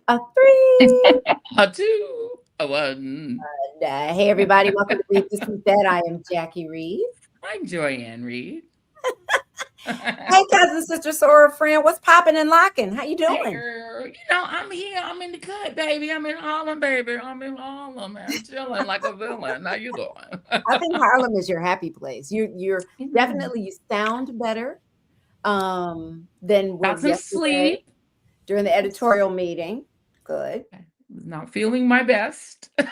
A three. A two, a one. Hey, everybody. Welcome to Read This Week That. I am Jackie Reed. I'm Joyanne Reed. Hey, cousin, sister, Sora, friend. What's popping and locking? How you Hey doing? girl, I'm here. I'm in the cut, baby. I'm in Harlem, baby. I'm in Harlem. I'm chilling like a villain. How you doing? I think Harlem is your happy place. You're Mm. definitely, you sound better than Got when some yesterday sleep. during the editorial meeting. Good. Was not feeling my best. Do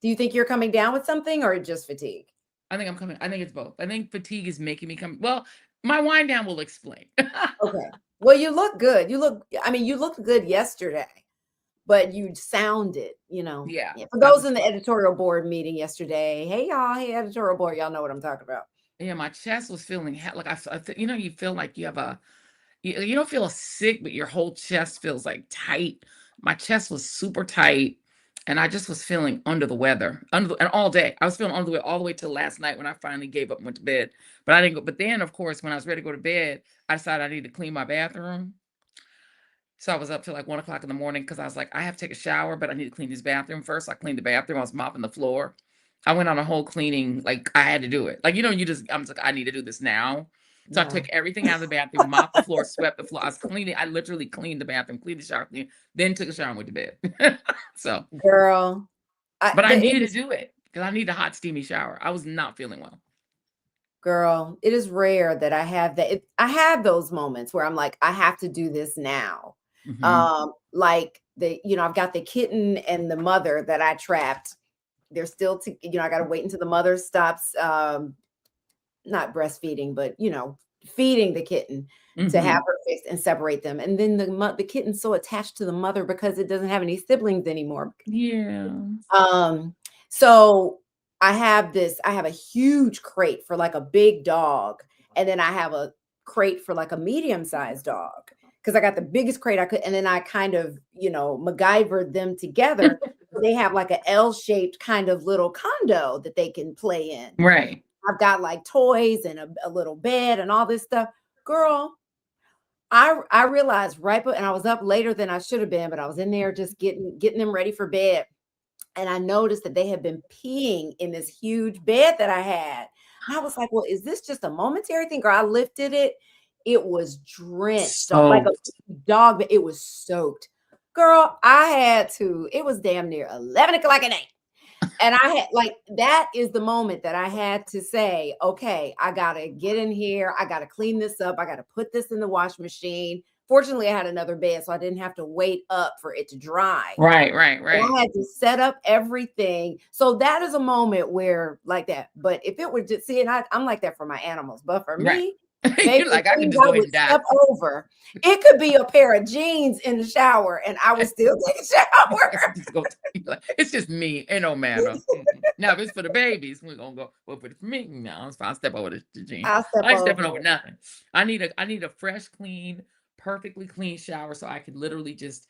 you think you're coming down with something or just fatigue? I think I'm coming. I think it's both. I think fatigue is making me come. Well, my wind down will explain. Okay. Well, you look good. You looked good yesterday, but you sounded, Yeah, yeah. For I those was in the fine. editorial board meeting yesterday, hey y'all, hey editorial board, y'all know what I'm talking about. Yeah, my chest was feeling like you feel like you have you don't feel sick, but your whole chest feels like tight. My chest was super tight, and I just was feeling under the weather, and all day. I was feeling under the weather all the way till last night when I finally gave up and went to bed. But I didn't go. But then, of course, when I was ready to go to bed, I decided I needed to clean my bathroom. So I was up till like 1 o'clock in the morning because I was like, I have to take a shower, but I need to clean this bathroom first. So I cleaned the bathroom. I was mopping the floor. I went on a whole cleaning, like I had to do it. Like, I'm just like, I need to do this now. So I Yeah. took everything out of the bathroom, mopped the floor, swept the floor. I was cleaning. I literally cleaned the bathroom, cleaned the shower, then took a shower and went to bed. So, Girl, but I it needed to is, do it because I need a hot, steamy shower. I was not feeling well. girl, it is rare that I have that. I have those moments where I'm like, I have to do this now. Hmm. Like I've got the kitten and the mother that I trapped. They're still, I got to wait until the mother stops, not breastfeeding, but feeding the kitten to have Hmm. her fixed and separate them. And then the kitten's so attached to the mother because it doesn't have any siblings anymore. Yeah. Um, so I have a huge crate for like a big dog, and then I have a crate for like a medium-sized dog. Because I got the biggest crate I could, and then I kind of, MacGyvered them together. They have like a L-shaped kind of little condo that they can play in. Right. I've got like toys and a little bed and all this stuff. Girl, I realized and I was up later than I should have been, but I was in there just getting them ready for bed. And I noticed that they had been peeing in this huge bed that I had. And I was like, well, is this just a momentary thing? Girl, I lifted it. It was drenched like a Soaked. dog, but it was soaked. Girl, it was damn near 11 o'clock at night. And I had like, that is the moment that I had to say, okay, I gotta get in here. I gotta clean this up. I gotta put this in the wash machine. Fortunately, I had another bed, so I didn't have to wait up for it to dry. Right. Right. And Right. I had to set up everything. So that is a moment where like that. But if it were just I'm like that for my animals. But for Right. me, baby, You're the like, I can things just I go ahead would and die. step over, it could be a pair of jeans in the shower and I would still take a shower. Just go it's just me. It don't matter. Mm-mm. Now, if it's for the babies, we're gonna go. But for me, no, it's fine. I'll step over the jeans. I'll step I ain't stepping over over it. nothing. I need a fresh, clean, perfectly clean shower so I could literally just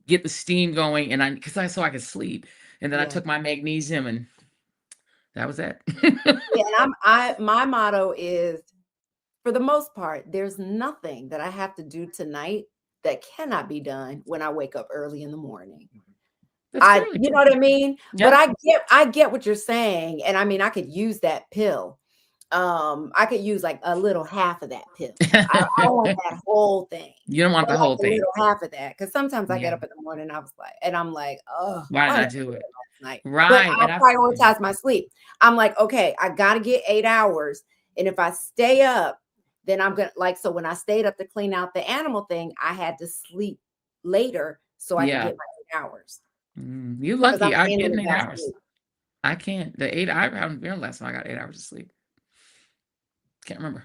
get the steam going and so I could sleep. And then I Yeah. took my magnesium and that was it. Yeah. And my motto is, for the most part, there's nothing that I have to do tonight that cannot be done when I wake up early in the morning. That's true. You know what I mean? But Yep. I get what you're saying. And I mean, I could use that pill. I could use like a little half of that pill. I don't want that whole thing, You don't want but the like whole a thing. little half of that. Cause sometimes I get Yeah. up in the morning, and I'm like, oh, Why did why I did I do do it? that last night? But Right. And I'll I prioritize my sleep. I'm like, okay, I gotta get 8 hours. And if I stay up, then I'm gonna like, so when I stayed up to clean out the animal thing, I had to sleep later so I could yeah. get my 8 hours. You Because I'm lucky. I get animal 8 hours. sleep. I can't. The 8 I haven't been last time I got 8 hours of sleep. Can't remember.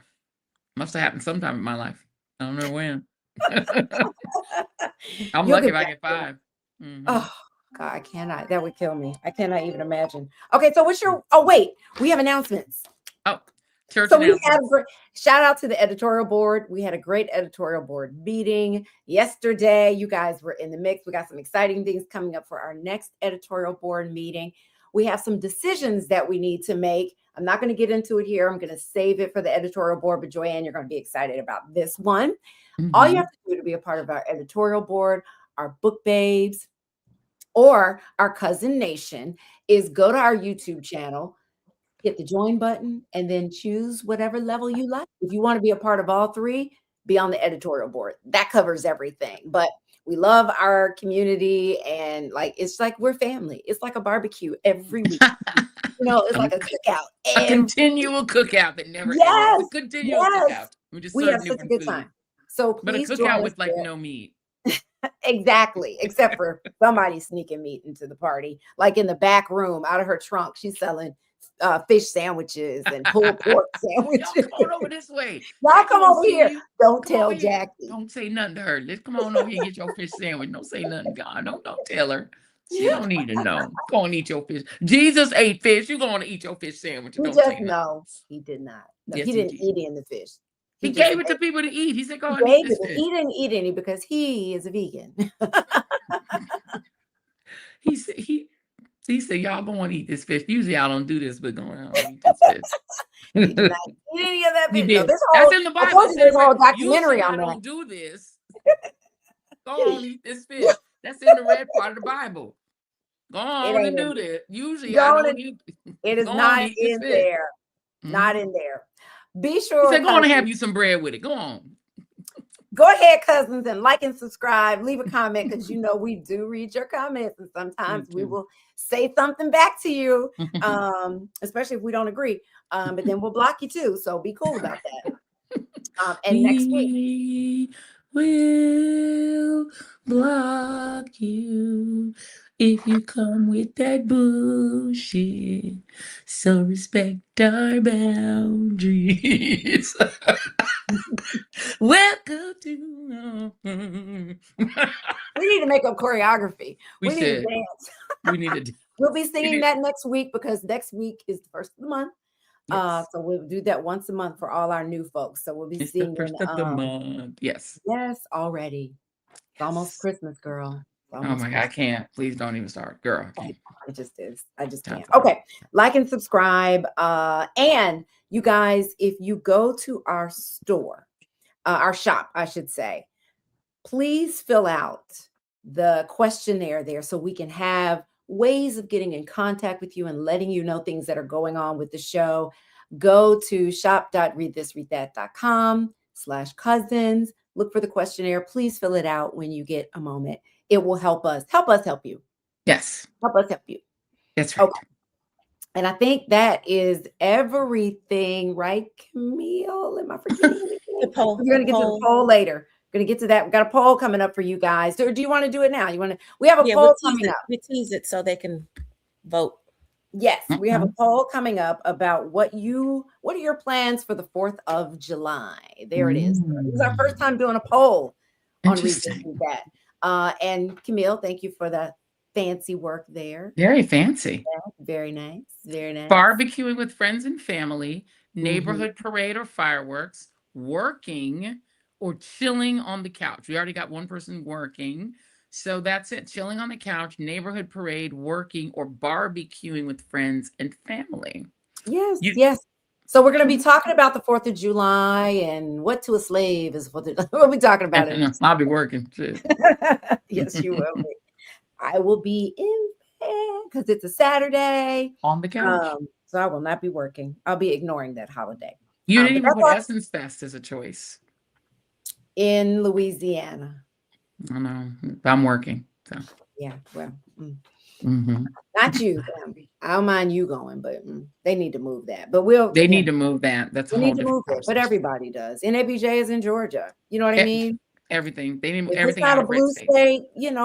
Must have happened sometime in my life. I don't know when. I'm You'll lucky get if I back get there. 5. Mhm. Oh, God, I cannot. That would kill me. I cannot even imagine. Okay, so wait, we have announcements. Oh, church So we had announcements. shout out to the editorial board. We had a great editorial board meeting yesterday. You guys were in the mix. We got some exciting things coming up for our next editorial board meeting. We have some decisions that we need to make. I'm not going to get into it here. I'm going to save it for the editorial board, but Joyanne, you're going to be excited about this one. All you Mhm. have to do to be a part of our editorial board, our book babes, or our cousin nation is go to our YouTube channel, hit the join button, and then choose whatever level you like. If you want to be a part of all three, be on the editorial board. That covers everything. But we love our community, and like it's like we're family. It's like a barbecue every week. It's like a cookout A every continual cookout that never ends. It's a yes, continual yes. cookout. We just We serve have such a different good food, time. So but a please cookout join us with like there. no meat. Exactly, except for somebody sneaking meat into the party, like in the back room, out of her trunk, she's selling fish sandwiches and pulled pork Y'all sandwiches. come on over this way. Y'all Jackie come won't over see here. you. Don't Come over tell here. Jackie. Don't say nothing to her. Let's come on over here and get your fish sandwich. Don't say nothing, God. Don't tell her. She don't need to know. Go and eat your fish. Jesus ate fish. You going to eat your fish sandwich and He don't just say nothing. no, he did not. No, he Yes, he didn't did. eat any of the fish. He He just gave it to people to eat. He said, "Go he and eat gave this it. fish." He didn't eat any because he is a vegan. He said he said, "Y'all go and eat this fish." Usually I don't do this, but go on and eat this fish. He did not eat any of that He fish. No, did. this That's whole in the I Bible. told It you said there's in a whole usually documentary I on that. don't do this. Go on, eat this fish. That's in the red part of the Bible. Go It on ain't and in do that. Usually I don't don't eat. it is Go on, not eat this in fish. there. Not Mhm. in there. Be He sure, said, "Go on and have cousins. you some bread with it. Go on." Go ahead, cousins, and like and subscribe. Leave a comment because we do read your comments, and Me sometimes we too. will say something back to you, especially if we don't agree. But then we'll block you too. So be cool about that. And next week, We will block you if you come with that bullshit. So respect our boundaries. Welcome to. we need to make up choreography. We We need to should. dance. We needed. We'll be We singing need. that next week because next week is the first of the month. Yes. So we'll do that once a month for all our new folks. So we'll be It's the singing. first of the month. Yes. Yes, already. It's almost Yes. Christmas, girl. It's Oh almost my God, I Christmas. can't. Please don't even start. Girl, I can't. It just is. I just Time can't. for that. Okay. Like and subscribe. And you guys, if you go to our store, our shop, I should say, please fill out the questionnaire there so we can have ways of getting in contact with you and letting you know things that are going on with the show. Go to shop.readthisreadthat.com/cousins. Look for the questionnaire. Please fill it out when you get a moment. It will help us help you. Yes, Help us help you. that's Okay. right. And I think that is everything, right, Camille? Am I forgetting The anything? poll. We're going to get to the poll later. Going to get to that. We got a poll coming up for you guys. Or do you want to do it now? We have a Yeah, poll coming up. we tease it so they can vote. Yes, we have a Mhm. poll coming up about what are your plans for the 4th of July? There it is. This is our first time doing a poll on Read This, Interesting. Read That. And Camille, thank you for the fancy work there. Very fancy. Very nice. Very nice. Barbecuing with friends and family, Mhm. neighborhood parade or fireworks, working, or chilling on the couch. We already got one person working. So that's it. Chilling on the couch, neighborhood parade, working, or barbecuing with friends and family. Yes, You yes. So we're going to be talking about the 4th of July and what to a slave is what we'll be talking about it. I'll be working too. Yes, you will be. I will be in bed because it's a Saturday. On the couch. So I will not be working. I'll be ignoring that holiday. You didn't But even that's put all Essence Fest as a choice. in Louisiana. I know. I'm working. So Yeah, well, mhm. not you. I don't mind you going, but they need to move that. But They need to move that. That's a we whole need to different move it. But conversation. everybody does. NABJ is in Georgia. You know what I E mean? Everything. They need If it's everything not out a of red blue states. state,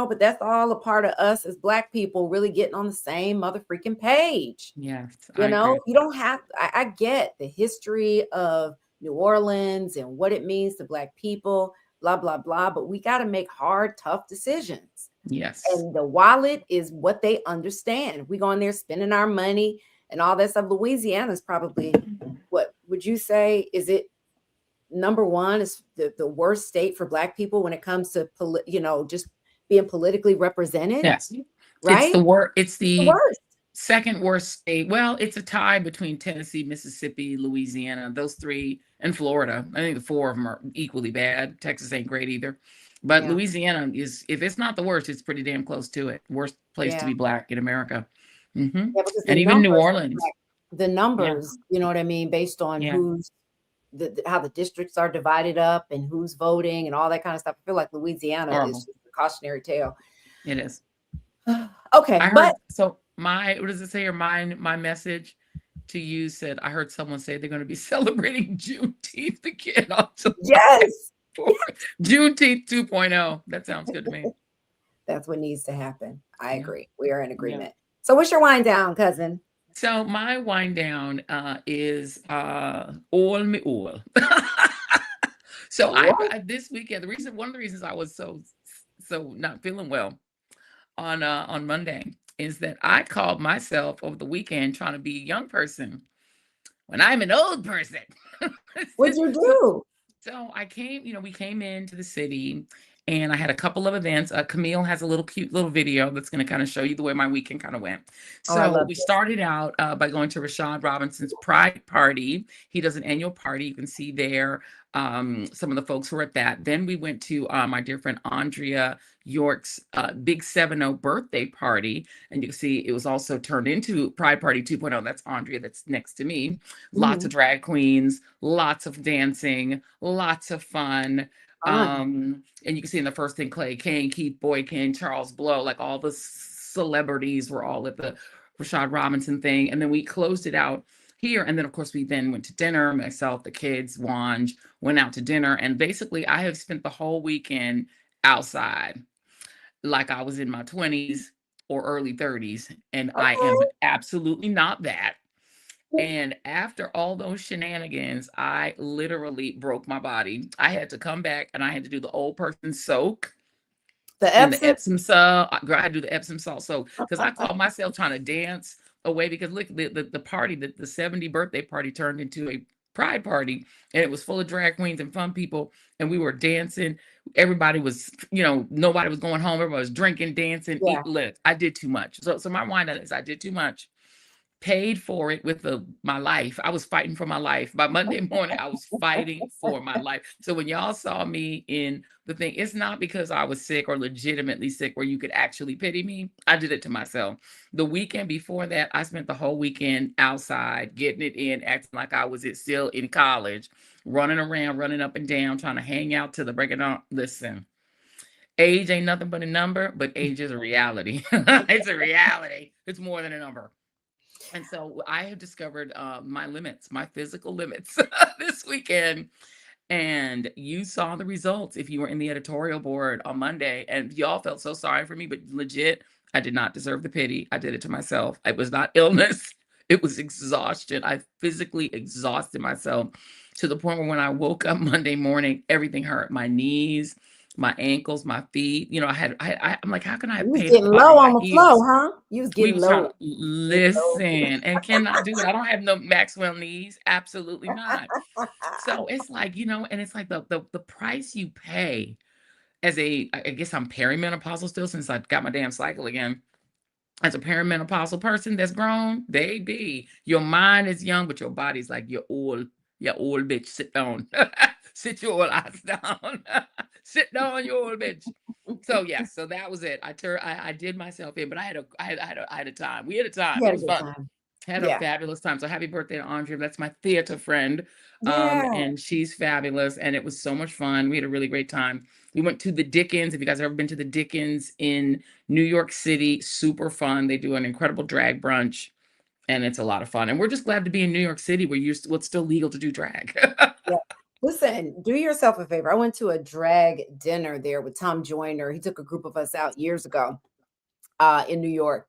but that's all a part of us as Black people really getting on the same mother freaking page. Yes, I agree. You don't have, I get the history of New Orleans and what it means to Black people, blah, blah, blah. But we got to make hard, tough decisions. Yes. And the wallet is what they understand. We go in there spending our money and all that stuff. Louisiana is probably, what would you say? Is it number one is the worst state for Black people when it comes to just being politically represented, Yes. right? It's the The worst. Second worst state. Well, it's a tie between Tennessee, Mississippi, Louisiana, those three, and Florida. I think the four of them are equally bad. Texas ain't great either. But Yeah. Louisiana is, if it's not the worst, it's pretty damn close to it. Worst place to Yeah. be black in America. Yeah, because the And even New numbers Orleans. the Yeah. numbers, you know what I mean, based on Yeah. who's how the districts are divided up and who's voting and all that kind of stuff. I feel like Louisiana is Horrible. just a cautionary tale. It is. Okay, I but heard, so my, what does it say? Or my message to you said, I heard someone say they're going to be celebrating Juneteenth again on July yes, 4th. Juneteenth 2.0. That sounds good to me. that's what needs to happen. I Yeah. agree. We are in Yeah. agreement. So what's your wind down, cousin? So my wind down is all me all. So What? I this weekend, one of the reasons I was so not feeling well on Monday is that I called myself over the weekend trying to be a young person when I'm an old person. What'd you So do? so I came, we came into the city and I had a couple of events. Camille has a little cute little video that's going to kind of show you the way my weekend kind of went. Oh, I So love we this. started out by going to Rashad Robinson's Pride Party. He does an annual party. You can see there some of the folks who were at that. Then we went to my dear friend Andrea York's Big 7-0 birthday party. And you can see it was also turned into Pride Party 2.0. That's Andrea that's next to me. Lots of drag queens, lots of dancing, lots of fun. Fun. And you can see in the first thing, Clay Kane, Keith Boykin, Charles Blow, like all the celebrities were all at the Rashad Robinson thing. And then we closed it out here. And then, of course, we then went to dinner. Myself, the kids, Wanj, went out to dinner. And basically, I have spent the whole weekend outside like I was in my 20s or early 30s. And I am Okay. absolutely not that. And after all those shenanigans, I literally broke my body. I had to come back and I had to do the old person soak The and the Epsom. Epsom salt. Girl, I had to do the Epsom salt soak because I called myself trying to dance away because look, the party, the 70 birthday party turned into a pride party and it was full of drag queens and fun people and we were dancing. Everybody was, nobody was going home. Everybody was drinking, dancing, Yeah. Look, I did too much. So my wind up is I did too much. Paid for it with my life. I was fighting for my life. By Monday morning, I was fighting for my life. So when y'all saw me in the thing, it's not because I was sick or legitimately sick where you could actually pity me. I did it to myself. The weekend before that, I spent the whole weekend outside, getting it in, acting like I was still in college, running around, running up and down, trying to hang out to the break of dawn. Listen, age ain't nothing but a number, but age is a reality. It's a reality. It's more than a number. And so I have discovered my limits, my physical limits this weekend. And you saw the results if you were in the editorial board on Monday. And y'all felt so sorry for me, but legit, I did not deserve the pity. I did it to myself. It was not illness, it was exhaustion. I physically exhausted myself to the point where when I woke up Monday morning, everything hurt. My knees, my ankles, my feet. I'm like, how can I You have was pain at getting the bottom low of on my the flow, heels? huh? You was We getting was trying low. to listen and cannot do it. I don't have no Maxwell knees. Absolutely not. So it's like, and it's like the price you pay as I guess I'm perimenopausal still since I got my damn cycle again. As a perimenopausal person that's grown, baby, your mind is young, but your body's like you're old bitch. Sit down. Sit your old ass down. Sit down, you old bitch. So yeah, so that was it. I did myself in, but I had a time. We had a time. You It had a was good fun. time. Had a Yeah. fabulous time. So happy birthday to Andrea. That's my theater friend. Yeah. And she's fabulous. And it was so much fun. We had a really great time. We went to the Dickens. If you guys have ever been to the Dickens in New York City, super fun. They do an incredible drag brunch. And it's a lot of fun. And we're just glad to be in New York City where it's still legal to do drag. Yeah. Listen, do yourself a favor. I went to a drag dinner there with Tom Joyner. He took a group of us out years ago in New York.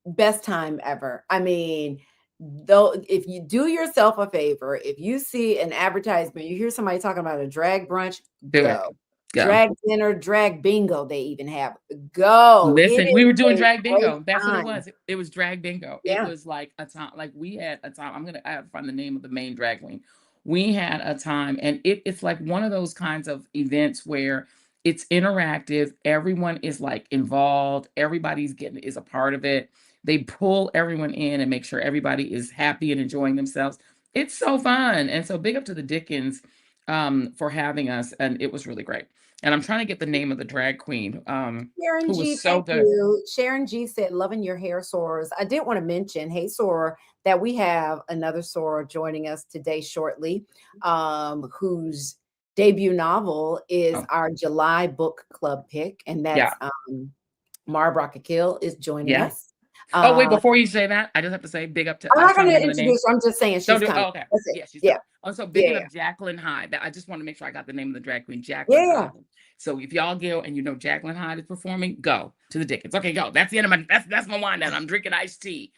Best time ever. I mean, though, if you do yourself a favor, if you see an advertisement, you hear somebody talking about a drag brunch, Do it. go. Go. Drag dinner, drag bingo, they even have. Go. It Listen, we is were doing a drag great bingo. That's what it time. was. It was drag bingo. It Yeah. was like a time, like we had a time. I have to find the name of the main drag queen. We had a time, and it's like one of those kinds of events where it's interactive. Everyone is like involved. Everybody's is a part of it. They pull everyone in and make sure everybody is happy and enjoying themselves. It's so fun. And so big up to the Dickens for having us. And it was really great. And I'm trying to get the name of the drag queen Sharon who was G, so thank good. you. Sharon G said, loving your hair, Sorors. I did want to mention, hey, Soror, that we have another Soror joining us today shortly, whose debut novel is our July book club pick. And that's Mara Brock Akil is joining us. Oh, wait, before you say that, I just have to say big up to. I'm not going to introduce her. I'm just saying she's coming. Okay. Yeah, she's coming. Also, big up Jacqueline Hyde. I just want to make sure I got the name of the drag queen, Jacqueline Hyde. So if y'all go and you know Jacqueline Hyde is performing, go to the Dickens. Okay, go. That's the end of my that's my wind down. I'm drinking iced tea.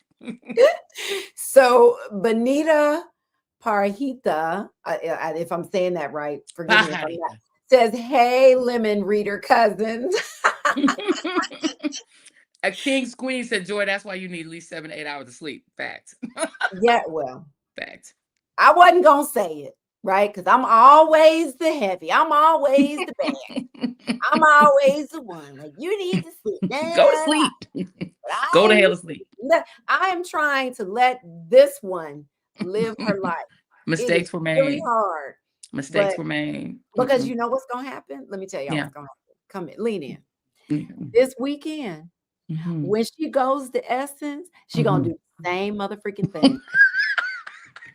So Benita Parhita, if I'm saying that right, forgive me if I'm not, says, hey, lemon reader cousins. A King's Queen said, Joy, that's why you need at least 7 to 8 hours of sleep. Fact. Yeah, well. Fact. I wasn't going to say it, right? Because I'm always the heavy. I'm always the bad. I'm always the one. Like, you need to sleep. Go to sleep. Go to hell to sleep. I am trying to let this one live her life. Mistakes were made. Really hard. Mistakes were made. Because you know what's going to happen? Let me tell you what's going to happen. Come in, lean in. This weekend, when she goes to Essence, she going to do the same motherfucking thing.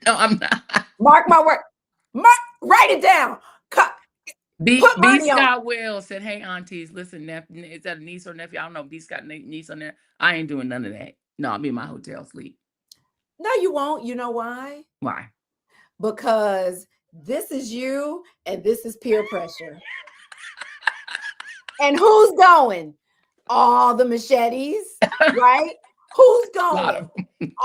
No, I'm not. Mark my word. Write it down. B. Scott Will said, hey, aunties, listen, is that a niece or nephew? I don't know. B. Scott niece on there. I ain't doing none of that. No, I'll be in my hotel sleep. No, you won't. You know why? Why? Because this is you and this is peer pressure. And who's going? All the machetes, right? Who's going?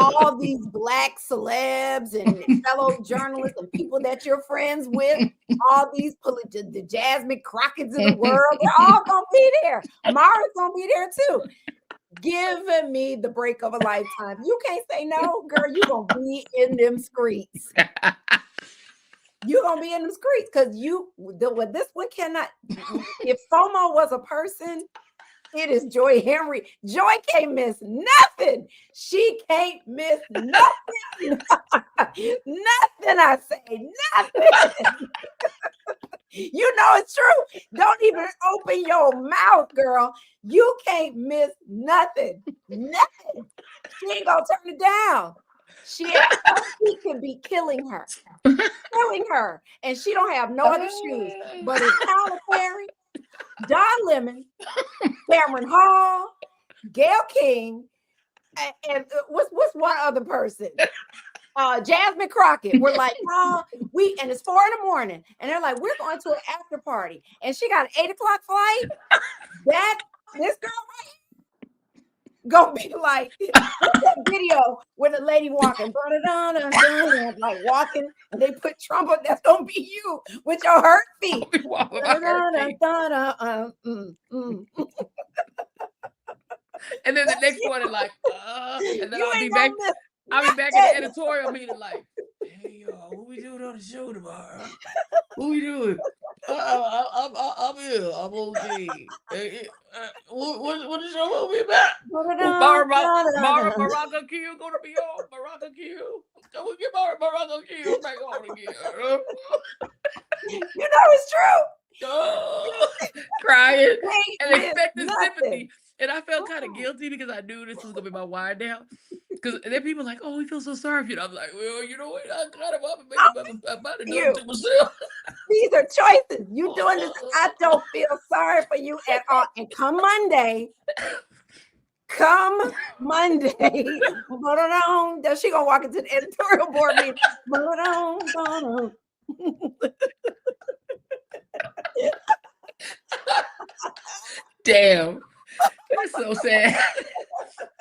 All these black celebs and fellow journalists and people that you're friends with, all these the Jasmine Crockett's of the world, they're all gonna be there. Mara's gonna be there too. Giving me the break of a lifetime. You can't say no, girl. You're gonna be in them streets. You're gonna be in them streets because this one cannot. If FOMO was a person, it is Joy Henry. Joy can't miss nothing. She can't miss nothing. Nothing, I say, nothing. You know it's true. Don't even open your mouth, girl. You can't miss nothing. Nothing. She ain't gonna turn it down. She can be killing her. And she don't have no other shoes. But it's Tyler Perry, Don Lemon, Cameron Hall, Gayle King, and what's one other person? Jasmine Crockett. We're like, and it's 4 a.m. and they're like, we're going to an after party, and she got an 8 o'clock flight. This girl right gonna be like, what's that video with the lady walking, like walking, and they put trumpet. That's gonna be you with your hurt feet. And then the next morning, like, and then I'll be back in the editorial meeting, like, hey, y'all, what we doing on the show tomorrow? What we doing? I'm here. I'm okay. What the show will be about? Mara Brock Akil gonna be on. Brock Akil. So we get Mara Brock Akil back on again. You know it's true. Crying and expecting sympathy. And I felt kind of guilty because I knew this was gonna be my wind down. Because then people like, oh, we feel so sorry for you. And I'm like, well, you know what? I got him up and made him about to do it to myself. These are choices. You doing this. I don't feel sorry for you at all. And come Monday, she gonna walk into the editorial board meeting. Damn. That's so sad.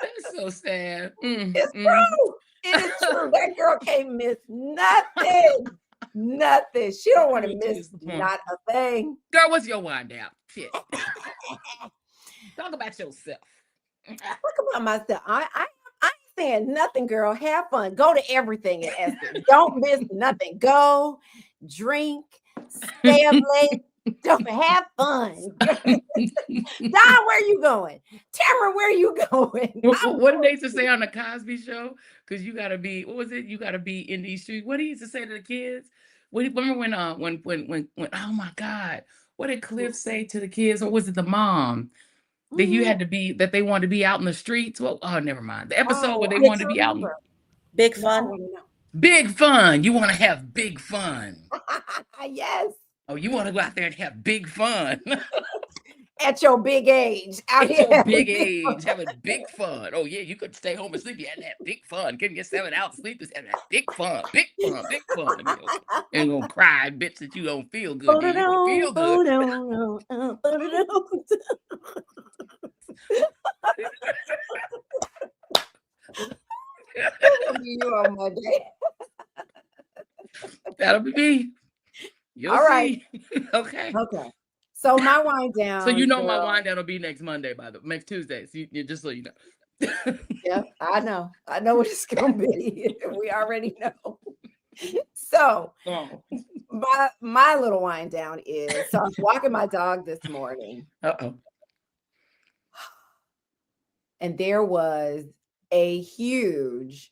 That's so sad. It's true. It is true. That girl can't miss nothing. Nothing. She don't want to miss not a thing. Girl, what's your wind down? Shit. Talk about yourself. Talk about myself. I ain't saying nothing, girl. Have fun. Go to everything at Essence. Don't miss nothing. Go, drink, stay up late, Don't have fun. Don, where you going? Tamara, where you going? What did they used to say on the Cosby Show? Because you gotta be, what was it? You gotta be in these streets. What did he used to say to the kids? Remember when oh my God, what did Cliff say to the kids? Or was it the mom? That you had to be, that they wanted to be out in the streets? Well, oh, never mind. The episode where they wanted to be out in Big fun. big fun. You want to have big fun. Yes. Oh, you want to go out there and have big fun. At your big age. Out At here your big age, having big fun. Oh, yeah, you could stay home and sleep. You had to have big fun. Getting your 7 hours sleep is having big fun. Big fun. Big fun. And gonna cry, bitch, that you don't feel good. You don't feel good. You on Monday. That'll be me. You'll All right. see. Okay. Okay. So my wind down. So you know my wind down will be next Monday, next Tuesday. So you just so you know. Yeah, I know. I know what it's gonna be. We already know. So my little wind down is, so I was walking my dog this morning. And there was a huge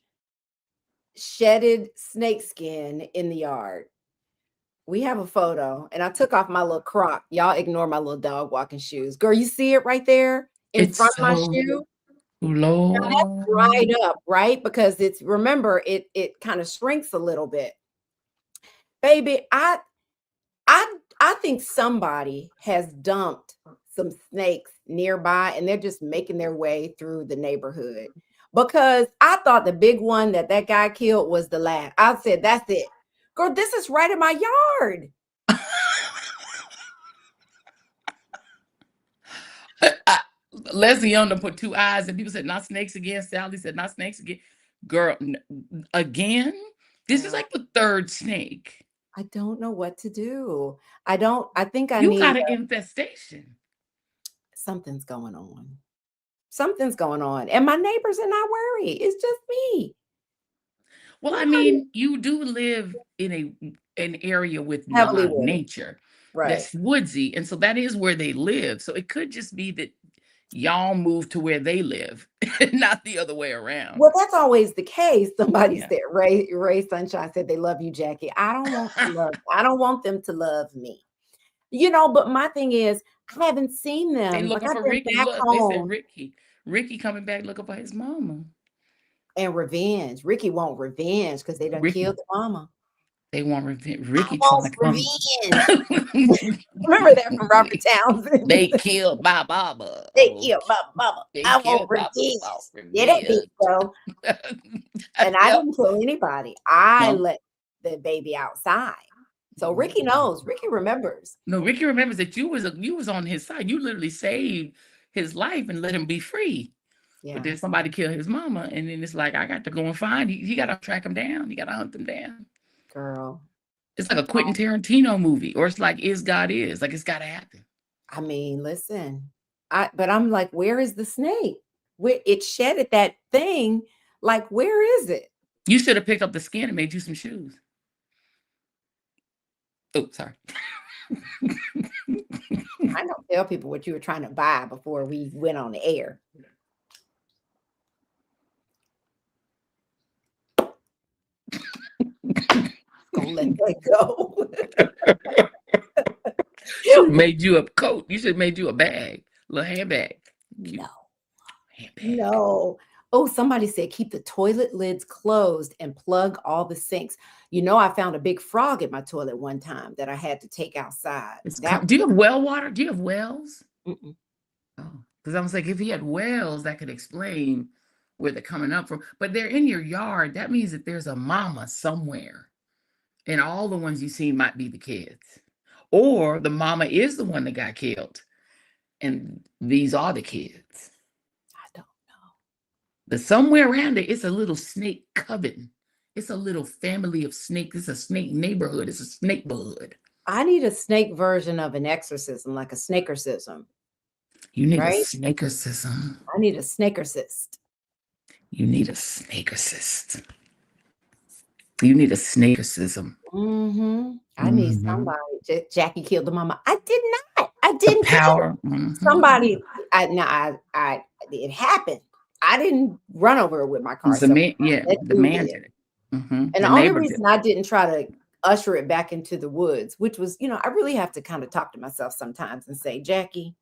shedded snake skin in the yard. We have a photo, and I took off my little Croc. Y'all ignore my little dog walking shoes. Girl, you see it right there in front of my shoe? Low. Now that's dried up, right? Because it's, remember, it kind of shrinks a little bit. Baby, I think somebody has dumped some snakes nearby, and they're just making their way through the neighborhood. Because I thought the big one that guy killed was the last. I said, that's it. Girl, this is right in my yard. Leslie Young put 2 eyes, and people said, not snakes again. Sally said, not snakes again. Girl, again? This is like the 3rd snake. I don't know what to do. I think I need. You got an infestation. Something's going on. Something's going on. And my neighbors are not worried. It's just me. Well, I mean, you do live in an area with a lot of nature. Right. That's woodsy. And so that is where they live. So it could just be that y'all moved to where they live, not the other way around. Well, that's always the case. Somebody said, Ray Sunshine said they love you, Jackie. I don't want them to love me. You know, but my thing is, I haven't seen them. They looking for Ricky. Look, they said Ricky coming back looking for his mama. And revenge. Ricky want revenge because they done killed the mama. They want revenge. Ricky trying to revenge. Remember that from Robert Townsend? They killed my mama. They killed my mama. I want revenge. Yeah, that big bro. And I didn't kill anybody. I let the baby outside. So Ricky knows. Ricky remembers. No, Ricky remembers that you was on his side. You literally saved his life and let him be free. Yeah. But then somebody killed his mama, and then it's like, I got to go and find. He got to track him down. He got to hunt them down. Girl, it's like a Quentin Tarantino movie, or it's like Is God Is. Like, it's got to happen. I mean, listen, but I'm like, where is the snake? Where it shedded that thing? Like, where is it? You should have picked up the skin and made you some shoes. Oh, sorry. I don't tell people what you were trying to buy before we went on the air. Gonna let that go. Made you a coat. You should have made you a bag, little handbag. No. Handbag. No. Oh, somebody said keep the toilet lids closed and plug all the sinks. You know, I found a big frog in my toilet one time that I had to take outside. Do you have well water? Do you have wells? Mm-mm. Oh, because I was like, if he had wells, that could explain where they're coming up from. But they're in your yard. That means that there's a mama somewhere. And all the ones you see might be the kids. Or the mama is the one that got killed. And these are the kids. I don't know. But somewhere around it, it's a little snake coven. It's a little family of snakes. It's a snake neighborhood. It's a snake blood. I need a snake version of an exorcism, like a snakercism. You need a snakercism. I need a snakercist. You need a snakercist. You need a snakercism. Mm-hmm. I need somebody Jackie killed the mama. I did not. I The didn't kill her. power. Mhm. Somebody, it happened. I didn't run over her with my car. The man, yeah, That the dude man did. did it. Mhm. And The the only neighbor did. reason I didn't try to usher it back into the woods, which was, I really have to kind of talk to myself sometimes and say, Jackie,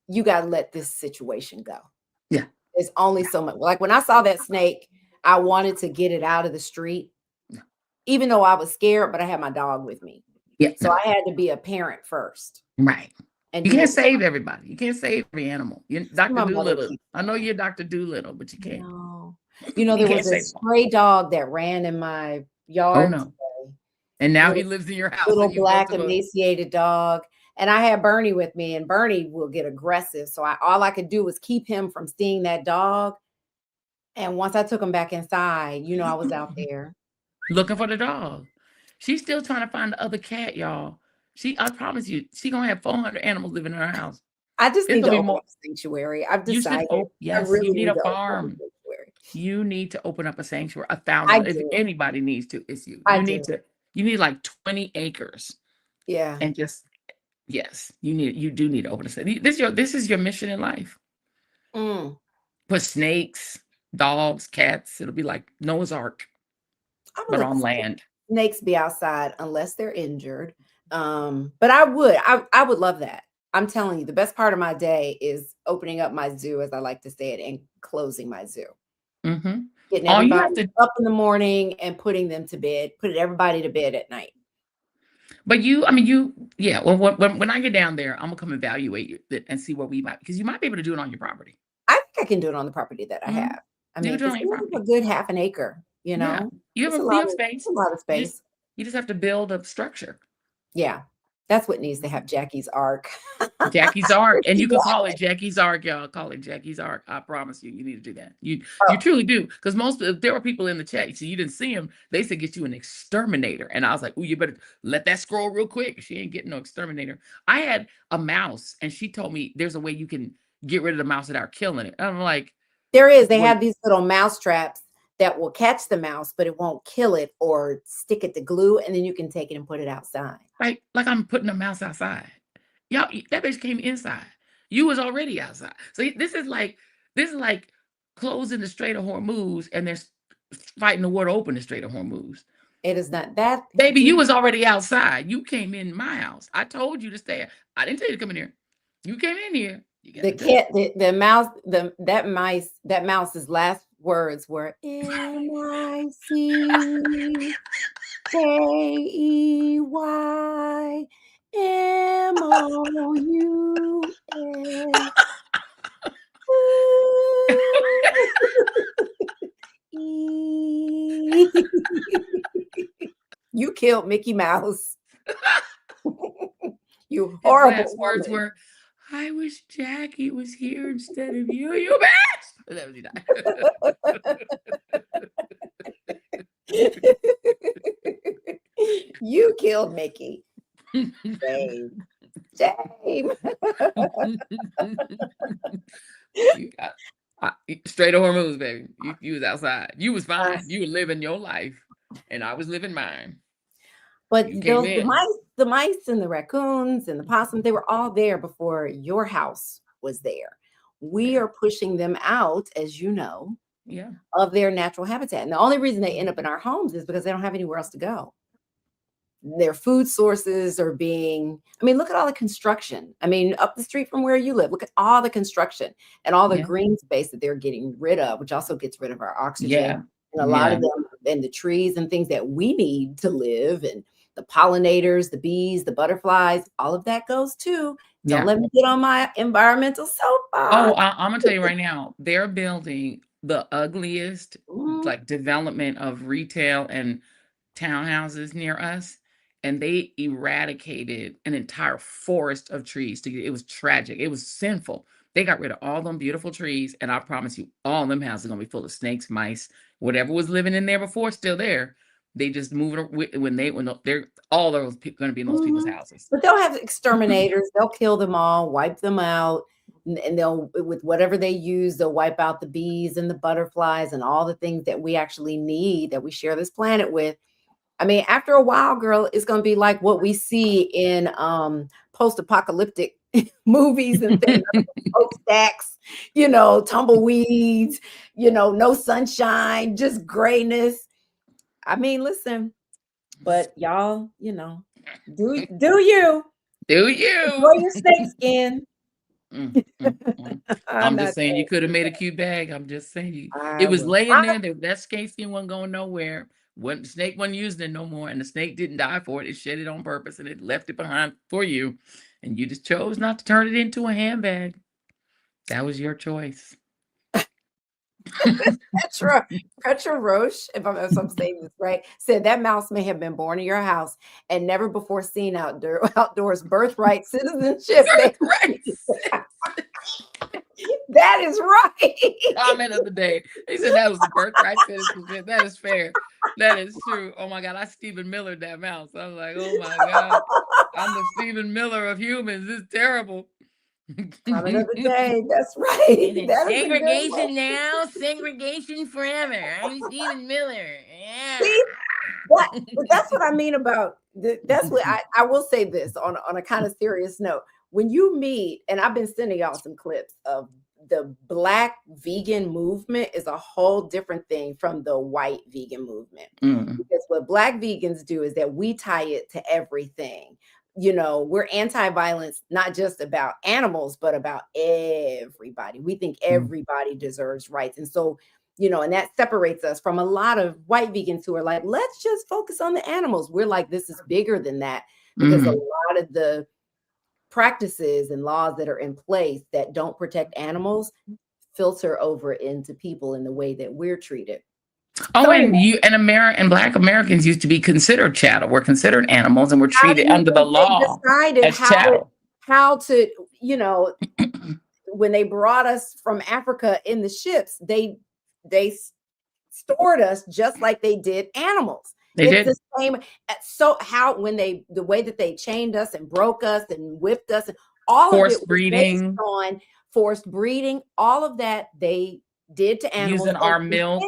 you got to let this situation go. Yeah. There's only so much. Like when I saw that snake, I wanted to get it out of the street, Yeah. even though I was scared, but I had my dog with me. Yeah. So I had to be a parent first. Right. And You do can't it. save everybody. You can't save every animal. You're Dr. My mother Doolittle. can't. I know you're Dr. Doolittle, but you can't. No. You There can't was a save them all. stray dog that ran in my Oh yard no. today. And now he Little, lives in your house little and you built black him a emaciated dog. And I had Bernie with me, and Bernie will get aggressive. So all I could do was keep him from seeing that dog. And once I took him back inside, I was out there. looking for the dog. She's still trying to find the other cat, y'all. I promise you, she gonna have 400 animals living in her house. I just It's need to gonna be open more. up a sanctuary. I've You should. decided I Yes, really you need need a to open up a farm. sanctuary. You need to open up a sanctuary. I 1,000. If do. anybody needs to, it's you. I You do. need to. You need like 20 acres, Yeah. and just yes, you do need to open a sanctuary. This is your mission in life. Mm. Put snakes, dogs, cats. It'll be like Noah's Ark, I'm but gonna on let land. snakes be outside unless they're injured. But I would love that. I'm telling you, the best part of my day is opening up my zoo, as I like to say it, and closing my zoo. Mm-hmm. Getting All you everybody have to. up in the morning and putting them to bed, putting everybody to bed at night. But yeah. Well, when I get down there, I'm gonna come evaluate it and see what we might, because you might be able to do it on your property. I think I can do it on the property that I Mhm. have. I You mean, can do it because on your we have property. a good half an acre, Yeah, you It's have a a lot you have of space. You space. just have to build a structure. Yeah. That's what needs to have Jackie's Ark. Jackie's Ark, and you can Yeah. call it Jackie's Ark, y'all. Call it Jackie's Ark. I promise you, you need to do that. You Oh, truly do, because there were people in the chat, so you didn't see them. They said get you an exterminator, and I was like, "Ooh, you better let that scroll real quick. She ain't getting no exterminator." I had a mouse, and she told me there's a way you can get rid of the mouse without killing it. And I'm like, there is. They "Well, have these little mouse traps that will catch the mouse, but it won't kill it or stick it to glue, and then you can take it and put it outside. like I'm putting a mouse outside. Y'all, that bitch came inside. You was already outside. So this is like closing the Strait of Hormuz, and they're fighting the war to open the Strait of Hormuz. It is not that. Baby, you was already outside. You came in my house. I told you to stay. I didn't tell you to come in here. You came in here. You got The to go. cat, the mouse, that mouse's last words were MICKEYMOUS. You killed Mickey Mouse. You His horrible last words woman. were, "I wish Jackie was here instead of you, you bitch." That was You killed Mickey. Shame. Shame. You got straight Hormuz, baby. You was outside. You was fine. You were living your life, and I was living mine. But You came in. the mice and the raccoons and the possums, they were all there before your house was there. We are pushing them out, as you know, Yeah. of their natural habitat. And the only reason they end up in our homes is because they don't have anywhere else to go. Their food sources are look at all the construction. Up the street from where you live, look at all the construction and all the Yeah. green space that they're getting rid of, which also gets rid of our oxygen. Yeah. And a lot Yeah. of them, and the trees and things that we need to live, and the pollinators, the bees, the butterflies, all of that goes too. Don't Yeah. let me get on my environmental soapbox. Oh, I'm gonna tell you right now, they're building the ugliest Mhm. like development of retail and townhouses near us, and they eradicated an entire forest of trees. It was tragic. It was sinful. They got rid of all them beautiful trees, and I promise you, all them houses are gonna be full of snakes, mice, whatever was living in there before, still there. They just moved when they're all those going to be in those people's Mhm. houses. But they'll have exterminators. They'll kill them all, wipe them out, and they'll, with whatever they use, they'll wipe out the bees and the butterflies and all the things that we actually need, that we share this planet with. I mean, after a while, girl, it's going to be like what we see in post-apocalyptic movies and things. Smokestacks, tumbleweeds, no sunshine, just grayness. I mean, listen, but y'all, do you Do you? enjoy your snake skin? I'm Not just saying you saying could have made a cute bag. I'm just saying I it was will. laying there. That snake skin wasn't going nowhere. When the snake wasn't using it no more, and the snake didn't die for it. It shed it on purpose and it left it behind for you. And you just chose not to turn it into a handbag. That was your choice. Petra Roche, if I'm saying this right, said that mouse may have been born in your house and never before seen outdoors. Birthright citizenship. Right. That is right. Comment of the day. He said that was the birthright citizenship. That is fair. That is true. Oh my God, I Stephen Miller that mouse. I was like, oh my God, I'm the Stephen Miller of humans. It's terrible. Comment of the day. That's right. That is segregation now, segregation forever. I'm Stephen Miller. Yeah. See, but that's what I mean about that's what I will say this on a kind of serious note. When you meet, and I've been sending y'all some clips of the Black vegan movement is a whole different thing from the white vegan movement. Because what Black vegans do is that we tie it to everything. We're anti-violence, not just about animals, but about everybody. We think everybody deserves rights. And so, and that separates us from a lot of white vegans who are like, let's just focus on the animals. We're like, this is bigger than that, because a lot of the practices and laws that are in place that don't protect animals filter over into people in the way that we're treated. Oh, so anyway, and Black Americans used to be considered chattel. We're considered animals, and we're treated under the law as chattel. How to, when they brought us from Africa in the ships, they stored us just like they did animals. They did the same. So the way that they chained us and broke us and whipped us and all forced of it breeding, based on forced breeding, all of that they did to animals. Using our milk.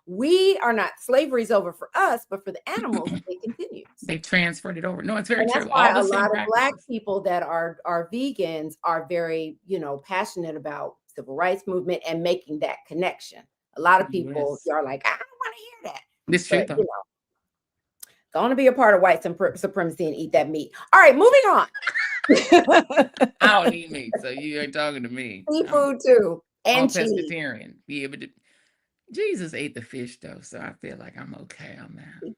We are not, slavery's over for us, but for the animals, it continues. They transferred it over. No, it's very true. That's why a lot of Black people that are vegans are very, passionate about civil rights movement and making that connection. A lot of people are like, I don't want to hear that. It's true, though. Going to be a part of white supremacy and eat that meat. All right, moving on. I don't eat meat, so you ain't talking to me. Seafood too, and pescatarian. Yeah, but Jesus ate the fish though, so I feel like I'm okay on that.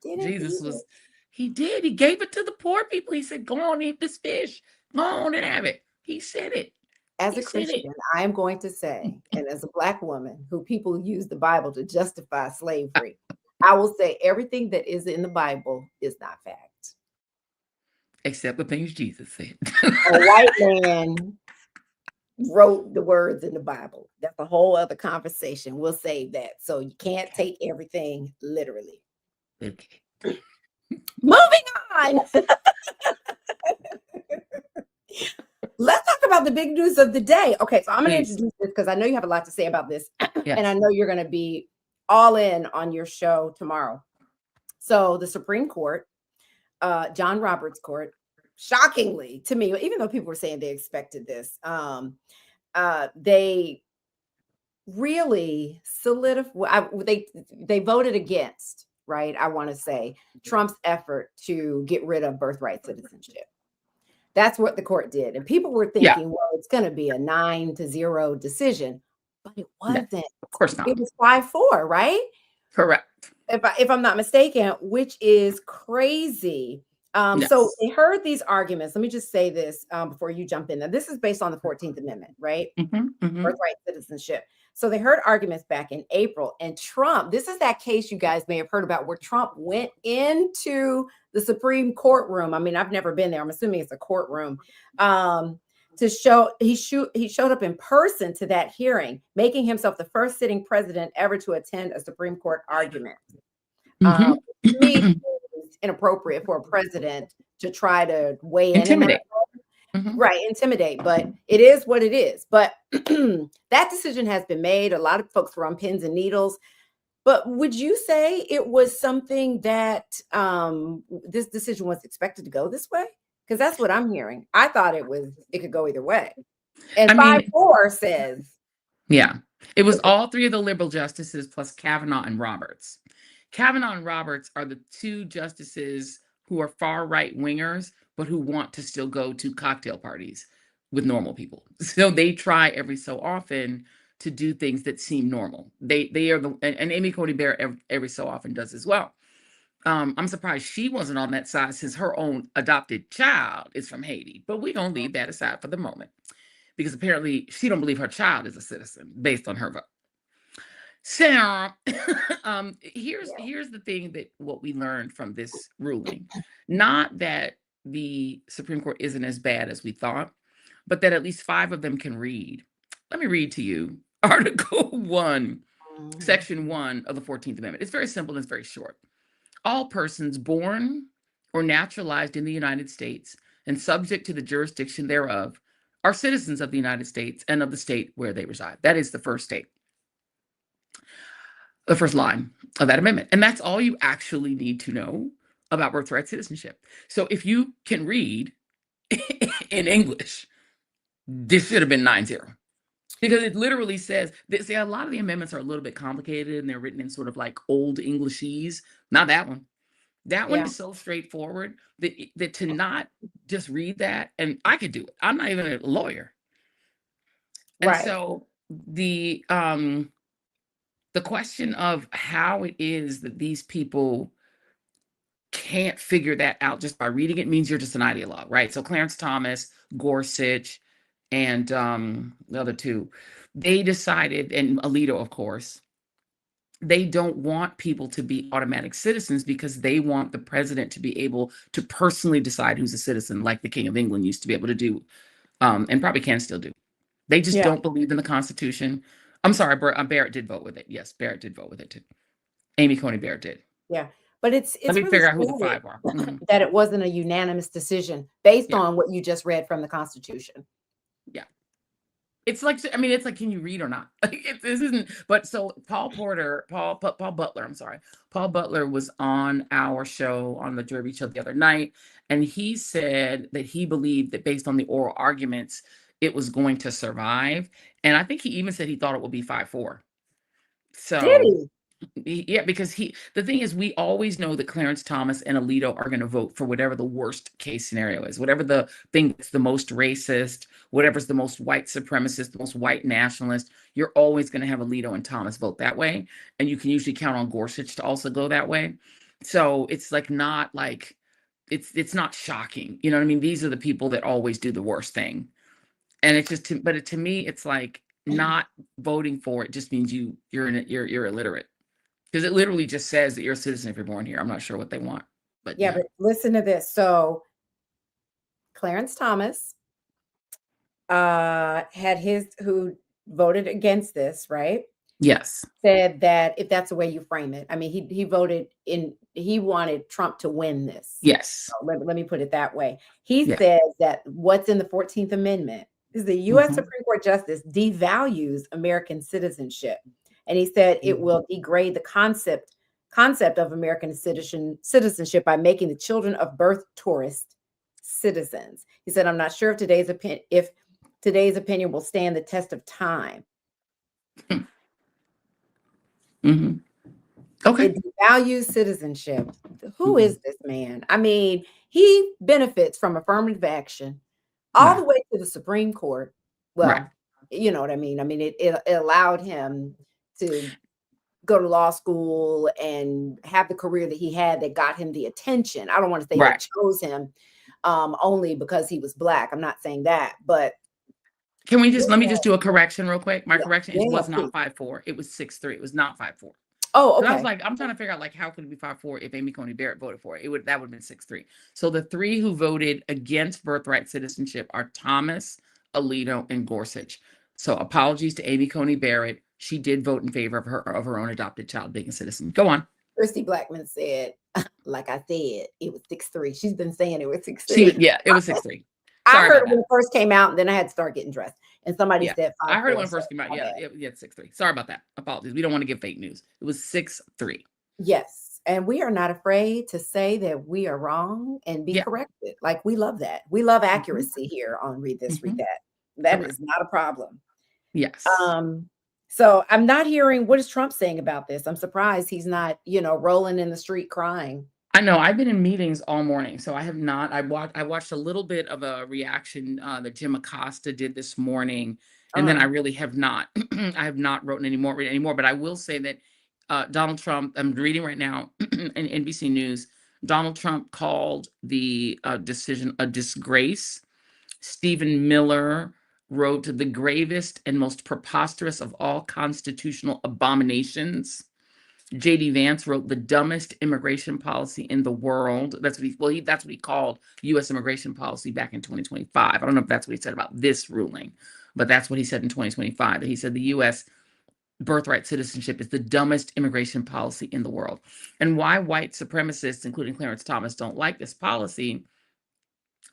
He did. He gave it to the poor people. He said, "Go on, eat this fish. Go on and have it." He said it. As a Christian, I am going to say, and as a Black woman who people use the Bible to justify slavery, I will say everything that is in the Bible is not fact. Except the things Jesus said. A white man wrote the words in the Bible. That's a whole other conversation. We'll save that. So you can't take everything literally. Okay. Moving on. Let's talk about the big news of the day. Okay, so I'm going to introduce this because I know you have a lot to say about this. Yes. And I know you're going to be all in on your show tomorrow. So the Supreme Court, John Roberts' court, shockingly to me, even though people were saying they expected this, they really solidified, they voted against, right? I want to say Trump's effort to get rid of birthright citizenship. That's what the court did. And people were thinking, well, it's going to be a 9-0 decision, but it wasn't. No, of course not. It was 5-4, right? Correct. If I'm not mistaken, which is crazy. Yes. So they heard these arguments. Let me just say this before you jump in. Now, this is based on the 14th Amendment, right? Birthright citizenship. So they heard arguments back in April, and Trump, this is that case you guys may have heard about where Trump went into the Supreme Courtroom. I mean, I've never been there. I'm assuming it's a courtroom. To show he showed up in person to that hearing, making himself the first sitting president ever to attend a Supreme Court argument. To me, it's inappropriate for a president to try to weigh intimidate. Right, intimidate, but it is what it is. But that decision has been made. A lot of folks were on pins and needles. But would you say it was something that this decision was expected to go this way? Because that's what I'm hearing. I thought it could go either way. And I mean, 5-4 says yeah, it was it could. all three of the liberal justices plus Kavanaugh and Roberts. Kavanaugh and Roberts are the two justices who are far right wingers, but who want to still go to cocktail parties with normal people. So they try every so often to do things that seem normal. They are the and Amy Coney Barrett every so often does as well. I'm surprised she wasn't on that side since her own adopted child is from Haiti. But we're gonna leave that aside for the moment because apparently she don't believe her child is a citizen based on her vote. So here's the thing that what we learned from this ruling. Not that the Supreme Court isn't as bad as we thought, but that at least 5 of them can read. Let me read to you Article 1, Section 1 of the 14th Amendment. It's very simple and it's very short. All persons born or naturalized in the United States and subject to the jurisdiction thereof are citizens of the United States and of the state where they reside. That is the first line of that amendment. And that's all you actually need to know about birthright citizenship. So if you can read in English, this should have been 9-0. Because it literally says that, see, a lot of the amendments are a little bit complicated and they're written in sort of like old Englishese. Not that one. That one is so straightforward that to not just read that, and I could do it. I'm not even a lawyer. And Right. so the question of how it is that these people can't figure that out just by reading it means you're just an ideologue, right? So Clarence Thomas, Gorsuch, and the other two, they decided, and Alito, of course, they don't want people to be automatic citizens because they want the president to be able to personally decide who's a citizen, like the King of England used to be able to do, and probably can still do. They just don't believe in the Constitution. I'm sorry, Barrett did vote with it. Yes, Barrett did vote with it too. Amy Coney Barrett did. Yeah. But it's Let me really figure out who the scary 5 are. Mhm. that it wasn't a unanimous decision based Yeah. on what you just read from the Constitution. Yeah. It's like, I mean, it's like, can you read or not? This isn't, but so Paul Butler, I'm sorry. Paul Butler was on our show on the Derby show the other night, and he said that he believed that based on the oral arguments, it was going to survive. And I think he even said he thought it would be 5-4. Did So he? yeah, because the thing is, we always know that Clarence Thomas and Alito are going to vote for whatever the worst case scenario is, whatever the thing that's the most racist, whatever's the most white supremacist, the most white nationalist. You're always going to have Alito and Thomas vote that way, and you can usually count on Gorsuch to also go that way. So it's like not like it's not shocking, you know what I mean? These are the people that always do the worst thing, and it's just to me, it's like not voting for it just means you're illiterate. Because it literally just says that you're a citizen if you're born here. I'm not sure what they want, but Yeah, yeah. but listen to this. So Clarence Thomas had who voted against this, right? Yes. Said that if that's the way you frame it. I mean, he voted he wanted Trump to win this. Yes. So let me put it that way. He Yeah. says that what's in the 14th Amendment is the U.S. Mhm. Supreme Court justice devalues American citizenship. And he said it will degrade the concept of American citizenship by making the children of birth tourist citizens. He said, I'm not sure if today's opinion will stand the test of time. Mhm. Okay. It devalues citizenship. Who is this man? I mean, he benefits from affirmative action all Right. the way to the Supreme Court. Well, Right. you know what I mean? I mean, it allowed him to go to law school and have the career that he had that got him the attention. I don't want to say Right. they chose him only because he was Black. I'm not saying that, but Can we let me just do a correction real quick? My yeah, correction yeah, was please. not 5-4. It was 6-3. It was not 5-4. Oh, I was okay. like, I'm trying to figure out like how could it be 5-4 if Amy Coney Barrett voted for it? That would have been 6-3. So the 3 who voted against birthright citizenship are Thomas, Alito, and Gorsuch. So apologies to Amy Coney Barrett. She did vote in favor of her own adopted child being a citizen. Go on. Christy Blackman said, like I said, it was 6-3. She's been saying it was 6-3. Yeah, it was 6-3. I Sorry heard about it when that. it first came out, and then I had to start getting dressed. And somebody Yeah, said I heard it 5'4", when it so first came out. my Yeah, bad. yeah, 6'3". Sorry about that. Apologies. We don't want to give fake news. It was 6'3". Yes, and we are not afraid to say that we are wrong and be Yeah. corrected. Like, we love that. We love Mhm, accuracy here on Read This, Read mhm. That. That Correct. is not a problem. Yes. Um, so I'm not hearing, what is Trump saying about this? I'm surprised he's not, rolling in the street crying. I know, I've been in meetings all morning, so I have not. I watched a little bit of a reaction, that Jim Acosta did this morning, and then I Uh-huh. really have not I have not read anymore, but I will say that, Donald Trump, I'm reading right now in NBC News, Donald Trump called the, decision a disgrace. Stephen Miller wrote, "The gravest and most preposterous of all constitutional abominations." JD Vance wrote, "The dumbest immigration policy in the world." That's what he called US immigration policy back in 2025. I don't know if that's what he said about this ruling, but that's what he said in 2025. That he said the US birthright citizenship is the dumbest immigration policy in the world. And why white supremacists, including Clarence Thomas, don't like this policy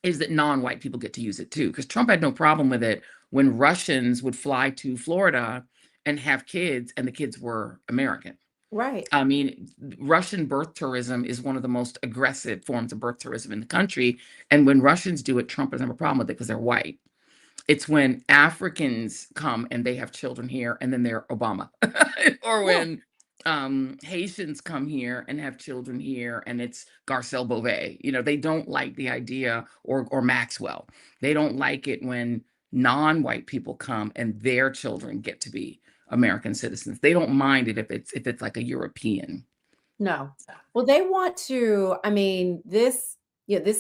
is that non-white people get to use it too. Because Trump had no problem with it when Russians would fly to Florida and have kids, and the kids were American. Right. I mean, Russian birth tourism is one of the most aggressive forms of birth tourism in the country. And when Russians do it, Trump doesn't have a problem with it because they're white. It's when Africans come and they have children here, and then they're Obama, or Yeah. when Haitians come here and have children here, and it's Garcelle Beauvais. They don't like the idea, or Maxwell. They don't like it when non-white people come and their children get to be American citizens. They don't mind it if it's like a European. No. Well, they want to, I mean, this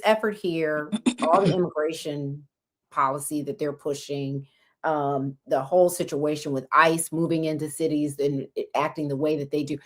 effort here, all the immigration policy that they're pushing, the whole situation with ICE moving into cities and acting the way that they do.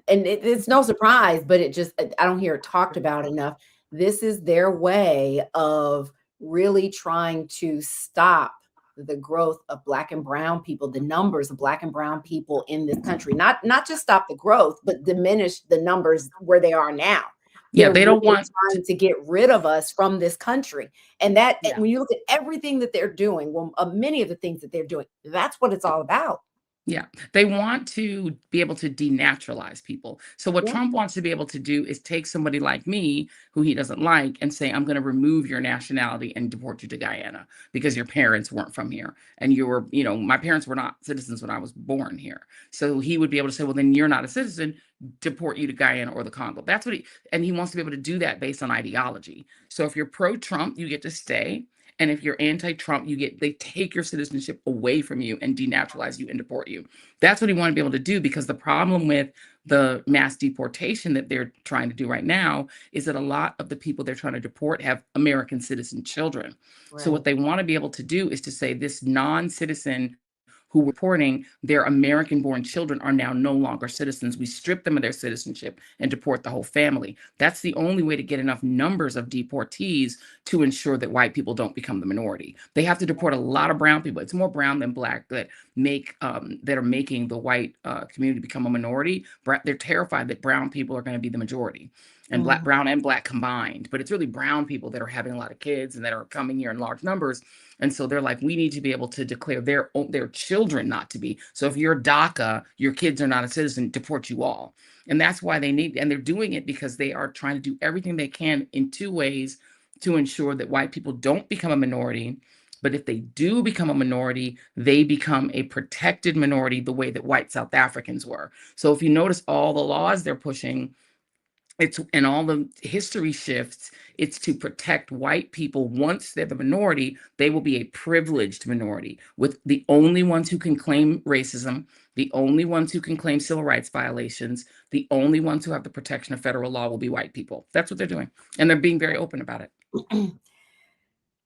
And it's no surprise, but I don't hear it talked about enough. This is their way of really trying to stop the growth of Black and brown people, the numbers of Black and brown people in this country. Not just stop the growth, but diminish the numbers where they are now. Yeah, They're they really don't want to. trying to get rid of us from this country. And Yeah. when you look at everything that they're doing, well, many of the things that they're doing, that's what it's all about. Yeah, they want to be able to denaturalize people. So what Yeah. Trump wants to be able to do is take somebody like me, who he doesn't like, and say, "I'm going to remove your nationality and deport you to Guyana because your parents weren't from here. And my parents were not citizens when I was born here." So he would be able to say, "Well, then you're not a citizen, deport you to Guyana or the Congo." And he wants to be able to do that based on ideology. So if you're pro-Trump, you get to stay. And if you're anti-Trump, they take your citizenship away from you and denaturalize you and deport you. That's what he wanted to be able to do, because the problem with the mass deportation that they're trying to do right now is that a lot of the people they're trying to deport have American citizen children. So what Right. they want to be able to do is to say this non-citizen who were reporting their American born children are now no longer citizens. We strip them of their citizenship and deport the whole family. That's the only way to get enough numbers of deportees to ensure that white people don't become the minority. They have to deport a lot of brown people. It's more brown than black that are making the white community become a minority. They're terrified that brown people are going to be the majority, and Mhm. brown and black combined. But it's really brown people that are having a lot of kids and that are coming here in large numbers. And so they're like, we need to be able to declare their children not to be. So if you're DACA, your kids are not a citizen, deport you all. And that's why and they're doing it because they are trying to do everything they can in two ways to ensure that white people don't become a minority. But if they do become a minority, they become a protected minority the way that white South Africans were. So if you notice all the laws they're pushing, and all the history shifts, it's to protect white people. Once they're the minority, they will be a privileged minority, with the only ones who can claim racism, the only ones who can claim civil rights violations, the only ones who have the protection of federal law will be white people. That's what they're doing, and they're being very open about it.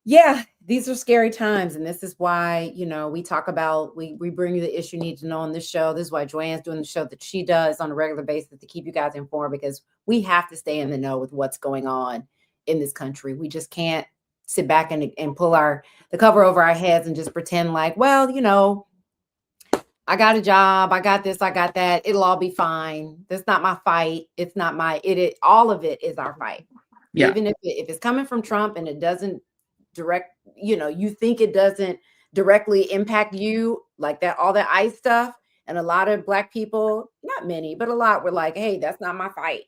Yeah, these are scary times. And this is why, we talk about, we bring you the issue you need to know on this show. This is why Joanne's doing the show that she does on a regular basis to keep you guys informed, because we have to stay in the know with what's going on in this country. We just can't sit back and pull the cover over our heads and just pretend like, well, I got a job, I got this, I got that, it'll all be fine. That's not my fight. It's not all of it is our fight. Yeah. Even if it's coming from Trump and it doesn't direct, you think it doesn't directly impact you like that, all that ICE stuff. And a lot of Black people, not many, but a lot were like, hey, that's not my fight.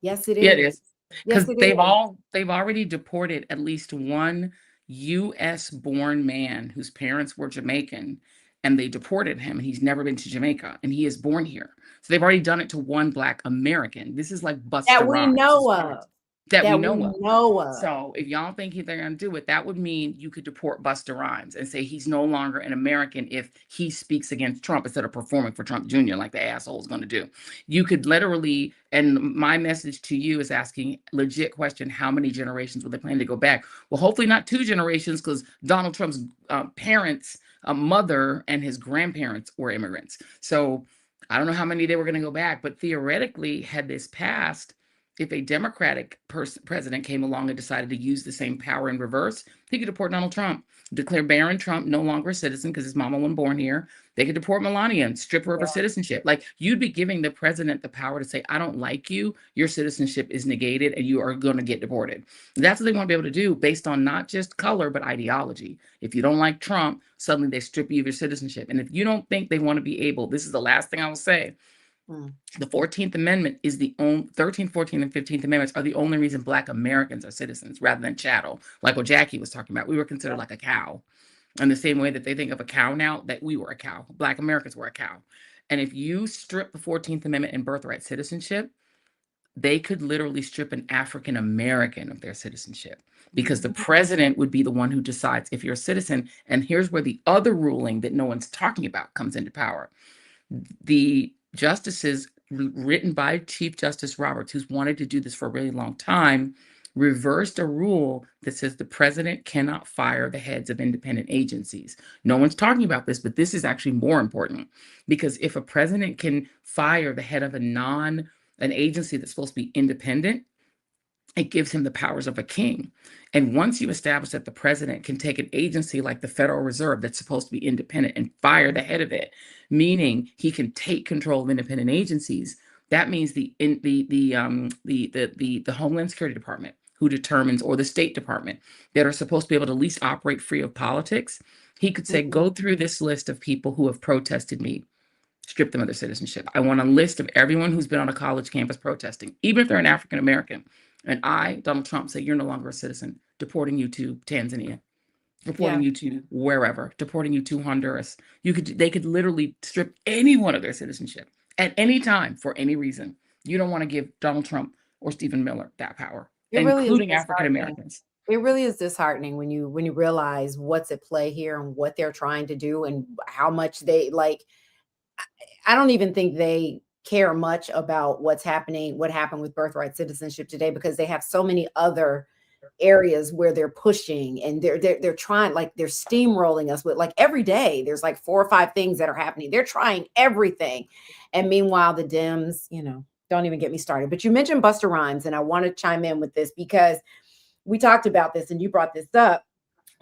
Yes, it Yeah, it is. is. Yes, Because it is. they've already deported at least one US born man whose parents were Jamaican, and they deported him, and he's never been to Jamaica, and he is born here. So they've already done it to one Black American. This is like Busta That we Rhymes as know far of. as that we That we know of. know of. So if y'all think they're going to do it, that would mean you could deport Busta Rhymes and say he's no longer an American if he speaks against Trump instead of performing for Trump Jr. like the asshole is going to do. You could literally, and my message to you is asking legit question: how many generations will they plan to go back? Well, hopefully not 2 generations, because Donald Trump's parents, mother, and his grandparents were immigrants. So I don't know how many they were going to go back, but theoretically, had this passed, if a Democratic president came along and decided to use the same power in reverse, he could deport Donald Trump, declare Barron Trump no longer a citizen because his mama wasn't born here. They could deport Melania and strip her of her citizenship. Like, you'd be giving the president the power to say, I don't like you, your citizenship is negated, and you are going to get deported. That's what they want to be able to do based on not just color, but ideology. If you don't like Trump, suddenly they strip you of your citizenship. And if you don't think they want to be able, this is the last thing I will say, the 14th Amendment is the only 13th, 14th, and 15th Amendments are the only reason Black Americans are citizens rather than chattel. Like what Jackie was talking about. We were considered like a cow. In the same way that they think of a cow now, that we were a cow. Black Americans were a cow. And if you strip the 14th Amendment and birthright citizenship, they could literally strip an African American of their citizenship, because the president would be the one who decides if you're a citizen. And here's where the other ruling that no one's talking about comes into power. The justices, written by Chief Justice Roberts, who's wanted to do this for a really long time, reversed a rule that says the president cannot fire the heads of independent agencies. No one's talking about this, but this is actually more important, because if a president can fire the head of an agency that's supposed to be independent, it gives him the powers of a king. And once you establish that the president can take an agency like the Federal Reserve that's supposed to be independent and fire the head of it, meaning he can take control of independent agencies, that means the Homeland Security Department, who determines, or the State Department, that are supposed to be able to at least operate free of politics, he could say, go through this list of people who have protested me, strip them of their citizenship. I want a list of everyone who's been on a college campus protesting, even if they're an African American. And I, Donald Trump, say, you're no longer a citizen, deporting you to Tanzania, deporting you to wherever, deporting you to Honduras. They could literally strip anyone of their citizenship at any time for any reason. You don't want to give Donald Trump or Stephen Miller that power, including African Americans. It really is disheartening when you realize what's at play here and what they're trying to do and how much they like. I don't even think they care much about what happened with birthright citizenship today, because they have so many other areas where they're pushing, and they're trying, like they're steamrolling us with, like, every day there's like 4 or 5 things that are happening. They're trying everything. And meanwhile, the Dems, don't even get me started. But you mentioned Busta Rhymes, and I want to chime in with this because we talked about this and you brought this up.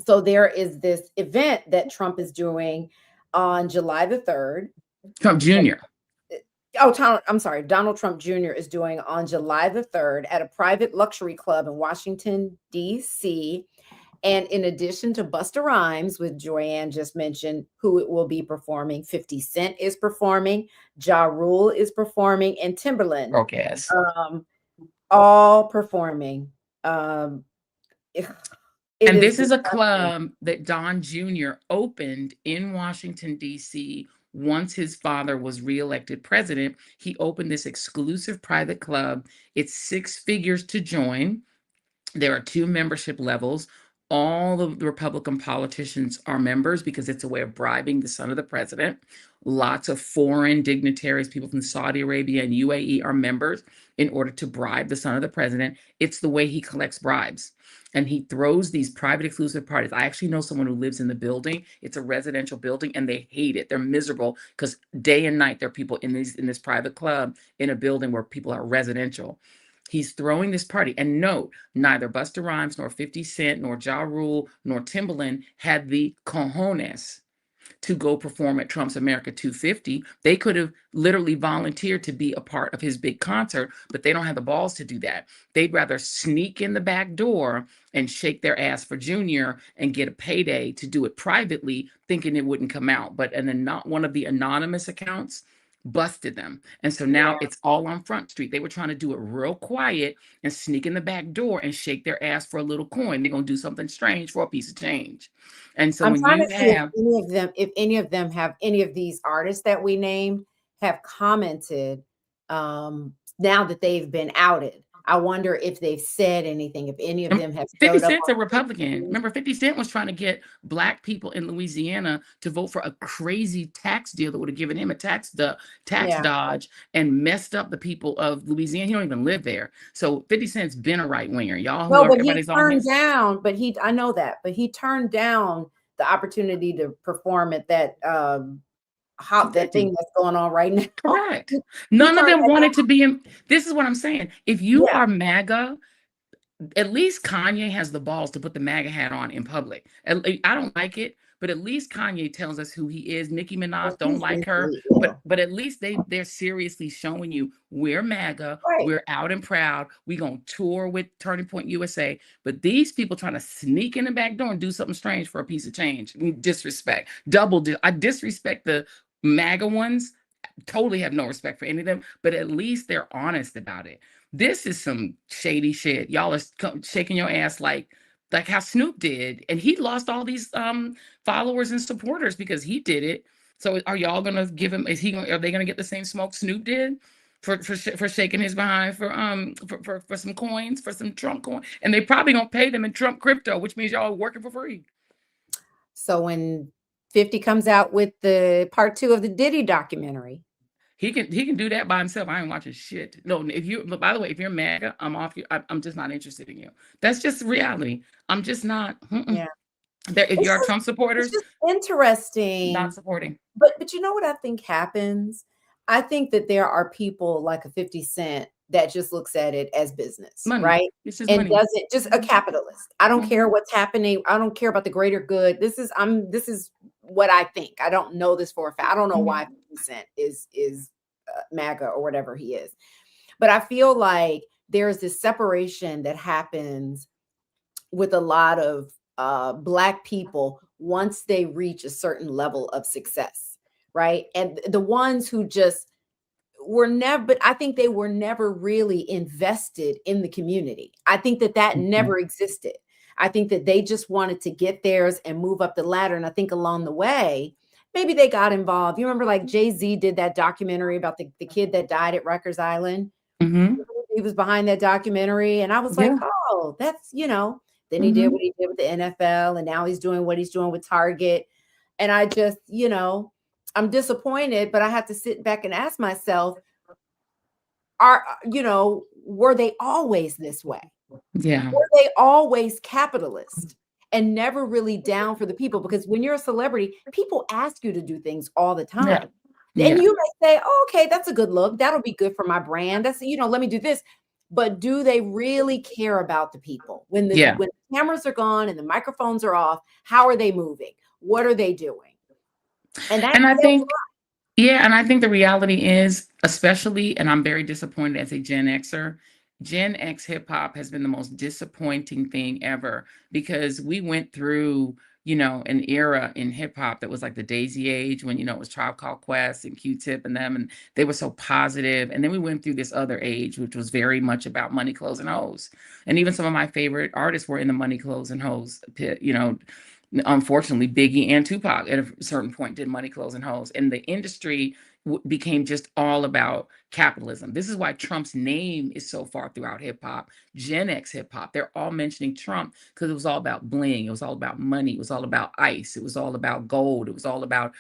So there is this event that Trump is doing on July the 3rd. Trump Jr. I'm sorry. Donald Trump Jr. is doing on July the 3rd at a private luxury club in Washington, D.C. And in addition to Busta Rhymes, which Joyanne just mentioned, who it will be performing, 50 Cent is performing, Ja Rule is performing, and Timberland. Okay. All performing. And this is a club that Don Jr. opened in Washington, D.C. Once his father was reelected president. He opened this exclusive private club. It's 6 figures to join. There are 2 membership levels. All of the Republican politicians are members because it's a way of bribing the son of the president. Lots of foreign dignitaries, people from Saudi Arabia and UAE, are members in order to bribe the son of the president. It's the way he collects bribes. And he throws these private exclusive parties. I actually know someone who lives in the building. It's a residential building, and they hate it. They're miserable because day and night there are people in this private club in a building where people are residential. He's throwing this party. And note, neither Busta Rhymes nor 50 Cent nor Ja Rule nor Timberland had the cojones to go perform at Trump's America 250. They could have literally volunteered to be a part of his big concert, but they don't have the balls to do that. They'd rather sneak in the back door and shake their ass for Junior and get a payday to do it privately, thinking it wouldn't come out. But not one of the anonymous accounts busted them. And so now Yeah. it's all on Front Street. They were trying to do it real quiet and sneak in the back door and shake their ass for a little coin. They're going to do something strange for a piece of change. And so I'm when trying you to see have, if any of them have any of these artists that we named have commented now that they've been outed. I wonder if they've said anything, if any of them have 50 showed up Cent's a on Republican. TV. Remember, 50 Cent was trying to get Black people in Louisiana to vote for a crazy tax deal that would have given him a tax Yeah. dodge and messed up the people of Louisiana. He don't even live there. So 50 Cent's been a right winger. Y'all, No, but he everybody's on turned his. down, I know that, but he turned down the opportunity to perform at that that thing that's going on right now. Correct. He None of turned them that wanted to be in. This is what I'm saying. If you Yeah. are MAGA, at least Kanye has the balls to put the MAGA hat on in public. I don't like it, but at least Kanye tells us who he is. Nicki Minaj don't He's like her, mentally ill. but at least they're seriously showing you we're MAGA, Right. we're out and proud, we gonna tour with Turning Point USA. But these people trying to sneak in the back door and do something strange for a piece of change. Disrespect. I disrespect the MAGA ones. Totally have no respect for any of them, but at least they're honest about it. This is some shady shit. Y'all are shaking your ass like how Snoop did, and he lost all these followers and supporters because he did it. So are y'all gonna give him? Are they gonna get the same smoke Snoop did for shaking his behind for some coins, for some Trump coin? And they probably gonna pay them in Trump crypto, which means y'all are working for free. So when 50 comes out with the part 2 of the Diddy documentary, He can do that by himself. I ain't watching shit. No, by the way, if you're MAGA, I'm off you. I'm just not interested in you. That's just reality. I'm just not. yeah, If you are Trump it's supporters, just interesting. not supporting. But you know what I think happens? I think that there are people like a 50 Cent that just looks at it as business, Money. right? It's just And money. doesn't just a capitalist. I don't Mhm. care what's happening. I don't care about the greater good. This is what I think. I don't know this for a fact. I don't know why 50 Cent is MAGA or whatever he is. But I feel like there's this separation that happens with a lot of Black people once they reach a certain level of success, right? And the ones who just were never, but I think they were never really invested in the community. I think that never existed. I think that they just wanted to get theirs and move up the ladder. And I think along the way, maybe they got involved. You remember like Jay-Z did that documentary about the kid that died at Rikers Island? Mm-hmm. He was behind that documentary. And I was like, Yeah. oh, that's, then he did what he did with the NFL. And now he's doing what he's doing with Target. And I just, I'm disappointed, but I have to sit back and ask myself, were they always this way? Yeah. Were they always capitalist and never really down for the people? Because when you're a celebrity, people ask you to do things all the time. Yeah. And you may say, oh, okay, that's a good look. That'll be good for my brand. That's, let me do this. But do they really care about the people? When the cameras are gone and the microphones are off, how are they moving? What are they doing? And I think, and I think the reality is, especially, and I'm very disappointed as a Gen Xer, Gen X hip hop has been the most disappointing thing ever because we went through, an era in hip hop that was like the Daisy Age when, it was Tribe Called Quest and Q-Tip and them, and they were so positive. And then we went through this other age, which was very much about money, clothes, and hoes. And even some of my favorite artists were in the money, clothes, and hoes pit, Unfortunately, Biggie and Tupac at a certain point did money, clothes, and hoes. And the industry became just all about capitalism. This is why Trump's name is so far throughout hip hop, Gen X hip hop. They're all mentioning Trump because it was all about bling. It was all about money. It was all about ice. It was all about gold. It was all about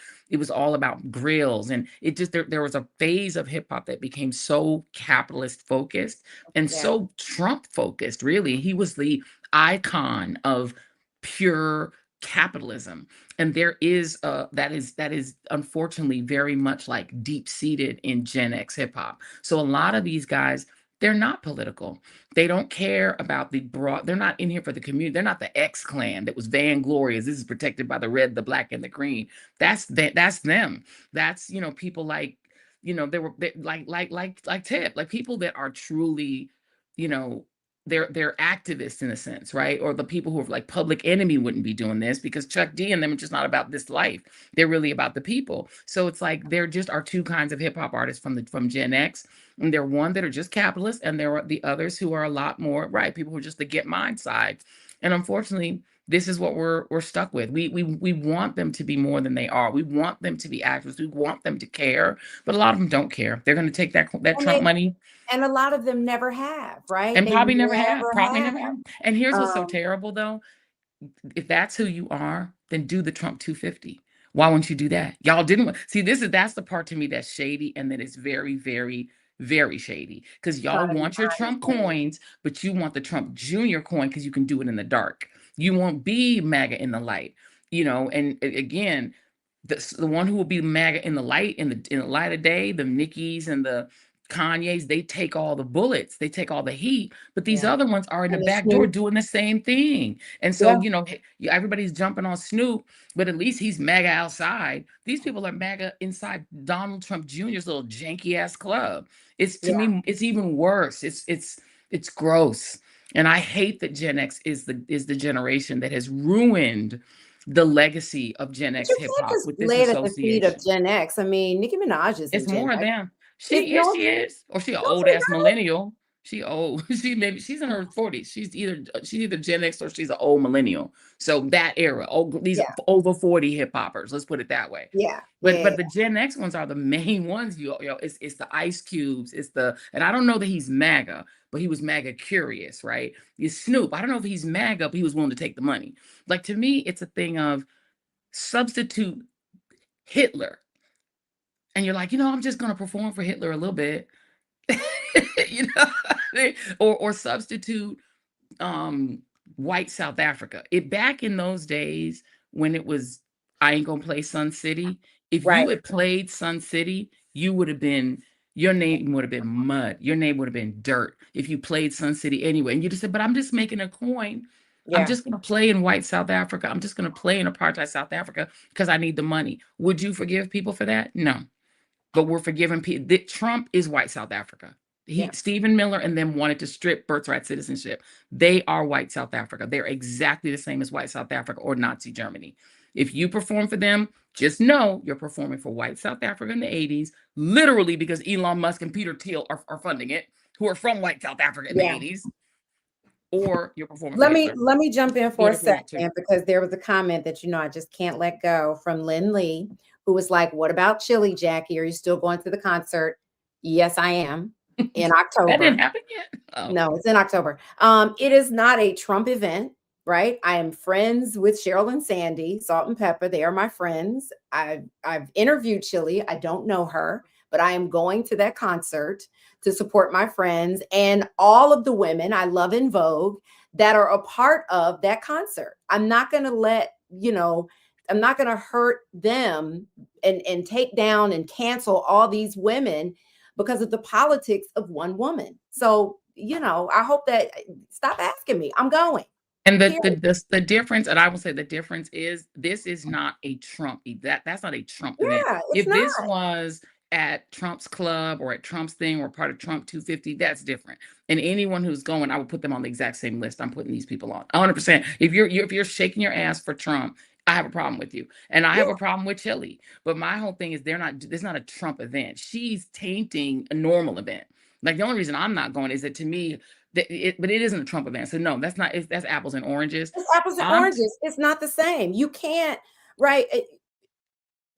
grills. And it just, there was a phase of hip hop that became so capitalist focused and so Trump focused, really. He was the icon of pure capitalism. And there is that is unfortunately very much like deep seated in Gen X hip hop. So a lot of these guys, They're not political. They don't care about the broad. They're not in here for the community. They're not the X clan that was vainglorious. This is protected by the red, the black, and the green. That's them. That's people like like Tip, like people that are truly you know they're activists in a sense, right? Or the people who are like Public Enemy wouldn't be doing this because Chuck D and them are just not about this life. They're really about the people. So it's like there just are two kinds of hip hop artists from Gen X, and there are one that are just capitalists, and there are the others who are a lot more right, people who are just the get mine side. And unfortunately, this is what we're stuck with. We want them to be more than they are. We want them to be actors. We want them to care, but a lot of them don't care. They're going to take that And Trump they money. and a lot of them never have, right? And They probably never have. never Probably have. never have. And here's what's so Um, terrible, though. If that's who you are, then do the Trump 250. Why won't you do that? Y'all didn't see that's the part to me that's shady, and that is very, very, very shady. Because y'all trying to be want your behind Trump the scenes. coins, but you want the Trump Junior coin because you can do it in the dark. You won't be MAGA in the light. And again, the one who will be MAGA in the light, in the light of day, the Nickies and the Kanye's, they take all the bullets, they take all the heat, but these Yeah. other ones are in the And the back door Snoop. doing the same thing. And Yeah. so, everybody's jumping on Snoop, but at least he's MAGA outside. These people are MAGA inside Donald Trump Jr.'s little janky ass club. It's to Yeah. me, it's even worse. It's gross. And I hate that Gen X is the generation that has ruined the legacy of Gen But X you hip can't hop just with this lay it at the feet of association. Gen X. I mean, Nicki Minaj is It's in Gen more of X. them. It Yes, no, she is. Or she an no, old she's ass millennial. She old. She's in her 40s. She's either Gen X or she's an old millennial. So that era. Oh, these yeah, over 40 hip hoppers. Let's put it that way. yeah, But yeah, but the Gen X ones are the main ones. It's the Ice Cubes. And I don't know that he's MAGA, but he was MAGA curious, right? It's Snoop. I don't know if he's MAGA, but he was willing to take the money. Like to me, it's a thing of substitute Hitler. And you're like, I'm just gonna perform for Hitler a little bit. you know, or substitute um white South Africa. It back in those days when it was I ain't gonna play Sun City. If right. you had played Sun City, you would have been your name would have been mud. Your name would have been dirt if you played Sun City anyway. And you just said, but I'm just making a coin. I'm Yeah, just gonna play in white South Africa. I'm just gonna play in apartheid South Africa because I need the money. Would you forgive people for that? No. But we're forgiving people. That Trump is white South Africa. yeah, Stephen Miller and them wanted to strip birthright citizenship. They are white South Africa. They're exactly the same as white South Africa or Nazi Germany. If you perform for them, just know you're performing for white South Africa in the 80s, literally because Elon Musk and Peter Thiel are funding it, who are from white South Africa in the yeah. 80s, or you're performing for Let me Hitler. let me jump in for a Either format too. second because there was a comment that I just can't let go from Lynn Lee, who was like, "What about Chili, Jackie? Are you still going to the concert?" Yes, I am in That didn't October. happen yet. Oh, No, okay. it's in October. It is not a Trump event, right? I am friends with Cheryl and Sandy, Salt and Pepper. They are my friends. I've interviewed Chili. I don't know her, but I am going to that concert to support my friends and all of the women I love in Vogue that are a part of that concert. I'm not going to I'm not going to hurt them and take down and cancel all these women because of the politics of one woman. So, I hope that stop asking me. I'm going. And the, Period. the the the difference, and I will say the difference is this is not a that's not a Trump event. Yeah, it's If this not. was at Trump's club or at Trump's thing or part of Trump 250, that's different. And anyone who's going, I would put them on the exact same list I'm putting these people on. 100%. If you're shaking your ass for Trump, I have a problem with you. And I Yeah, have a problem with Chili. But my whole thing is it's not a Trump event. She's tainting a normal event. Like the only reason I'm not going is that to me, but it isn't a Trump event. So no, that's apples and oranges. it's apples and I'm oranges. It's not the same. You can't, right?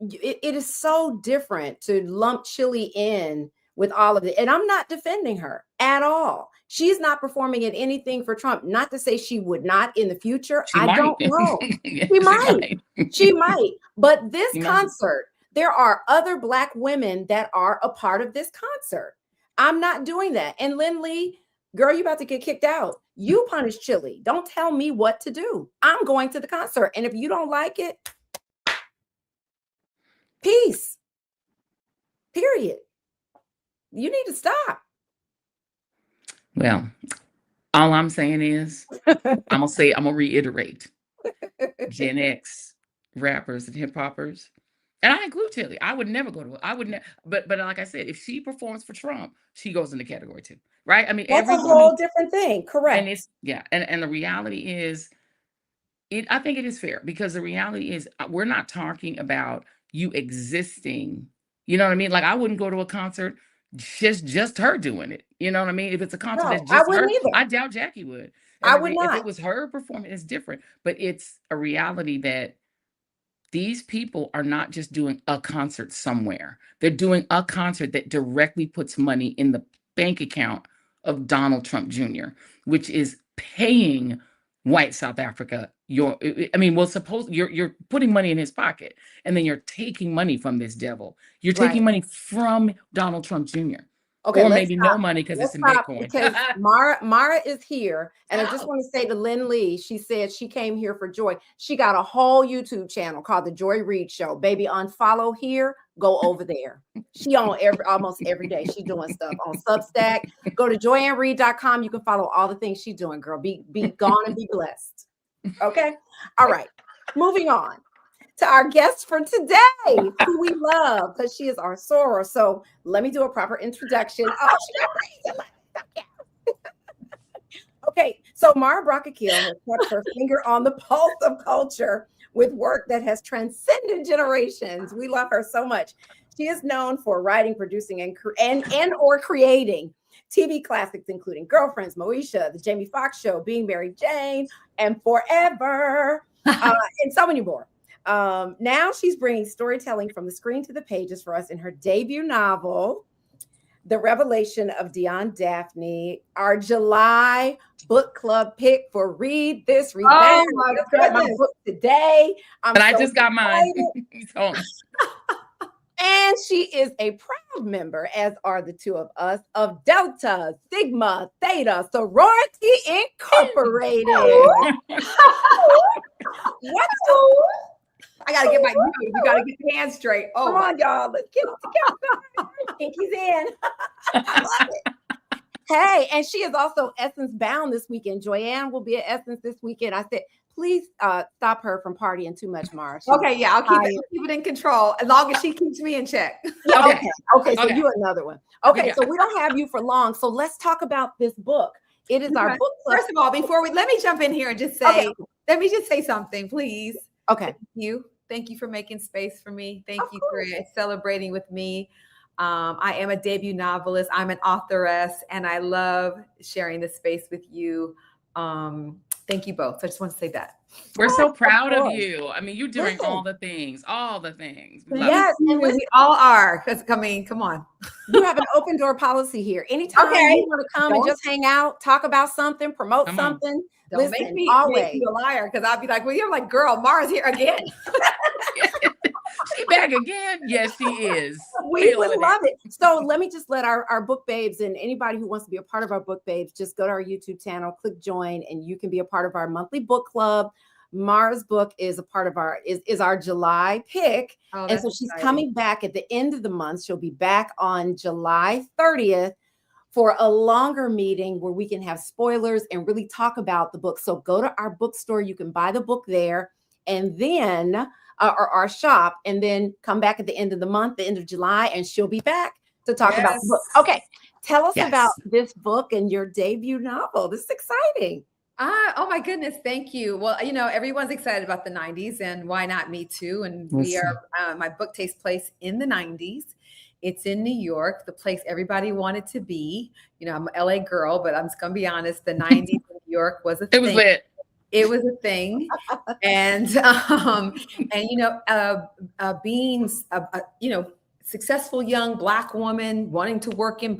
It is so different to lump Chili in with all of it. And I'm not defending her at all. She's not performing at anything for Trump. Not to say she would not in the future. She I might. don't know. Yeah, She she might. might. She might. But this She might. concert, there are other Black women that are a part of this concert. I'm not doing that. And Lynn Lee, girl, you about to get kicked out. You punish Chili. Don't tell me what to do. I'm going to the concert. And if you don't like it, peace. Period. You need to stop. Well, all I'm saying is, I'm gonna reiterate, Gen X rappers and hip hoppers, and I include Tilly. I would never go to. I would never. But like I said, if she performs for Trump, she goes in the category too, right? I mean, That's a everyone who, whole different thing. and Correct. it's yeah, and the reality is, I think it is fair because the reality is we're not talking about you existing. You know what I mean? Like I wouldn't go to a concert just her doing it. You know what I mean? If it's a concert that's No, I just wouldn't her, either. I doubt Jackie would. I would If it not. was her performing, it's different. But it's a reality that these people are not just doing a concert somewhere. They're doing a concert that directly puts money in the bank account of Donald Trump Jr., which is paying white South Africa suppose you're putting money in his pocket and then you're taking money from this devil. You're Right. taking money from Donald Trump Jr. Okay, Or let's maybe stop. no money because Let's it's in stop Bitcoin. because Mara is here. And I just Oh. want to say to Lynn Lee, she said she came here for joy. She got a whole YouTube channel called The Joy Reid Show. Baby, unfollow here, go over there. She on almost every day. She doing stuff on Substack. Go to joyannereid.com. You can follow all the things she's doing, girl. Be gone and be blessed. Okay. All right. Moving on to our guest for today, who we love because she is our soror. So let me do a proper introduction. Oh, she got crazy. Okay, so Mara Brock Akil has kept her finger on the pulse of culture with work that has transcended generations. We love her so much. She is known for writing, producing, and or creating TV classics, including Girlfriends, Moesha, The Jamie Foxx Show, Being Mary Jane, and Forever, and so many more. Now she's bringing storytelling from the screen to the pages for us in her debut novel, The Revelation of Dionne Daphne, our July book club pick for Read This, Read That. Oh my I got my goodness. book today. And I just got mine. He's home. And she is a proud member, as are the two of us, of Delta Sigma Theta Sorority Incorporated. What? I gotta get you gotta get your hands straight. Come on, y'all. Let's get it together. Pinky's in. I love it. Hey, and she is also Essence bound this weekend. Joyanne will be at Essence this weekend. I said, please stop her from partying too much, Mara. Okay, yeah, I'll keep it in control as long as she keeps me in check. Okay, so you another one. Okay, so we don't have you for long. So let's talk about this book. It is our book club. First of all, let me jump in here and just say, let me just say something, please. Okay. Thank you for making space for me. Thank you for celebrating with me. I am a debut novelist. I'm an authoress, and I love sharing this space with you. Thank you both. So I just want to say that. We're so proud of you. I mean, you're doing all the things. Yes, and we all are. Because come on. You have an open door policy here. Anytime you want to come and just hang out, talk about something, promote something. Don't make me a liar, because I'll be like, well, you're like, girl, Mara's here again. She back again? Yes, she is. We would love it. So let me just let our book babes and anybody who wants to be a part of our book babes, just go to our YouTube channel, click join, and you can be a part of our monthly book club. Mara's book is a part of our July pick. And so she's coming back at the end of the month. She'll be back on July 30th for a longer meeting where we can have spoilers and really talk about the book. So go to our bookstore. You can buy the book there, and then or our shop, and then come back at the end of the month, the end of July, and she'll be back to talk about the book. Okay, tell us about this book and your debut novel. This is exciting. Oh my goodness, thank you. Well, everyone's excited about the 90s, and why not me too? And my book takes place in the 90s. It's in New York, the place everybody wanted to be. I'm an LA girl, but I'm just gonna be honest, the 90s in New York was a thing. It was lit. It was a thing. And being successful young Black woman wanting to work in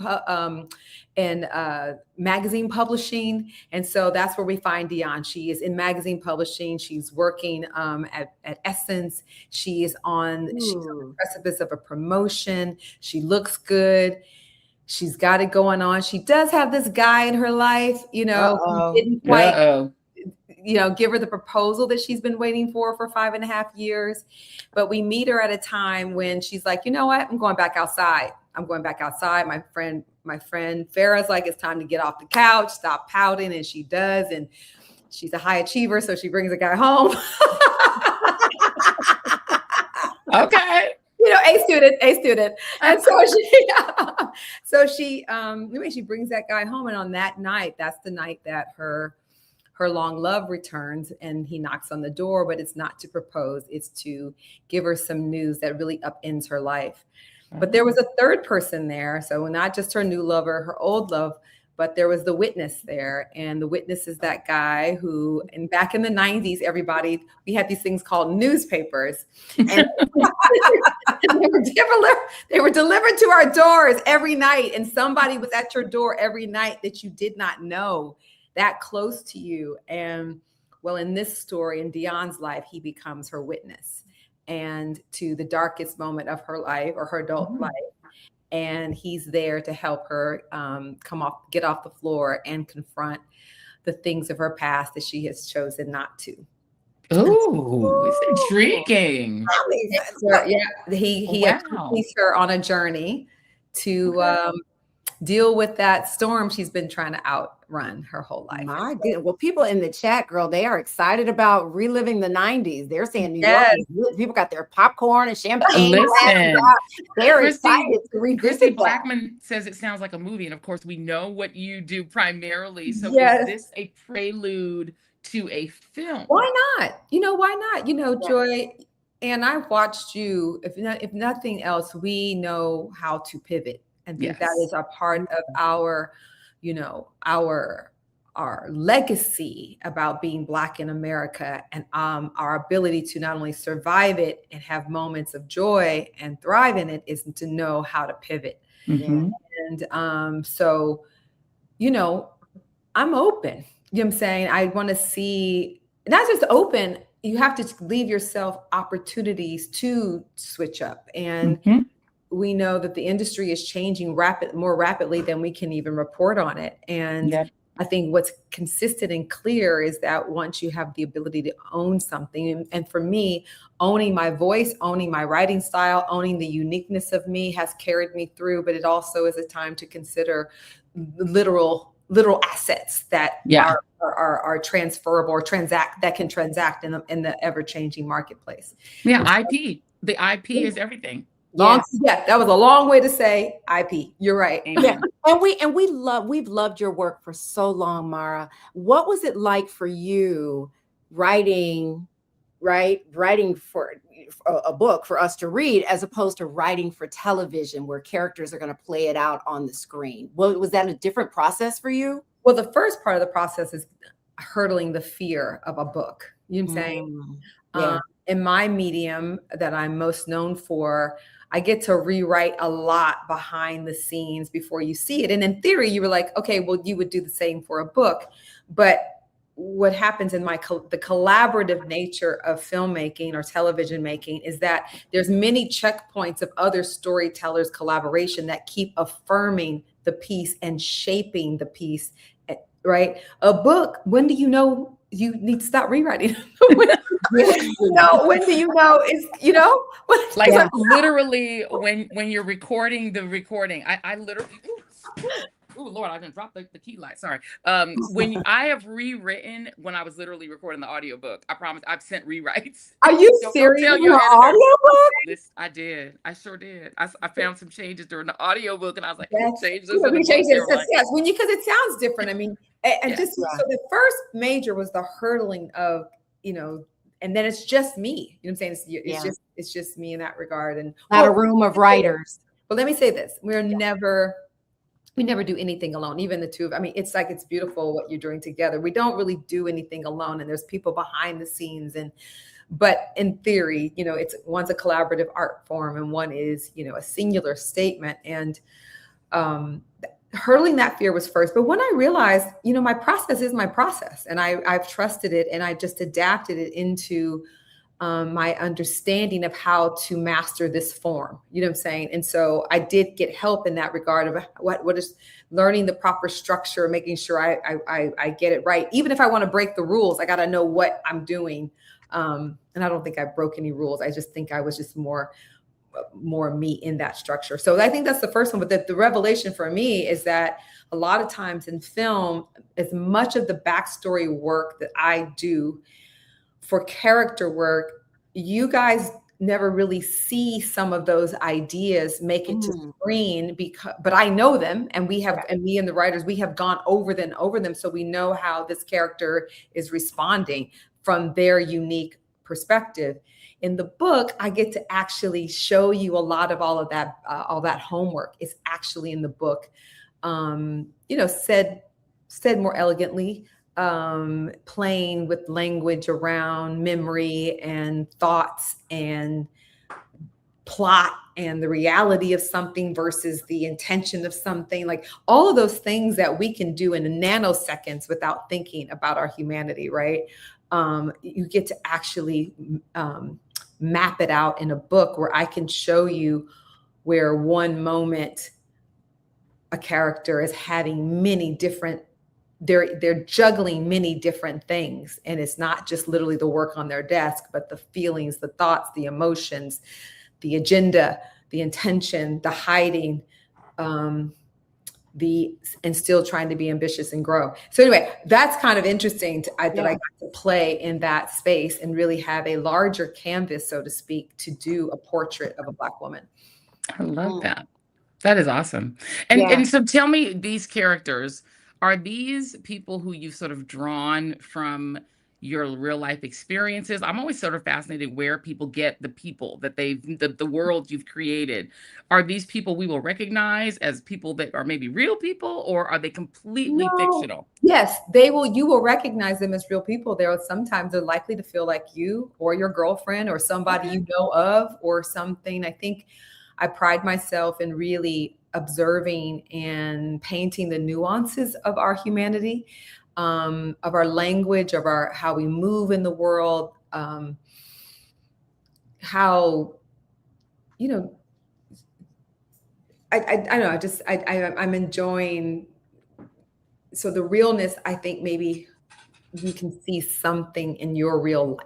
magazine publishing. And so that's where we find Dionne. She is in magazine publishing. She's working at Essence. She's on the precipice of a promotion. She looks good. She's got it going on. She does have this guy in her life, who didn't quite give her the proposal that she's been waiting for 5.5 years. But we meet her at a time when she's like, you know what? I'm going back outside. My my friend Farrah's like, it's time to get off the couch, stop pouting. And she does. And she's a high achiever. So she brings a guy home. Okay. A student. And so she brings that guy home. And on that night, that's the night that her long love returns, and he knocks on the door, but it's not to propose. It's to give her some news that really upends her life. But there was a third person there. So not just her new lover, her old love, but there was the witness there. And the witness is that guy who, and back in the 90s, everybody, we had these things called newspapers. And they were delivered to our doors every night. And somebody was at your door every night that you did not know, that close to you. And well, in this story, in Dionne's life, he becomes her witness, and to the darkest moment of her life, or her adult life. And he's there to help her get off the floor and confront the things of her past that she has chosen not to. Ooh, it's intriguing. He accompanies her on a journey to deal with that storm she's been trying to outrun her whole life. My goodness. Well, people in the chat, girl, they are excited about reliving the 90s. They're saying New York, people got their popcorn and champagne. Listen, they're excited to revisit. Blackman says it sounds like a movie. And of course, we know what you do primarily. So is this a prelude to a film? Why not? Why not? Joy, and I watched you. If nothing else, we know how to pivot. And think that is a part of our legacy about being Black in America, and our ability to not only survive it and have moments of joy and thrive in it is to know how to pivot. Mm-hmm. And so, I'm open. You know what I'm saying? I want to see, not just open, you have to leave yourself opportunities to switch up. And we know that the industry is changing more rapidly than we can even report on it. And I think what's consistent and clear is that once you have the ability to own something, and for me, owning my voice, owning my writing style, owning the uniqueness of me has carried me through, but it also is a time to consider literal assets that are transferable or that can transact in the ever-changing marketplace. IP. The IP is everything. That was a long way to say IP. You're right. Yeah. And we've loved your work for so long, Mara. What was it like for you writing for a book for us to read, as opposed to writing for television where characters are going to play it out on the screen? Well, was that a different process for you? Well, the first part of the process is hurdling the fear of a book. You know what I'm saying? In my medium that I'm most known for, I get to rewrite a lot behind the scenes before you see it. And in theory, you were like, okay, well, you would do the same for a book. But what happens in the collaborative nature of filmmaking or television making is that there's many checkpoints of other storytellers' collaboration that keep affirming the piece and shaping the piece, right? A book, when do you know you need to stop rewriting? when do you know it's like literally when you're recording the recording, I literally oh Lord, I didn't drop the key light. Sorry. When I have rewritten when I was literally recording the audiobook, I promise I've sent rewrites. Are you serious? Don't tell your audiobook? I did. I sure did. I found some changes during the audiobook, and I was like, change this. Yes, because it sounds different. I mean, and so the first major was the hurdling of, and then it's just me. You know what I'm saying? It's just me in that regard. And not a room of writers. But let me say this: we never do anything alone. Even the two of, it's like, it's beautiful what you're doing together. We don't really do anything alone, and there's people behind the scenes. But in theory, one's a collaborative art form, and one is, a singular statement. And hurling that fear was first. But when I realized, my process is my process, and I've trusted it, and I just adapted it into my understanding of how to master this form, you know what I'm saying? And so I did get help in that regard of what is learning the proper structure, making sure I get it right. Even if I want to break the rules, I got to know what I'm doing. And I don't think I broke any rules. I just think I was just more more meat in that structure. So I think that's the first one. But the revelation for me is that a lot of times in film, as much of the backstory work that I do for character work, you guys never really see some of those ideas make it to screen, but I know them, and we have, and me and the writers, we have gone over them. So we know how this character is responding from their unique perspective. In the book, I get to actually show you a lot of all that homework is actually in the book. Said more elegantly, playing with language around memory and thoughts and plot and the reality of something versus the intention of something, like all of those things that we can do in nanoseconds without thinking about our humanity, right? You get to actually map it out in a book where I can show you where one moment a character is having many different, they're juggling many different things. And it's not just literally the work on their desk, but the feelings, the thoughts, the emotions, the agenda, the intention, the hiding, and still trying to be ambitious and grow. So anyway, that's kind of interesting that I got to play in that space and really have a larger canvas, so to speak, to do a portrait of a Black woman. I love that. That is awesome. And so tell me, these characters, are these people who you've sort of drawn from your real life experiences? I'm always sort of fascinated where people get the people that the world you've created. Are these people we will recognize as people that are maybe real people, or are they completely fictional? Yes, they will. You will recognize them as real people. Sometimes they're likely to feel like you or your girlfriend or somebody you know of or something. I think I pride myself in really observing and painting the nuances of our humanity, of our language, of how we move in the world, how, I don't know, I'm enjoying. So the realness, I think maybe you can see something in your real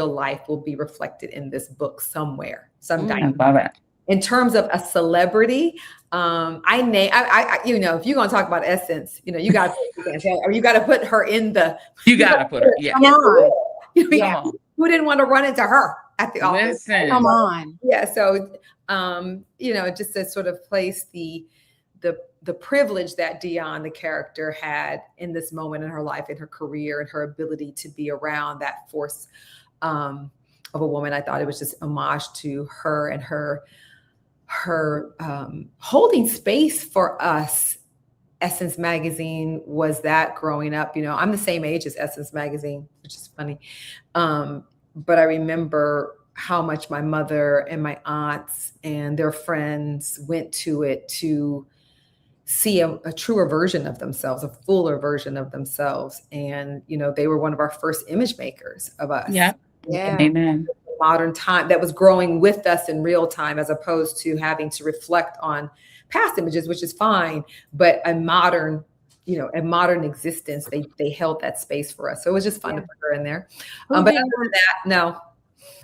life will be reflected in this book somewhere, sometime. I love it. In terms of a celebrity, if you're going to talk about Essence, you got to put her in the. You got to put her. Yeah. Come on. Yeah. Who didn't want to run into her at the office? Listen. Come on. Yeah. So, just to sort of place the privilege that Dionne, the character, had in this moment in her life, in her career, and her ability to be around that force of a woman. I thought it was just homage to her and her holding space for us. Essence magazine was that growing up. I'm the same age as Essence magazine, which is funny. But I remember how much my mother and my aunts and their friends went to it to see a truer version of themselves, a fuller version of themselves. And, they were one of our first image makers of us. Yeah. Amen. Modern time that was growing with us in real time, as opposed to having to reflect on past images, which is fine, but a modern existence, they held that space for us. So it was just fun to put her in there. But other than that, no.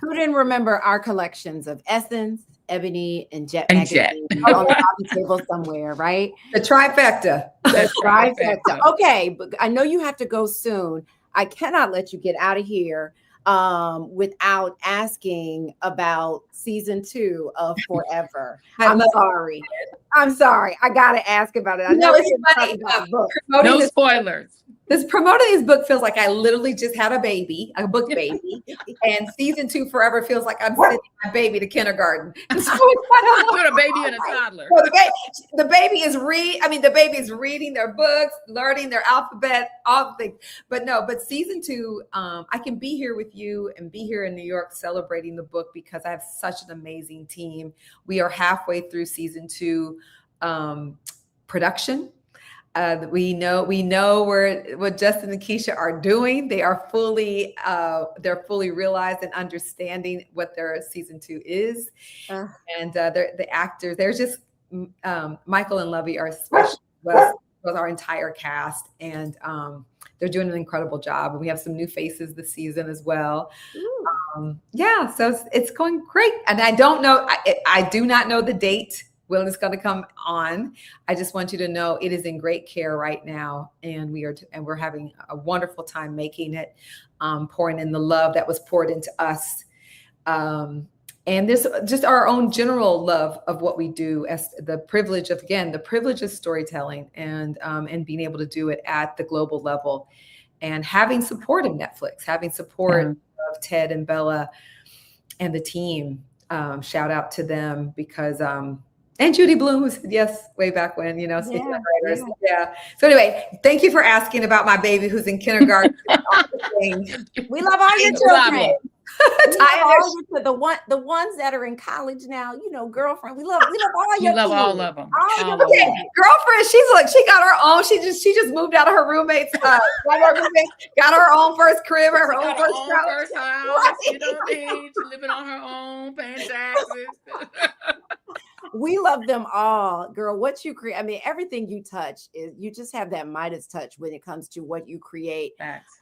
Who didn't remember our collections of Essence, Ebony, and Jet magazine on the table somewhere, right? The trifecta. The trifecta. Okay, but I know you have to go soon. I cannot let you get out of here without asking about season 2 of Forever. I'm sorry. I gotta ask about it. I know it's funny. No spoilers. Promoting this book feels like I literally just had a book baby, and season 2 Forever feels like I'm sending my baby to kindergarten. Put a baby and a toddler. So the baby is reading their books, learning their alphabet, all the things. But season 2, I can be here with you and be here in New York celebrating the book because I have such an amazing team. We are halfway through season 2 production. We know what Justin and Keisha are doing. They are fully realized and understanding what their season 2 is. And the actors, they're just Michael and Lovey are special. with our entire cast, and they're doing an incredible job. And we have some new faces this season as well. Yeah, so it's going great. And I don't know, I do not know the date when it's going to come on. I just want you to know it is in great care right now, and we're having a wonderful time making it, pouring in the love that was poured into us. And this just our own general love of what we do, as the privilege of storytelling, and being able to do it at the global level, and having support of Netflix, having support of Ted and Bella and the team. Shout out to them, because and Judy Bloom, who said yes way back when, you know, speaking of writers. Yeah. So anyway, thank you for asking about my baby who's in kindergarten. We love all your children. The ones that are in college now, you know, girlfriend. We love all your. We love all of them. Okay, girlfriend. She got her own. She just moved out of her roommate's. Got her own first crib, her own first house. Right. You know what I mean? She's living on her own, paying taxes. We love them all, girl. What you create, I mean, everything you touch you just have that Midas touch when it comes to what you create.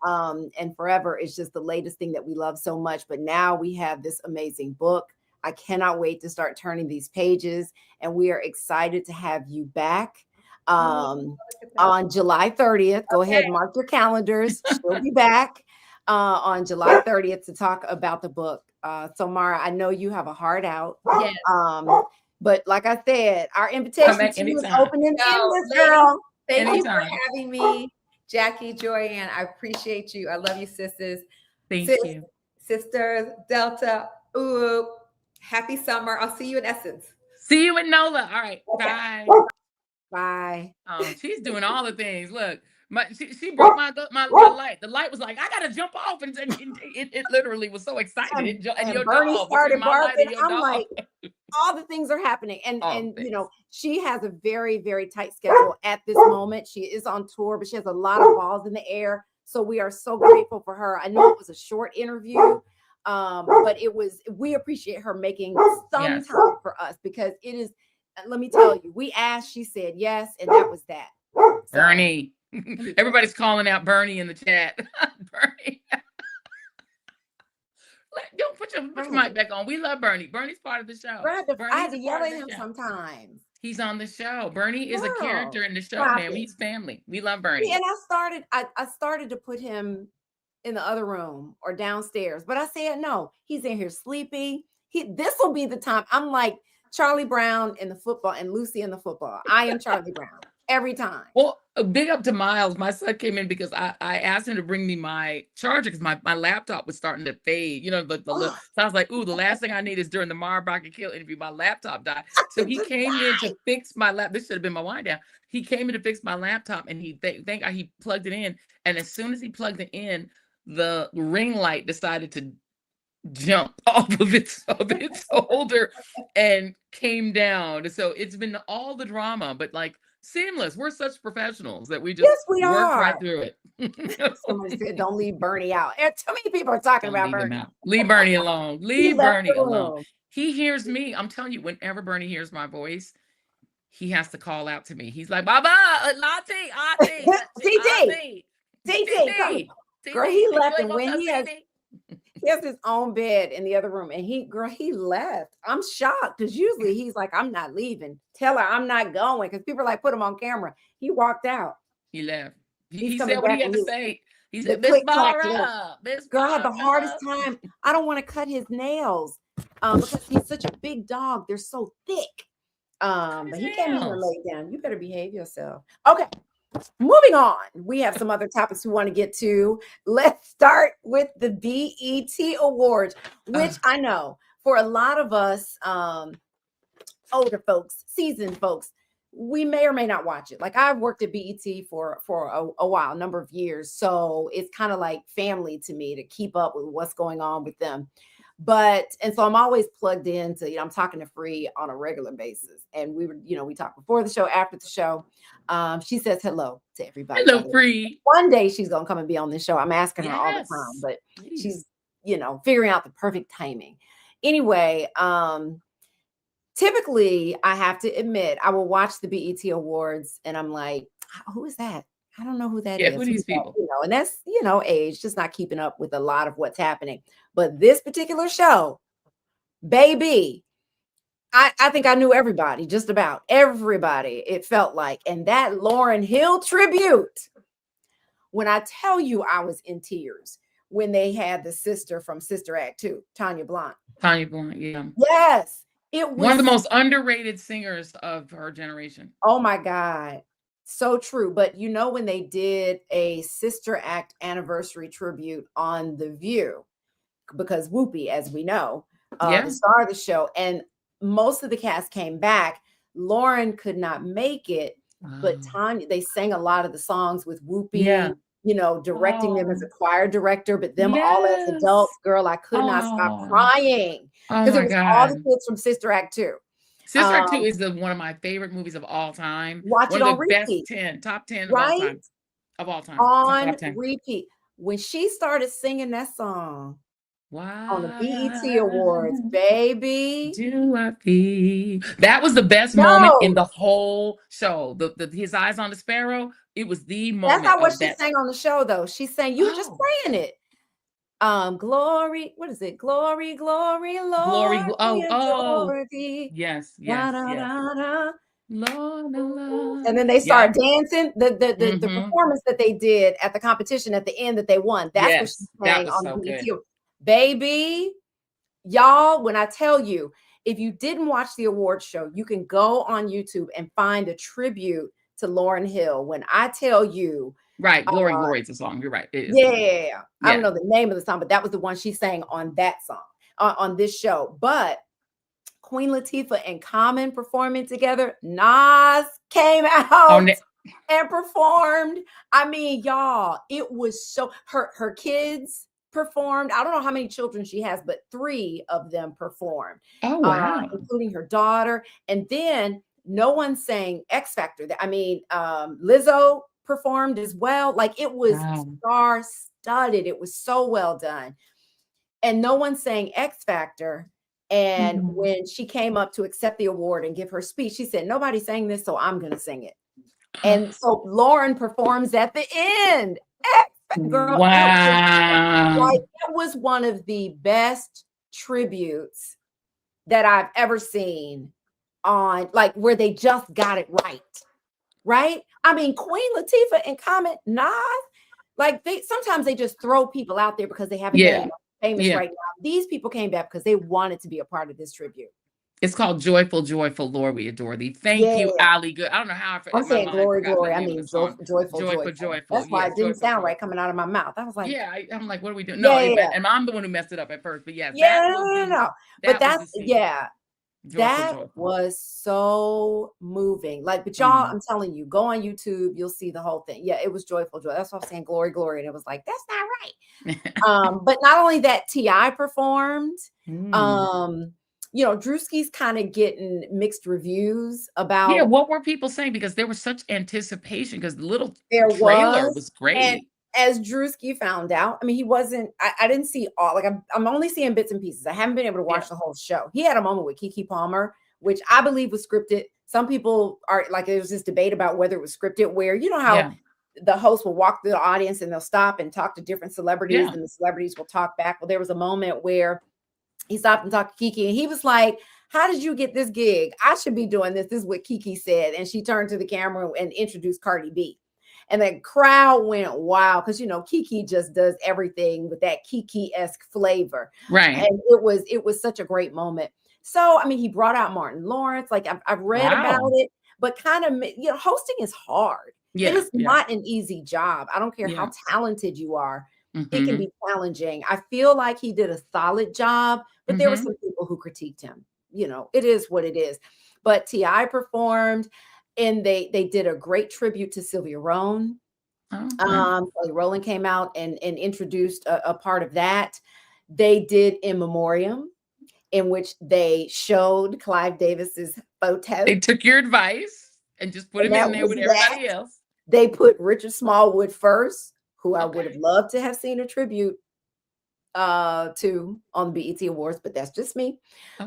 And Forever is just the latest thing that we love so much. But now we have this amazing book. I cannot wait to start turning these pages, and we are excited to have you back on July 30th. Go ahead, mark your calendars. She'll be back on July 30th to talk about the book. So Mara, I know you have a heart out. Yes. But like I said, our invitation to you is open and endless, girl. Thank you for having me, Jackie, Joyanne. I appreciate you. I love you, sisters. Thank you. Sisters, Delta. Ooh, happy summer. I'll see you in Essence. See you in NOLA. All right. Okay. Bye. Bye. She's doing all the things. Look, she broke my light. The light was like, I gotta jump off, and it literally was so excited. And your Bernie dog started barking. I'm like, all the things are happening, and you know, she has a very, very tight schedule at this moment. She is on tour, but she has a lot of balls in the air. So we are so grateful for her. I know it was a short interview, but we appreciate her making some time for us, because it is. Let me tell you, we asked, she said yes, and that was that. So, Bernie. Everybody's calling out Bernie in the chat. Bernie. Don't put your mic back on. We love Bernie. Bernie's part of the show. I had to yell at him sometimes. He's on the show. Bernie is a character in the show, man. He's family. We love Bernie. And I started to put him in the other room or downstairs, but I said no. He's in here sleeping. This will be the time. I'm like Charlie Brown in the football and Lucy in the football. I am Charlie Brown every time. Well, big up to Miles. My son came in because I asked him to bring me my charger, because my laptop was starting to fade. You know, so I was like, ooh, the last thing I need is during the Mara Brock Akil interview, my laptop died. So he came in to fix my laptop. This should have been my wind down. He came in to fix my laptop, and thank God he plugged it in. And as soon as he plugged it in, the ring light decided to jump off of its holder and came down. So it's been all the drama, but like seamless. We're such professionals that we just work right through it. Somebody said, "Don't leave Bernie out." And too many people are talking about Bernie. Leave Bernie alone. Leave Bernie alone. He hears me. I'm telling you, whenever Bernie hears my voice, he has to call out to me. He's like, "Baba, Auntie, TT, girl." He left, and when he has his own bed in the other room, and he left. I'm shocked, because usually he's like, I'm not leaving. Tell her I'm not going, because people are like, put him on camera. He walked out. He left. He said what he had to say. He said, Girl, I had the hardest time. I don't want to cut his nails because he's such a big dog. They're so thick. But he came in and laid down. You better behave yourself. Okay. Moving on, we have some other topics we want to get to. Let's start with the BET Awards, which I know for a lot of us, older folks, seasoned folks, we may or may not watch it. Like, I've worked at BET for a while, number of years. So it's kind of like family to me to keep up with what's going on with them. And so I'm always plugged into, I'm talking to Free on a regular basis. And we talk before the show, after the show. She says hello to everybody. Hello, Free. One day she's going to come and be on this show. I'm asking her all the time, but she's, figuring out the perfect timing. Anyway, typically I have to admit, I will watch the BET Awards and I'm like, who is that? I don't know who that Yeah, is. who are these people? And that's, age, just not keeping up with a lot of what's happening. But this particular show, baby, I think I knew everybody, just about everybody, it felt like. And that Lauryn Hill tribute, when I tell you I was in tears when they had the sister from Sister Act 2, Tanya Blunt. Tanya Blunt, yeah. Yes, it was one of the most underrated singers of her generation. Oh my God. So true. But when they did a Sister Act anniversary tribute on The View, because Whoopi, as we know, Yeah. the star of the show, and most of the cast came back. Lauryn could not make it, but Tanya, they sang a lot of the songs with Whoopi, directing them as a choir director, but them all as adults. Girl, I could not stop crying because it was all the kids from Sister Act 2. Sister Act 2 is one of my favorite movies of all time. Watch one it of on the repeat. best top 10 Right? of all time. On repeat. When she started singing that song on the BET Awards, baby. Do I feel? That was the best moment in the whole show. The his eyes on the sparrow. It was the moment. That's not what she sang on the show, though. She sang, you were just playing it. Glory, what is it? Glory, glory, Lord. Glory, yes. Lord, and then they started dancing. The performance that they did at the competition at the end that they won. That's what she sang on the BET. Baby, y'all, when I tell you, if you didn't watch the award show, you can go on YouTube and find a tribute to Lauryn Hill. When I tell you, right, Glory, Glory is the song. You're right. It is. Yeah. I don't know the name of the song, but that was the one she sang on that song, on this show. But Queen Latifah and Common performing together, Nas came out and performed. I mean, y'all, it was so, her kids performed. I don't know how many children she has, but 3 of them performed. Oh, wow. Including her daughter. And then no one sang X Factor. I mean, Lizzo performed as well. Like, it was star-studded. It was so well done. And no one sang X Factor. And when she came up to accept the award and give her speech, she said, nobody sang this, so I'm going to sing it. And so Lauryn performs at the end. Girl, wow. It was one of the best tributes that I've ever seen on, like, where they just got it right? I mean, Queen Latifah and Common, Nas, like, sometimes they just throw people out there because they have a name famous right now. These people came back because they wanted to be a part of this tribute. It's called Joyful, Joyful, Lord, we adore thee. Thank you, Ali. Good. I don't know how I'm saying glory, glory. I mean, joyful, joyful. That's why it didn't sound right coming out of my mouth. I was like, I'm like, what are we doing? No, and I'm the one who messed it up at first. But that was so moving. Like, but y'all, I'm telling you, go on YouTube, you'll see the whole thing. Yeah, it was joyful, joy. That's why I'm saying glory, glory. And it was like, that's not right. But not only that, T.I. performed. Drewski's kind of getting mixed reviews about. Yeah, what were people saying? Because there was such anticipation because the little trailer was great. And as Drewski found out, I mean, he wasn't, I didn't see all, like, I'm only seeing bits and pieces. I haven't been able to watch the whole show. He had a moment with Keke Palmer, which I believe was scripted. Some people are like, there was this debate about whether it was scripted, where, you know how the host will walk through the audience and they'll stop and talk to different celebrities and the celebrities will talk back. Well, there was a moment where he stopped and talked to Keke and he was like, how did you get this gig? I should be doing this. This is what Keke said. And she turned to the camera and introduced Cardi B. And the crowd went wild because, Keke just does everything with that Keke-esque flavor. Right. And it was such a great moment. So, I mean, he brought out Martin Lawrence. Like, I've read about it, but kind of, hosting is hard. It is not an easy job. I don't care how talented you are. It can be challenging. I feel like he did a solid job, but there were some people who critiqued him. It is what it is. But T.I. performed, and they did a great tribute to Sylvia Rhone. Kelly Rowland came out and introduced a part of that. They did In Memoriam, in which they showed Clive Davis's photo. They took your advice and just put him in there with everybody else. They put Richard Smallwood first, who I would have loved to have seen a tribute to on the BET Awards, but that's just me.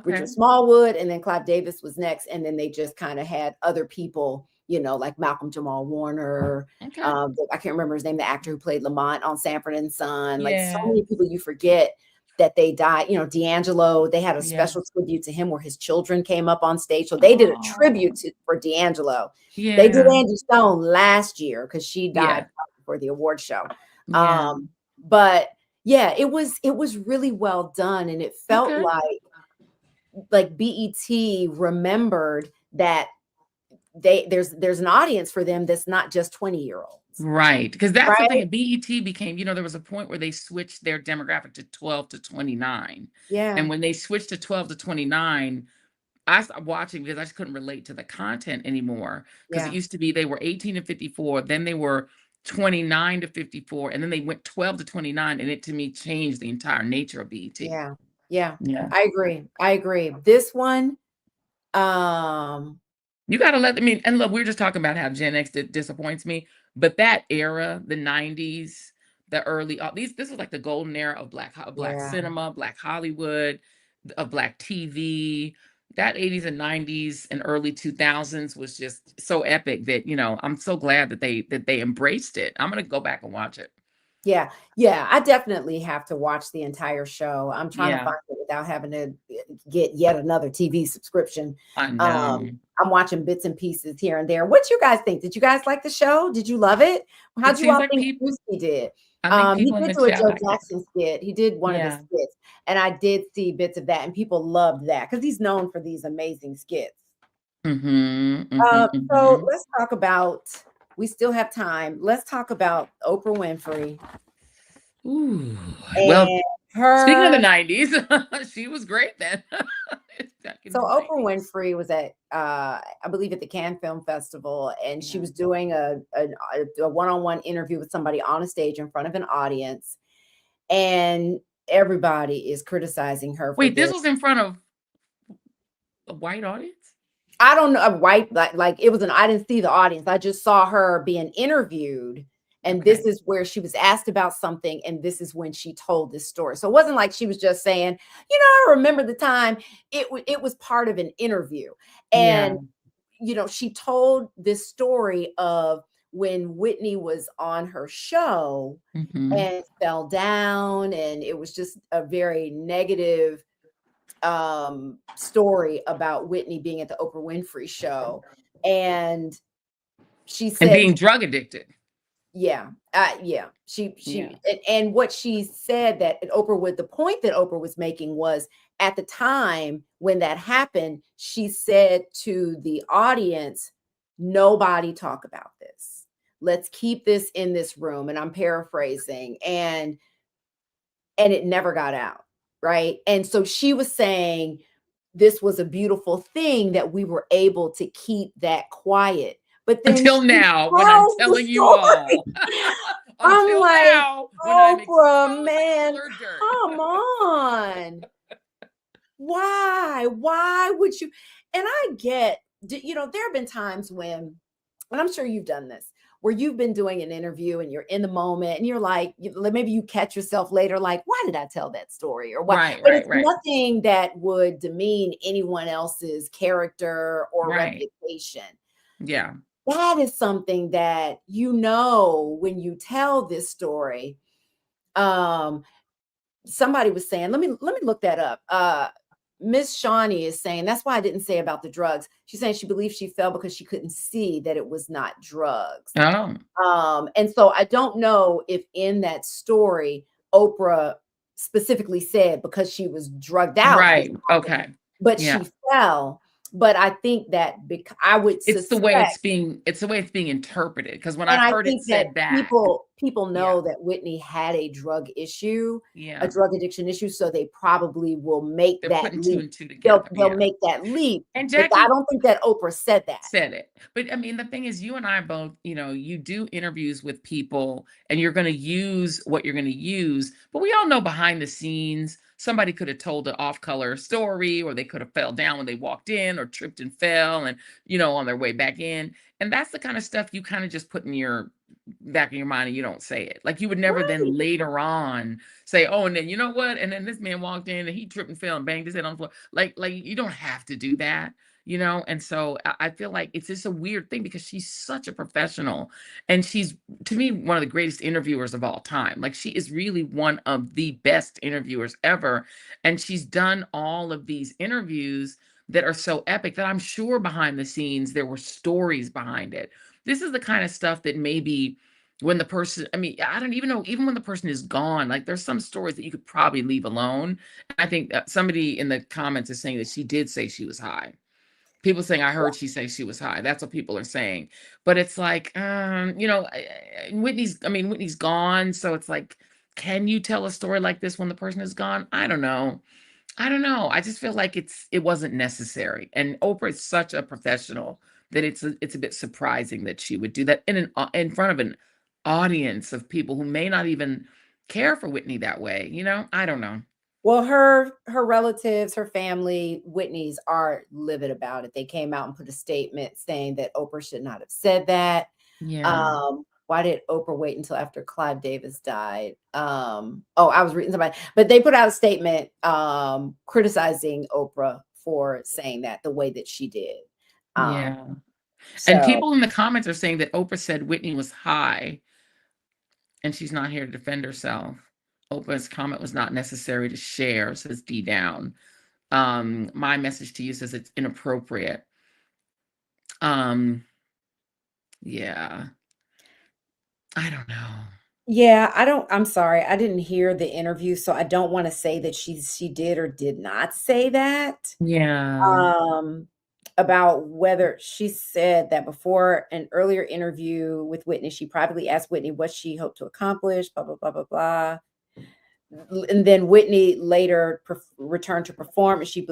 Richard Smallwood, and then Clive Davis was next, and then they just kind of had other people like Malcolm Jamal Warner. Okay. I can't remember his name, the actor who played Lamont on Sanford and Son. Like so Yeah. many people you forget that they died. D'Angelo, they had a Yeah. special tribute to him where his children came up on stage. So they did a tribute for D'Angelo. They did Yeah. Angie Stone last year because she died Yeah. for the award show. Yeah. But yeah, it was really well done, and it felt Okay. like BET remembered that there's an audience for them that's not just 20-year-olds. Right. Because that's the Right? thing. And BET became, there was a point where they switched their demographic to 12 to 29. Yeah. And when they switched to 12 to 29, I stopped watching because I just couldn't relate to the content anymore. Because it Yeah. used to be they were 18 to 54, then they were 29 to 54, and then they went 12 to 29, and it to me changed the entire nature of BET. Yeah. Yeah. Yeah. I agree. This one, you got to and look, we were just talking about how Gen X disappoints me, but that era, the 90s, the early, this was like the golden era of black cinema, black Hollywood, of black TV. That 80s and 90s and early 2000s was just so epic that, I'm so glad that they embraced it. I'm going to go back and watch it. Yeah. Yeah. I definitely have to watch the entire show. I'm trying to Yeah. find it without having to get yet another TV subscription. I know. I'm watching bits and pieces here and there. What you guys think? Did you guys like the show? Did you love it? How It do you all seems like think Brucey did? I think He people in did the do a chat Joe liked it. Jackson skit. He did one of the skits, and I did see bits of that, and people loved that because he's known for these amazing skits. So let's talk about. We still have time. Let's talk about Oprah Winfrey. Ooh. Well, speaking of the 90s, she was great then. So Oprah Winfrey was at, I believe, at the Cannes Film Festival, and she was doing a one-on-one interview with somebody on a stage in front of an audience, and everybody is criticizing her. Wait, this was in front of a white audience? I don't know, a white, like it was I didn't see the audience. I just saw her being interviewed. And this is where she was asked about something, and this is when she told this story. So it wasn't like she was just saying, I remember the time. It was part of an interview. And, she told this story of when Whitney was on her show and fell down. And it was just a very negative story about Whitney being at the Oprah Winfrey show. And she said, and being drug addicted. Yeah. And what she said that the point that Oprah was making was at the time when that happened, she said to the audience, nobody talk about this. Let's keep this in this room. And I'm paraphrasing, and it never got out. Right. And so she was saying this was a beautiful thing that we were able to keep that quiet. But then until now, when I'm telling you all. I'm like, Oprah, man, come on. Why would you? And I get, there have been times when, and I'm sure you've done this, where you've been doing an interview and you're in the moment and you're like, maybe you catch yourself later, like, why did I tell that story? Or what? But it's nothing that would demean anyone else's character or reputation. Yeah. That is something that, when you tell this story, somebody was saying, let me look that up. Miss Shawnee is saying, that's why I didn't say about the drugs. She's saying she believes she fell because she couldn't see that it was not drugs. Oh. And so I don't know if in that story, Oprah specifically said because she was drugged out. Right. Okay. But she fell. But I think that I would it's the way it's being interpreted, because when I heard it said that people know that Whitney had a drug issue, a drug addiction issue, so they probably will make that leap. They'll make that leap. And Jackie, but I don't think that Oprah said it. But I mean, the thing is, you and I both, you do interviews with people and you're going to use what you're going to use, but we all know behind the scenes, somebody could have told an off-color story, or they could have fell down when they walked in, or tripped and fell and, on their way back in. And that's the kind of stuff you kind of just put in your back of your mind and you don't say it. Like you would never then later on say, oh, and then you know what? And then this man walked in and he tripped and fell and banged his head on the floor. Like you don't have to do that. And so I feel like it's just a weird thing because she's such a professional, and she's, to me, one of the greatest interviewers of all time. Like, she is really one of the best interviewers ever, and she's done all of these interviews that are so epic that I'm sure behind the scenes there were stories behind it. This is the kind of stuff that maybe when the person, I mean, I don't even know, even when the person is gone, like, there's some stories that you could probably leave alone. I think that somebody in the comments is saying that she did say she was high. People saying, I heard she say she was high. That's what people are saying. But it's like, Whitney's gone. So it's like, can you tell a story like this when the person is gone? I don't know. I just feel like it wasn't necessary. And Oprah is such a professional that it's a bit surprising that she would do that in front of an audience of people who may not even care for Whitney that way. I don't know. Well, her relatives, her family, Whitney's, are livid about it. They came out and put a statement saying that Oprah should not have said that. Yeah. Why did Oprah wait until after Clive Davis died? I was reading somebody, but they put out a statement criticizing Oprah for saying that the way that she did. Yeah. And So people in the comments are saying that Oprah said Whitney was high and she's not here to defend herself. Oprah's comment was not necessary to share, says D Down. My message to you says it's inappropriate. Yeah. I don't know. yeah, I'm sorry. I didn't hear the interview, so I don't want to say that she did or did not say that. Yeah. About whether she said that before an earlier interview with Whitney, she privately asked Whitney what she hoped to accomplish, blah, blah, blah, blah, blah. And then Whitney later returned to perform, and she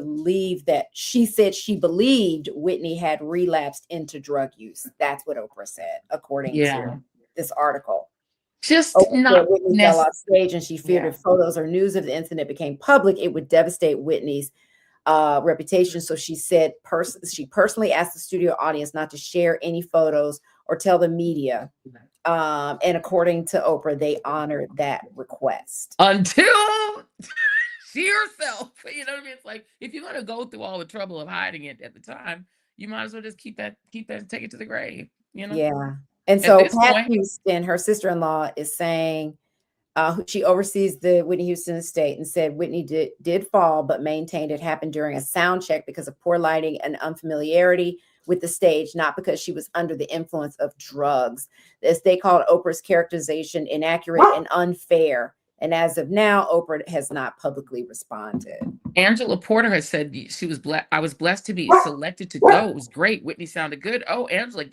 said she believed Whitney had relapsed into drug use. That's what Oprah said, according to Yeah. this article. Just Oprah said not Whitney fell off stage, and she feared Yeah. if photos or news of the incident became public, it would devastate Whitney's reputation. So she said she personally asked the studio audience not to share any photos or tell the media. And according to Oprah, they honored that request. until she herself, you know what I mean? It's like, if you're gonna go through all the trouble of hiding it at the time, you might as well just keep that and take it to the grave. Yeah. And At so this Pat point, Houston, her sister-in-law, is saying she oversees the Whitney Houston estate, and said Whitney did fall, but maintained it happened during a sound check because of poor lighting and unfamiliarity with the stage, not because she was under the influence of drugs. As they called Oprah's characterization inaccurate and unfair. And as of now, Oprah has not publicly responded. Angela Porter has said she was blessed. I was blessed to be selected to go. It was great. Whitney sounded good. Oh, Angela,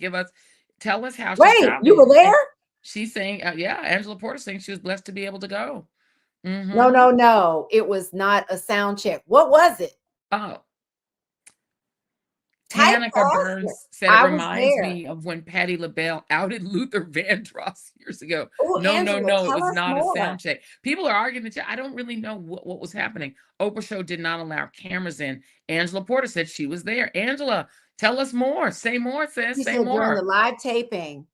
tell us how she Wait, sounded. you were there? She's saying, yeah, Angela Porter saying she was blessed to be able to go. No. It was not a sound check. What was it? Oh. Type Hanukkah faster. Burns said it reminds me of when Patti LaBelle outed Luther Vandross years ago. Oh, No, Angela, it was tell us not a more. sound check. People are arguing that I don't really know what was happening. Oprah show did not allow cameras in. Angela Porter said she was there. Angela, tell us more. Say more, sis. She Say said during the more. live taping.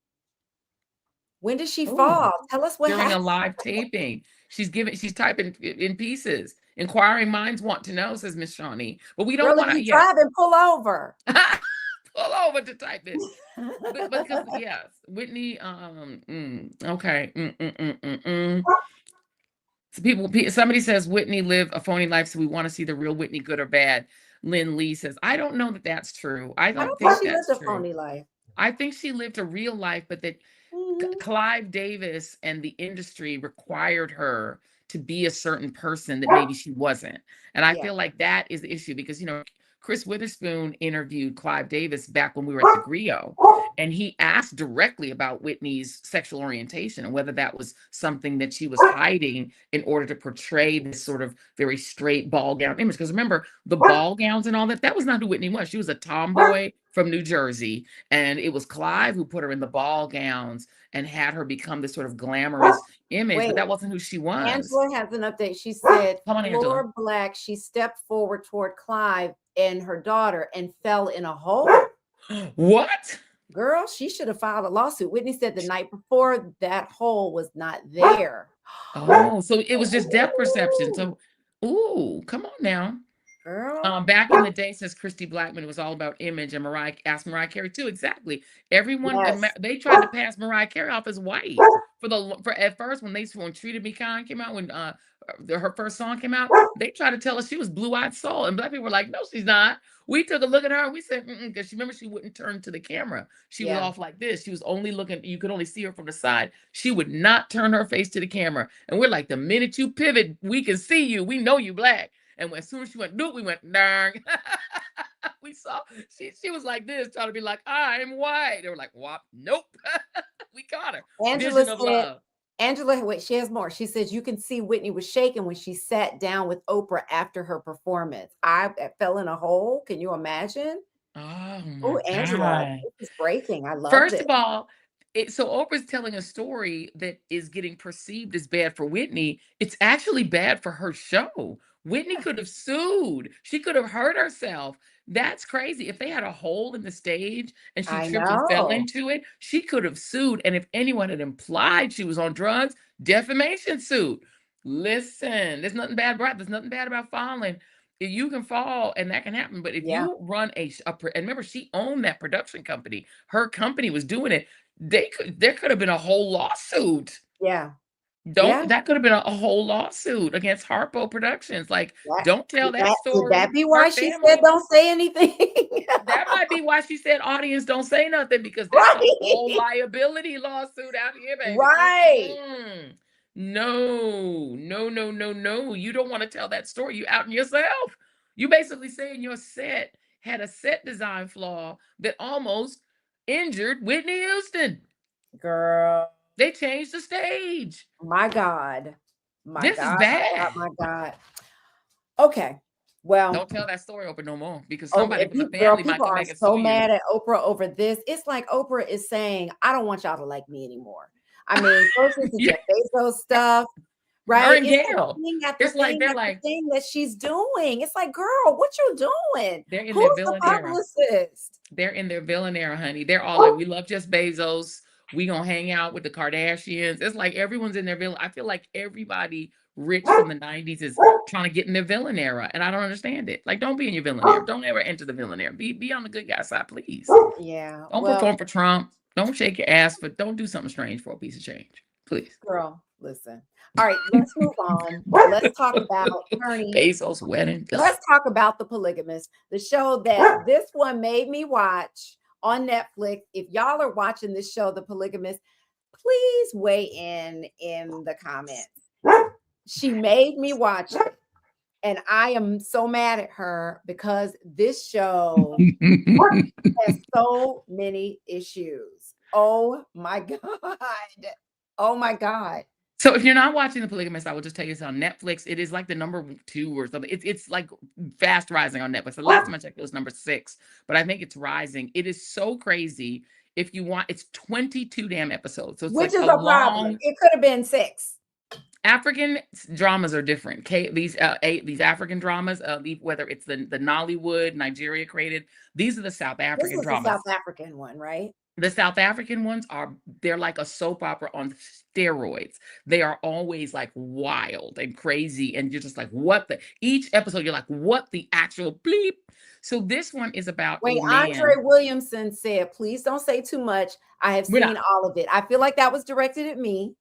When did she Ooh. fall? Tell us what During happened. a live taping. She's typing in pieces. Inquiring minds want to know, says Miss Shawnee. But we don't Girl, want if to. you drive and pull over. Pull over to type it. But because yes, Whitney. Okay. So somebody says Whitney lived a phony life, so we want to see the real Whitney, good or bad. Lynn Lee says, I don't know that that's true. I don't think she that's lived a true. phony life. I think she lived a real life, but that Clive Davis and the industry required her to be a certain person that maybe she wasn't. And I feel like that is the issue because, Chris Witherspoon interviewed Clive Davis back when we were at the Griot, and he asked directly about Whitney's sexual orientation and whether that was something that she was hiding in order to portray this sort of very straight ball gown image. Because remember, the ball gowns and all that was not who Whitney was. She was a tomboy from New Jersey, and it was Clive who put her in the ball gowns and had her become this sort of glamorous image, but that wasn't who she was. Angela has an update. She said, Come on, Angela. Laura Black, she stepped forward toward Clive and her daughter and fell in a hole. What? Girl, she should have filed a lawsuit. Whitney said the night before that hole was not there. Oh, so it was just depth perception. So, come on now. Girl. Back in the day, says Christy Blackman, it was all about image, and Mariah asked Mariah Carey too. Exactly. Everyone Yes. they tried to pass Mariah Carey off as white for at first when Treated Me Kind came out, when her first song came out, they tried to tell us she was Blue-Eyed Soul, and black people were like, no, she's not. We took a look at her and we said, because remember, she wouldn't turn to the camera. She was Yeah. off like this. She was only looking, you could only see her from the side. She would not turn her face to the camera. And we're like, the minute you pivot, we can see you. We know you black. And as soon as she went, nope, we went, darn. We saw, she was like this, trying to be like, I'm white. They were like, whop, nope. We caught her. Angela Vision of said, love. Angela, wait, she has more. She says, you can see Whitney was shaking when she sat down with Oprah after her performance. I fell in a hole. Can you imagine? Oh Oh, my Angela, God. this is breaking. I love First this. of all, so Oprah's telling a story that is getting perceived as bad for Whitney. It's actually bad for her show. Whitney could have sued. She could have hurt herself. That's crazy. If they had a hole in the stage and she I tripped and fell know. into it, she could have sued. And if anyone had implied she was on drugs, defamation suit. Listen, there's nothing bad about there's nothing bad about falling. You can fall and that can happen. But if Yeah. you run and remember, she owned that production company. Her company was doing it. There could have been a whole lawsuit. Yeah. Yeah. That could have been a whole lawsuit against Harpo Productions. Like, don't tell that Could story. that be Her why she said family. don't say anything? That might be why she said, audience, don't say nothing, because that's a whole liability lawsuit out here, baby. Right. No. You don't want to tell that story. You outing yourself. You basically saying your set had a set design flaw that almost injured Whitney Houston. Girl. They changed the stage. My God. This is bad. My God. Okay. Well, don't tell that story, Oprah, no more, because somebody from the family girl, might people come are back and so sue mad you. at Oprah over this. It's like Oprah is saying, I don't want y'all to like me anymore. I mean, first it's the Jeff Bezos stuff, right? Her and It's Gail. the thing that she's doing. It's like, girl, what you doing? They're in Who's their the villain era. publicist? They're in their villain era, honey. They're all like, we love Jeff Bezos. We gonna hang out with the Kardashians. It's like everyone's in their villain. I feel like everybody rich from the 90s is trying to get in their villain era, and I don't understand it. Like, don't be in your villain era. Don't ever enter the villain era. Be on the good guy side, please. Yeah. Don't perform for Trump. Don't shake your ass, but don't do something strange for a piece of change, please. Girl, listen. All right, let's move on. Let's talk about Ernie Bezos' wedding. Let's talk about The Polygamist, the show that this one made me watch on Netflix. If y'all are watching this show, The Polygamist, please weigh in the comments. She made me watch it, and I am so mad at her because this show has so many issues. Oh my God. Oh my God. So if you're not watching The Polygamist, I will just tell you it's on Netflix. It is like the number 2 or something. It's like fast rising on Netflix. The last time I checked, it was number 6, but I think it's rising. It is so crazy. If you want, it's 22 damn episodes. So it's which like is a problem. It could have been 6. African dramas are different. These African dramas, whether it's the Nollywood, Nigeria created, these are the South African dramas. The South African one, right? The South African ones they're like a soap opera on steroids. They are always like wild and crazy. And you're just like, each episode, you're like, what the actual bleep? So this one is about Andre Williamson said, please don't say too much. I have seen all of it. I feel like that was directed at me.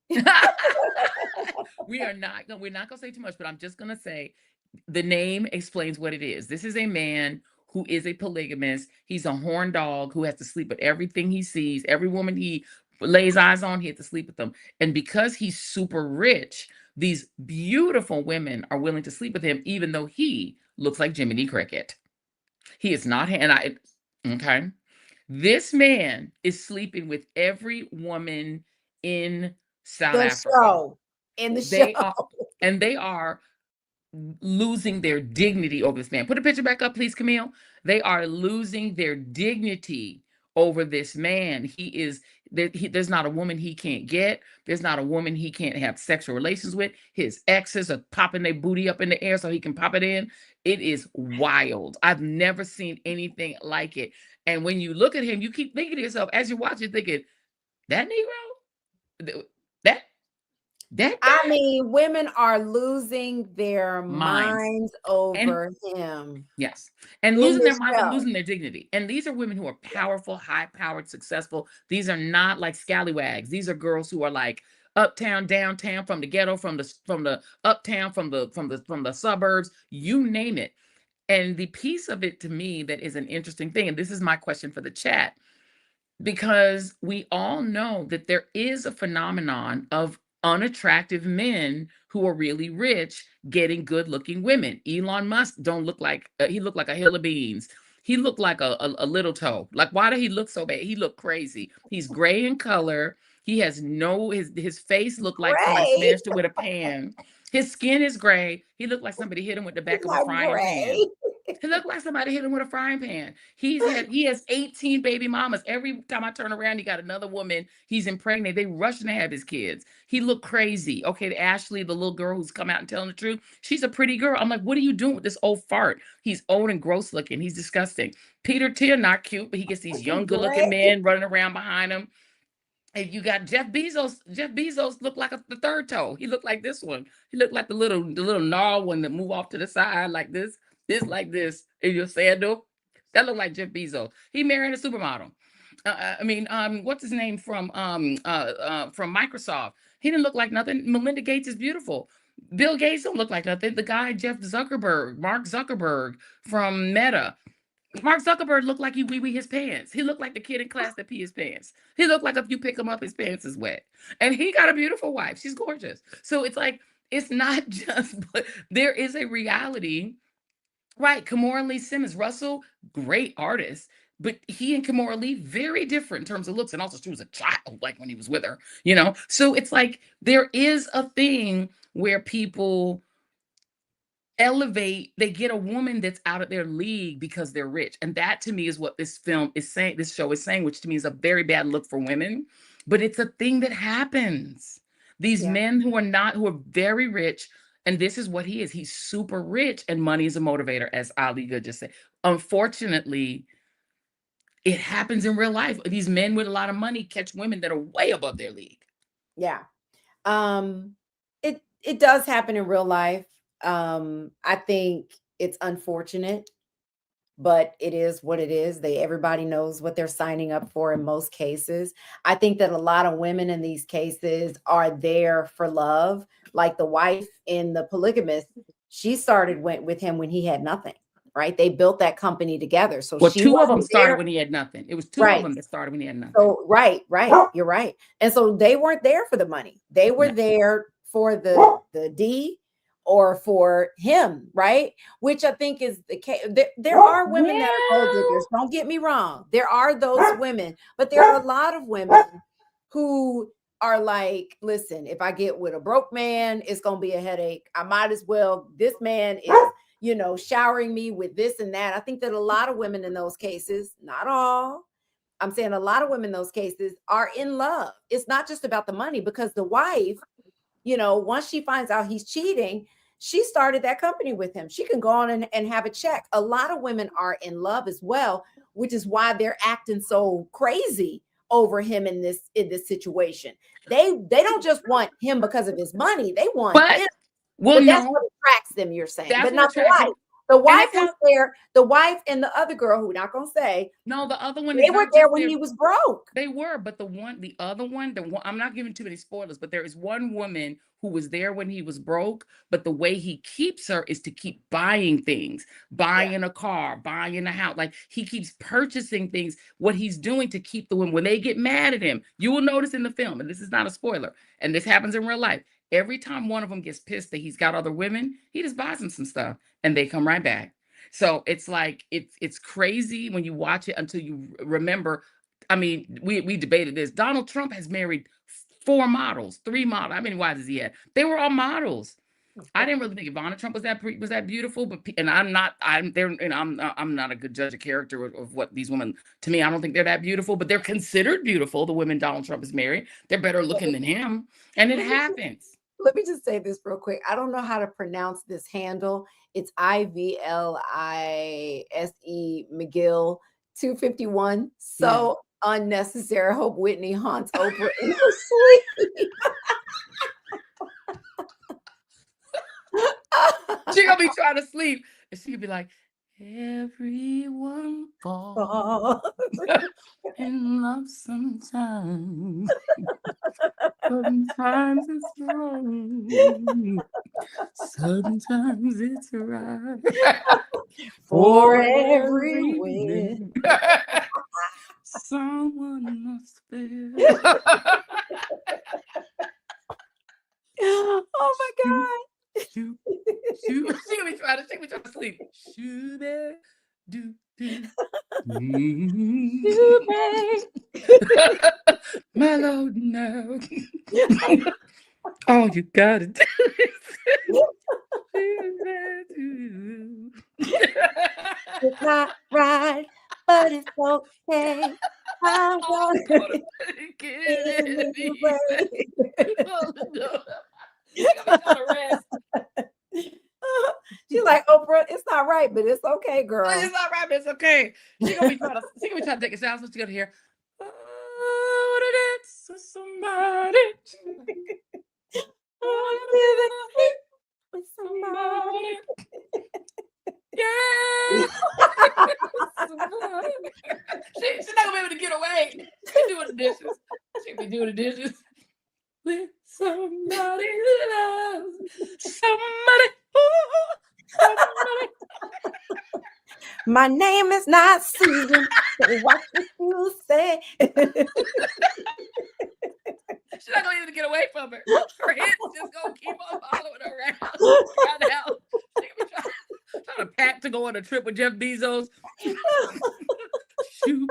We're not gonna say too much, but I'm just gonna say the name explains what it is. This is a man who is a polygamist. He's a horn dog who has to sleep with everything he sees. Every woman he lays eyes on, he has to sleep with them. And because he's super rich, these beautiful women are willing to sleep with him, even though he looks like Jiminy Cricket. He is not, okay. This man is sleeping with every woman in South Africa. They are losing their dignity over this man. Put a picture back up, please, Camille. They are losing their dignity over this man. There's not a woman he can't get. There's not a woman he can't have sexual relations with. His exes are popping their booty up in the air so he can pop it in. It is wild. I've never seen anything like it. And when you look at him, you keep thinking to yourself, as you watch it, thinking, that Negro? That I guy, mean, women are losing their minds. minds And over him yes, and in losing their this minds and show. losing their dignity. And these are women who are powerful, high-powered, successful. These are not like scallywags. These are girls who are like uptown, downtown, from the ghetto, from the uptown, from the suburbs, you name it. And the piece of it to me that is an interesting thing, and this is my question for the chat, because we all know that there is a phenomenon of unattractive men who are really rich getting good looking women. Elon Musk don't look like he looked like a hill of beans. He looked like a little toe. Like, why did he look so bad? He looked crazy. He's gray in color. He has no his face looked like somebody Gray. smashed it with a pan. His skin is gray. He looked like somebody hit him with the He's back of a not frying pan. gray. He looked like somebody hit him with a frying pan. He has 18 baby mamas. Every time I turn around, he got another woman he's impregnated. They rushing to have his kids. He looked crazy. Okay, Ashley, the little girl who's come out and telling the truth, she's a pretty girl. I'm like, what are you doing with this old fart? He's old and gross looking. He's disgusting. Peter Thiel, not cute, but he gets these He's young, good looking gray. men running around behind him. And you got Jeff Bezos. Jeff Bezos looked like the third toe. He looked like this one. He looked like the little gnarl one that move off to the side like this like this. And your sandal. That looked like Jeff Bezos. He married a supermodel. What's his name from Microsoft? He didn't look like nothing. Melinda Gates is beautiful. Bill Gates don't look like nothing. The guy Jeff Zuckerberg, Mark Zuckerberg from Meta. Mark Zuckerberg looked like he wee-wee his pants. He looked like the kid in class that pee his pants. He looked like if you pick him up, his pants is wet. And he got a beautiful wife. She's gorgeous. So it's like, it's not just, but there is a reality, right? Kimora Lee Simmons, Russell, great artist, but he and Kimora Lee, very different in terms of looks. And also, she was a child, like when he was with her, you know? So it's like, there is a thing where people elevate, they get a woman that's out of their league because they're rich. And that to me is what this film is saying, this show is saying, which to me is a very bad look for women, but it's a thing that happens. These Yeah. men who are very rich, and this is what he is. He's super rich, and money is a motivator, as Ali Good just said. Unfortunately, it happens in real life. These men with a lot of money catch women that are way above their league. Yeah. It does happen in real life. I think it's unfortunate, but it is what it is. Everybody knows what they're signing up for in most cases. I think that a lot of women in these cases are there for love. Like the wife in The Polygamist, she went with him when he had nothing, right? They built that company together. So Well, she two of them wasn't started there. when he had nothing. It was two of Right. them that started when he had nothing. So right, you're right. And so they weren't there for the money. They were No. there for the D or for him, right? Which I think is the case. There are women that are gold diggers. Don't get me wrong. There are those women, but there are a lot of women who are like, listen, if I get with a broke man, it's gonna be a headache. I might as well. This man is, showering me with this and that. I think that a lot of women in those cases, not all, I'm saying a lot of women in those cases are in love. It's not just about the money, because the wife, once she finds out he's cheating, she started that company with him. She can go on and have a check. A lot of women are in love as well, which is why they're acting so crazy over him in this situation. They don't just want him because of his money. They want But him. well, But that's no, what attracts them, you're saying, that's but what not the attracts wife. him. The And wife that's was how, there. The wife and the other girl, who we're not going to say, no, the other one is they were not there just when there. he was broke. They were, but the other one, I'm not giving too many spoilers, but there is one woman who was there when he was broke, but the way he keeps her is to keep buying things, buying a car, buying a house. Like, he keeps purchasing things, what he's doing to keep the women. When they get mad at him, you will notice in the film, and this is not a spoiler, and this happens in real life. Every time one of them gets pissed that he's got other women, he just buys them some stuff and they come right back. So it's like, it's crazy when you watch it until you remember. I mean, we debated this. Donald Trump has married 4 models, 3 models. How many wives has he had? They were all models. I didn't really think Ivana Trump was that beautiful, but and I'm there, and I'm not a good judge of character of what these women. To me, I don't think they're that beautiful, but they're considered beautiful. The women Donald Trump has married, they're better looking than him, and it happens. Let me just say this real quick. I don't know how to pronounce this handle. It's IVLISE McGill 251. So unnecessary. I hope Whitney haunts Oprah in her sleep. She gonna be trying to sleep, and she could be like, everyone falls in love sometimes. Sometimes it's wrong. Sometimes it's right. For every win. Someone must fail. Oh my God. Shoot, shoot. She gonna be trying to sleep. Shoot it, do. Mellow now. All you gotta do is It's not right, but it's okay. I'm gonna get it it. She's like, Oprah, it's not right, but it's okay, girl. It's not right, but it's okay. She gonna be trying to take a shower, so she gonna hear, oh, what it is for somebody. With somebody. Yeah. She's not gonna be able to get away. She's doing the dishes. She'll be doing the dishes with somebody who loves somebody. Somebody. My name is not Susan. So what you say? She's not gonna even get away from her. Her hips just gonna keep on following her around. Trying to help. She gonna be trying to pack to go on a trip with Jeff Bezos. Shoot,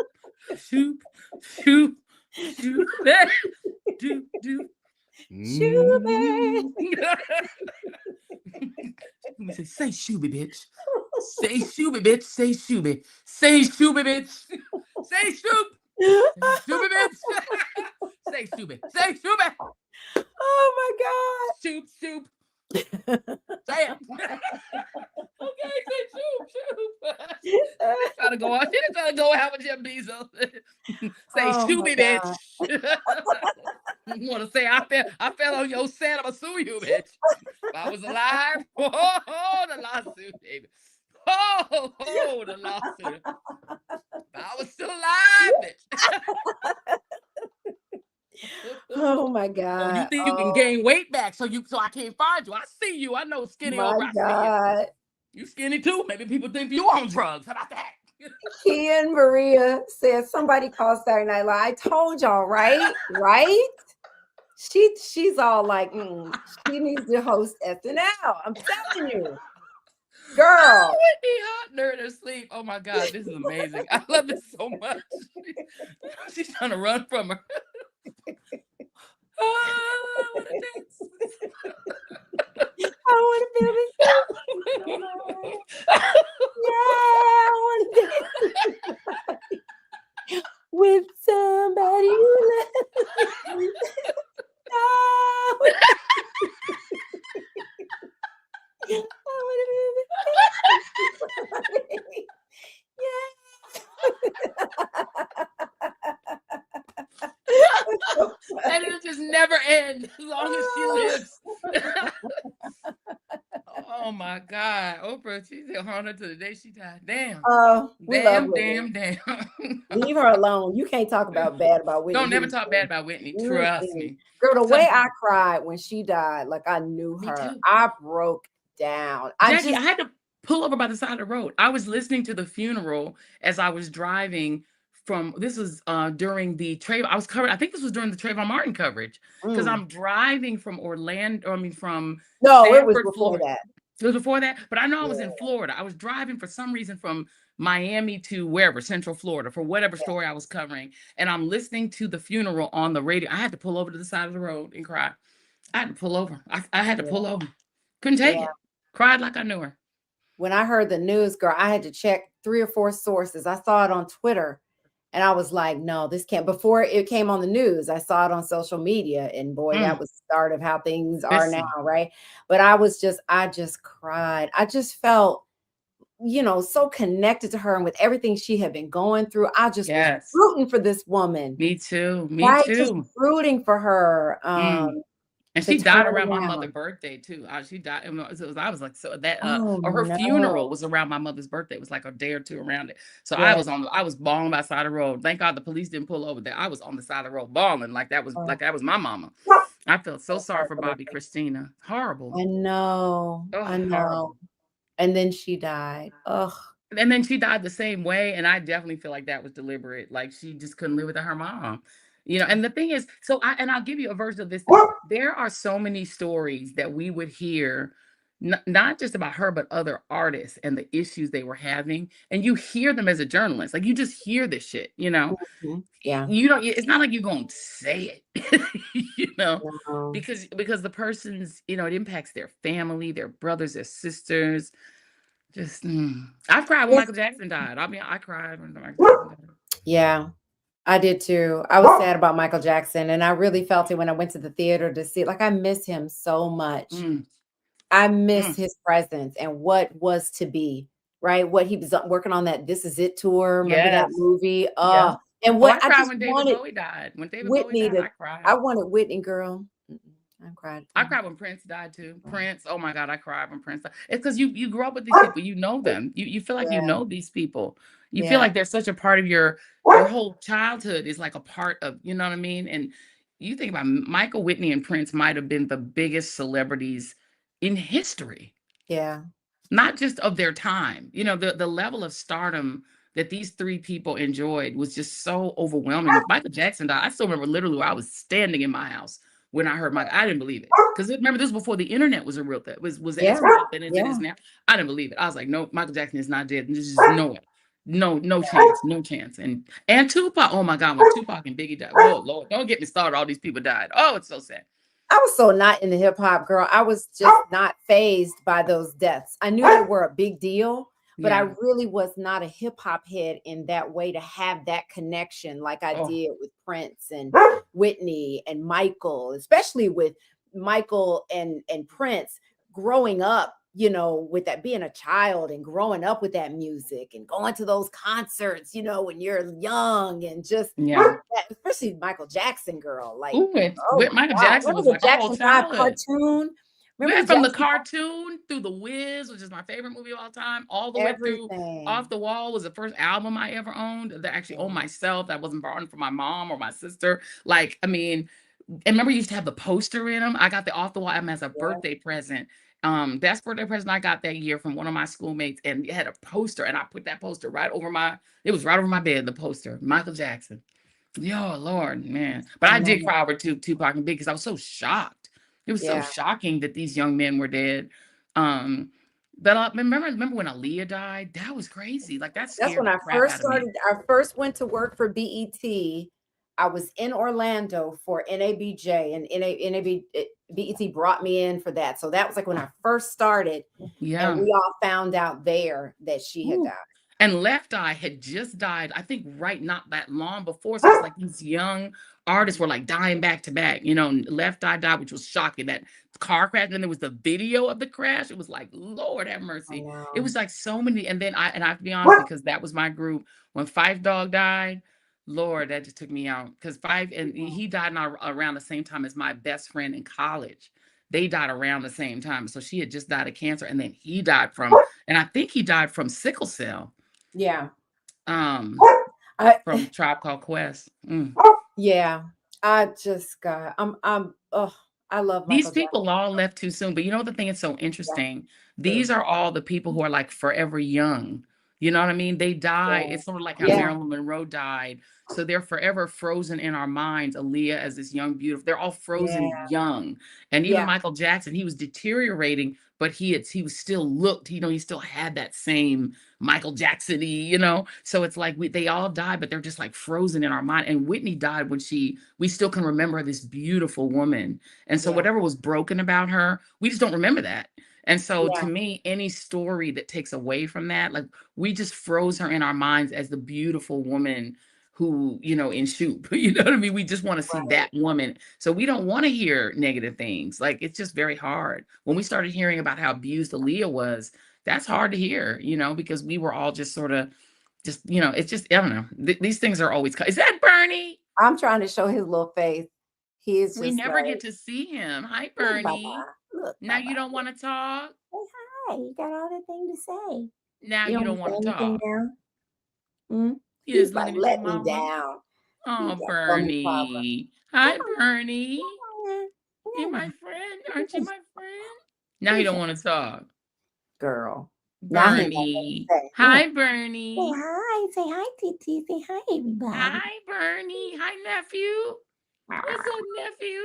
shoot, shoot, shoot, do, do. Shooby. Say shooby, bitch. Say shooby, bitch. Say shooby. Say shooby, bitch. Say shoop. Shooby, bitch. Say shooby. Say shooby. Oh my God. Shoop, shoop. Say it. Okay, say shoop, shoop. She's trying to go out. She's trying to go out with Jeff Bezos. Say shooby, bitch. You want to say I fell on your set? I'ma sue you, bitch. If I was alive, the lawsuit, baby. The lawsuit. If I was still alive, bitch. Oh my Oh, God. you think you can gain weight back so I can't find you? I see you. I know skinny My Oprah. I God. see you. You skinny too. Maybe people think you on drugs. How about that? Kian Maria says somebody called Saturday Night Live. I told y'all, right? Right? She's all like, she needs to host SNL. I'm telling you. Girl. Whitney Hotner in her sleep. Oh my God, this is amazing. I love this so much. She's trying to run from her. Oh, what a dance. I want to feel this. Yeah, I want to with somebody you love. And it'll just never end as long as she lives. Oh my God. Oprah, she's a haunter to the day she died. Damn. Damn. Leave her alone. You can't talk bad about Whitney. Don't never talk bad about Whitney. Trust me. Girl, the way I cried when she died, like I knew her. Too. I broke down. Jackie, I had to pull over by the side of the road. I was listening to the funeral as I was driving this was during the I think this was during the Trayvon Martin coverage, because I'm driving from from Stanford, it was before Florida. that. It was before that, but I know I was in Florida. I was driving for some reason from Miami to wherever, Central Florida, for whatever story I was covering. And I'm listening to the funeral on the radio. I had to pull over to the side of the road and cry. I had to pull over. I had to pull over. Couldn't take it. Cried like I knew her. When I heard the news, girl, I had to check 3 or 4 sources. I saw it on Twitter. And I was like, no, this can't. Before it came on the news, I saw it on social media. And boy, that was the start of how things are now, right? But I just cried. I just felt, so connected to her. And with everything she had been going through, I just was rooting for this woman. Me too. Me right? too. Just rooting for her. And to she died turn around my around. mother's birthday too. She died. I was like, so that, Oh or her funeral no. was around my mother's birthday. It was like a day or two around it. So Yeah. I was bawling by the side of the road. Thank God the police didn't pull over there. I was on the side of the road bawling Oh, like that was my mama. I felt so so sorry sorry for for that. Bobby Christina. Horrible. I know. Oh, I know. horrible. And then she died. Ugh. And then she died the same way, and I definitely feel like that was deliberate. Like she just couldn't live without her mom. And the thing is, I'll give you a version of this. There are so many stories that we would hear, not just about her, but other artists and the issues they were having. And you hear them as a journalist. Like you just hear this shit. Yeah. You don't, it's not like you're gonna say it, you know, No. because the person's, it impacts their family, their brothers, their sisters. Just, I've cried when Yes. Michael Jackson died. I mean, I cried when Michael Jackson died. Yeah. I did too. I was sad about Michael Jackson, and I really felt it when I went to the theater to see it. Like I miss him so much. Mm, I miss mm, his presence and what was to be, right? What he was working on, that This Is It tour. Remember that yes. movie? Yeah. And Oh, what I I cried just when David wanted Bowie died. When David Bowie Whitney died, to, I cried. I wanted Whitney, girl. I cried. I cried when Prince died too. Prince, oh my God, I cried when Prince died. It's because you grow up with these people, you know them. You feel like you Yeah. know these people. You feel Yeah. like they're such a part of your whole childhood is like a part of, you know what I mean? And you think about Michael Whitney and Prince might have been the biggest celebrities in history. Yeah. Not just of their time. The level of stardom that these three people enjoyed was just so overwhelming. When Michael Jackson died, I still remember literally where I was standing in my house when I heard Michael. I didn't believe it. Because remember, this was before the internet was a real thing, was Yeah. as relevant as it Yeah. is now. I didn't believe it. I was like, no, Michael Jackson is not dead. There's just no way. No, no chance. No chance. And Tupac, oh my God, when Tupac and Biggie died, oh Lord, don't get me started. All these people died. Oh, it's so sad. I was so not in the hip hop, girl. I was just not phased by those deaths. I knew they were a big deal, but I Yeah. really was not a hip hop head in that way to have that connection like I Oh, did with Prince and Whitney and Michael, especially with Michael and Prince growing up, with that, being a child and growing up with that music and going to those concerts, when you're young, and just yeah. especially Michael Jackson, girl. Like, Ooh, oh with my Michael God. Jackson was Remember the like our whole Jackson 5 childhood. cartoon? Remember Yeah, the from the Jackson 5? cartoon through The Wiz, which is my favorite movie of all time, all the way through Off Everything. the Wall was the first album I ever owned that I actually Yeah. owned myself. That wasn't borrowed from my mom or my sister. Like, I mean, and remember you used to have the poster in them. I got the Off the Wall album as a Yeah. birthday present. That's birthday present I got that year from one of my schoolmates, and it had a poster, and I put that poster it was right over my bed, the poster, Michael Jackson. Yo, Lord, man. But I I did know. cry over Tupac and Big because I was so shocked. It was so Yeah. shocking that these young men were dead. Um, but remember when Aaliyah died? That was crazy. Like that That's scared when the I crap first out of me. started. I first went to work for BET. I was in Orlando for NABJ, and BET brought me in for that. So that was like when I first started, and Yeah. we all found out there that she had Ooh. died. And Left Eye had just died, I think, right not that long before. So it's like these young artists were like dying back to back. Left Eye died, which was shocking. That car crash, and then there was the video of the crash. It was like, Lord have I mercy. It know. was like so many. And then I have to be honest, because that was my group. When Fife Dog died, Lord, that just took me out. Because Fife, and he died around the same time as my best friend in college. They died around the same time. So she had just died of cancer, and then he died and I think he died from sickle cell. Yeah. Um, I from Tribe Called Quest. yeah. I just got. Oh, I love These Michael Jackson. people all left too soon. But you know the thing is so Yeah. interesting? True. These are all the people who are like forever young. You know what I mean? They die. Yeah. It's sort of like how Yeah. Marilyn Monroe died. So they're forever frozen in our minds. Aaliyah as this young, beautiful. They're all Yeah. frozen young. And even Yeah. Michael Jackson, he was deteriorating, but he was still looked, he still had that same Michael Jackson-y. So it's like they all died, but they're just like frozen in our mind. And Whitney died when we still can remember this beautiful woman. And so Yeah. whatever was broken about her, we just don't remember that. And so Yeah. to me, any story that takes away from that, like we just froze her in our minds as the beautiful woman who, in Shoop, you know what I mean? We just want to see Right. that woman. So we don't want to hear negative things. Like it's just very hard. When we started hearing about how abused Aaliyah was, that's hard to hear, because we were all just sort of it's just, I don't know. These things are always, is that Bernie? I'm trying to show his little face. He is We just never get like, to see him. Hi, look, Bernie. Baba. Look, Now Baba. you don't want to talk. Say hi. You got all that thing to say. Now You you don't don't want to want say to anything talk. now? Hmm? You He's just like, looking at your let me mama. down. He Oh, just told me, Baba. Bernie. Come Hi, on, Bernie. come on. You Yeah. my friend? Aren't you Yes, my friend? Now he yes, don't want to talk. girl. Now he know what to Bernie. say. Yeah. Hi, Say Bernie. hi. Say hi, Titi. Say hi, everybody. Hi, Bernie. Hi, nephew. What's up, nephew?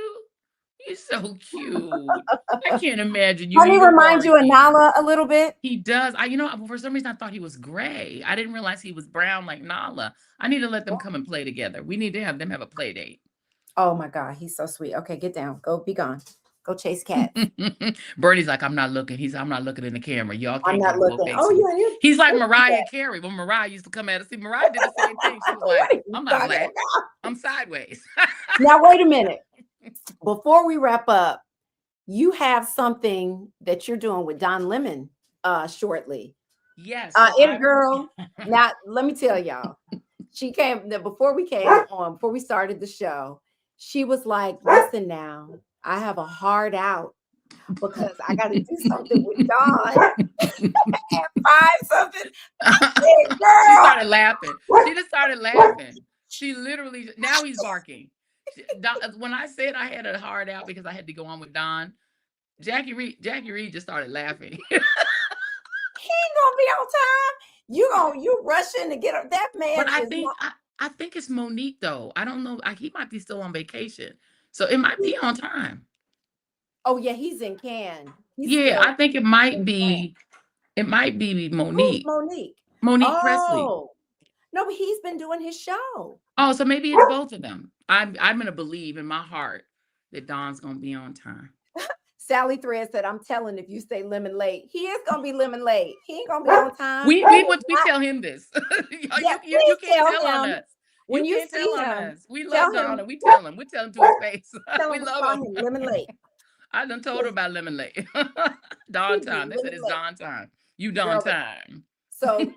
You're so cute. I can't imagine you Doesn't he even remind you of barking. Nala a little bit? He does. For some reason I thought he was gray. I didn't realize he was brown like Nala. I need to let them come and play together. We need to have them have a play date. Oh my God, he's so sweet. Okay, get down. Go be gone. Go chase cats. Bernie's like, I'm not looking. I'm not looking in the camera. Y'all I'm can't go not to both looking. Oh bases. yeah, you. He's like What is Mariah that? Carey. When Mariah used to come at us, see, Mariah did the same thing. She was What like, are you I'm not talking black. about? I'm sideways. Now wait a minute. Before we wrap up, you have something that you're doing with Don Lemon shortly. Yes. So It girl. Now let me tell y'all. She came before we came on, before we started the show. She was like, listen now, I have a heart out because I got to do something with Don and find something. I said, She girl. started laughing. She just started laughing. She literally, now he's barking. When I said I had a hard out because I had to go on with Don, Jackie Reed just started laughing. He ain't gonna be on time. You rushing to get her. That man But I is think not. I think it's Monique though. I don't know. He might be still on vacation, so it might be on time. Oh yeah, he's in Cannes. He's Yeah, still I think it in might Cannes. be. It might be Who's Monique. Monique? Monique Presley. Oh no, but he's been doing his show. Oh, so maybe it's both of them. I'm gonna believe in my heart that Don's gonna be on time. Sally Thread said, "I'm telling if you stay lemon late, he is gonna be lemon late. He ain't gonna be on time." We tell him this. Yeah, You please can't tell tell on him us. when You you can't tell see on him. us. We Tell love him. Donna. We tell him. We tell him to his face. Tell We him we love call him. him lemon late. I done told her about lemon late. He Dawn be time. They said lemon it's late, dawn time. You dawn girl. But time. so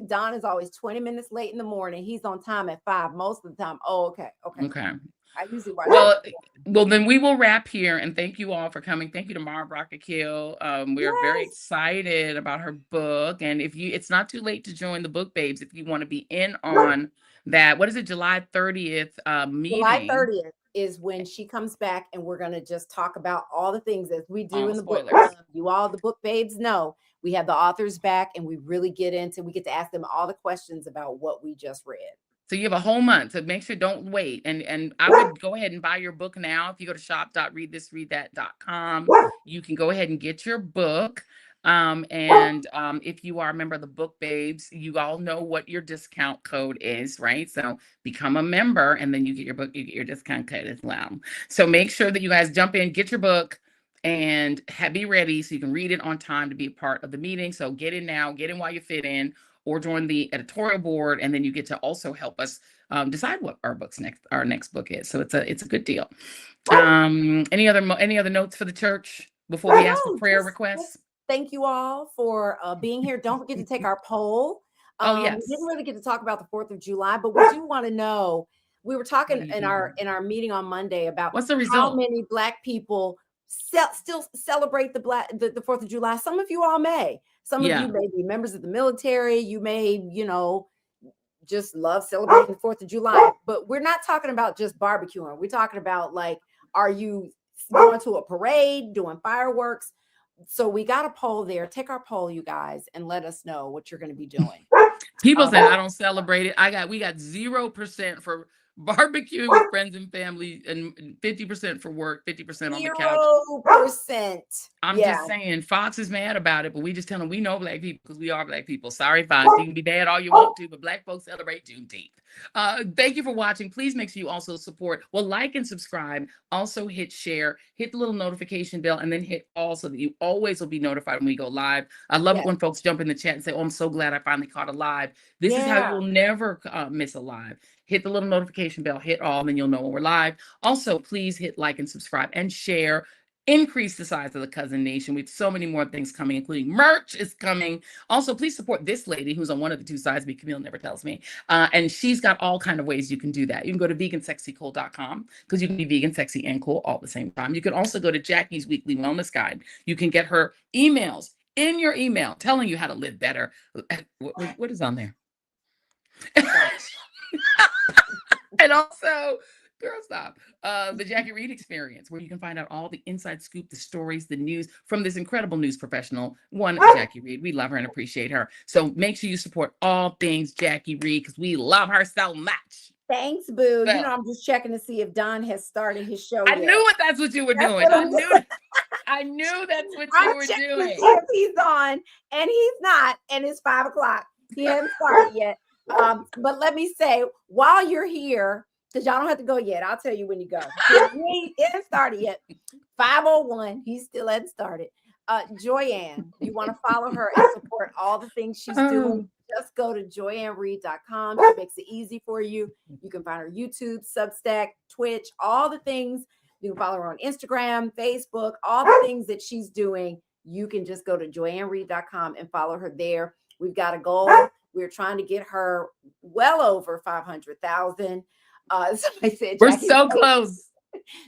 Don is always 20 minutes late in the morning. He's on time at 5 most of the time. Oh, okay, okay. Okay. I usually watch it. Well, then we will wrap here, and thank you all for coming. Thank you to Mara Brock Akil. We're very Yes. excited about her book, and it's not too late to join the book babes if you want to be in on that. What is it, July 30th July meeting? 30th is when she comes back, and we're going to just talk about all the things as we do All in the book spoilers. club. You all, the book babes, know we have the authors back, and we really we get to ask them all the questions about what we just read. So you have a whole month, so make sure don't wait. And I would go ahead and buy your book now. If you go to shop.readthisreadthat.com, you can go ahead and get your book. If you are a member of the Book Babes, you all know what your discount code is, right? So become a member, and then you get your book, you get your discount code as well. So make sure that you guys jump in, get your book, and be ready so you can read it on time to be a part of the meeting. So get in now, get in while you fit in, or join the editorial board, and then you get to also help us decide what our next book is. So it's a good deal. Any other notes for the church before we ask for prayer requests? Thank you all for being here. Don't forget to take our poll. Oh We yes. didn't really get to talk about the 4th of July, but we do want to know. We were talking in our meeting on Monday about what's the result? How many Black people still celebrate the 4th of July. Some of you all may. Some of you may be members of the military. You may, just love celebrating the 4th of July. But we're not talking about just barbecuing. We're talking about, like, are you going to a parade, doing fireworks? So we got a poll there. Take our poll, you guys, and let us know what you're going to be doing. People said I don't celebrate it. We got 0% for barbecue with friends and family, and 50% for work, 50% on the couch. 0%. I'm just saying, Fox is mad about it, but we just tell them we know Black people because we are Black people. Sorry, Fox, you can be mad all you want to, but Black folks celebrate Juneteenth. Thank you for watching. Please make sure you also like and subscribe. Also hit share, hit the little notification bell, and then hit all so that you always will be notified when we go live. I love it when folks jump in the chat and say, "Oh, I'm so glad I finally caught a live." This is how you will never miss a live. Hit the little notification bell, hit all, and then you'll know when we're live. Also, please hit like and subscribe and share. increase the size of the Cousin Nation with so many more things coming, including merch is coming. Also, please support this lady who's on one of the two sides. Camille never tells me. And she's got all kind of ways you can do that. You can go to vegansexycool.com because you can be vegan, sexy, and cool all at the same time. You can also go to Jackie's Weekly Wellness Guide. You can get her emails in your email telling you how to live better. What is on there? And also, girl, stop. The Jackie Reed Experience, where you can find out all the inside scoop, the stories, the news from this incredible news professional, Jackie Reed. We love her and appreciate her. So make sure you support all things Jackie Reed because we love her so much. Thanks, boo. So, you know, I'm just checking to see if Don has started his show I yet. knew that's what you were doing. I knew that's what you were doing. To see if he's on, and he's not, and it's 5 o'clock. He hasn't started yet. But let me say, while you're here, because y'all don't have to go yet. I'll tell you when you go. He hasn't started yet. 5:01. He still hasn't started. Joyanne, you want to follow her and support all the things she's doing. Just go to joyannereed.com. She makes it easy for you. You can find her YouTube, Substack, Twitch, all the things. You can follow her on Instagram, Facebook, all the things that she's doing. You can just go to joyannereed.com and follow her there. We've got a goal. We're trying to get her well over 500,000. Somebody said we're so close.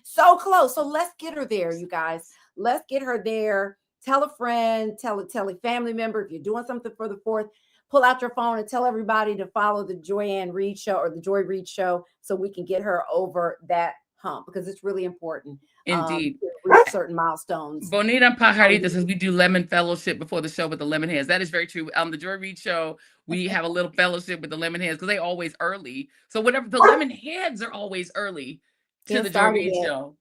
So close. So let's get her there, you guys. Let's get her there. Tell a friend, tell a family member. If you're doing something for the 4th, pull out your phone and tell everybody to follow the Joyanne Reed Show or the Joy Reed Show so we can get her over that hump because it's really important. Indeed. To reach certain milestones. Bonita Pajarita says we do lemon fellowship before the show with the lemon heads. That is very true. The Joy Reed Show, we have a little fellowship with the lemon heads because they always early. So whatever, the lemon heads are always early to the Joy Reed Show.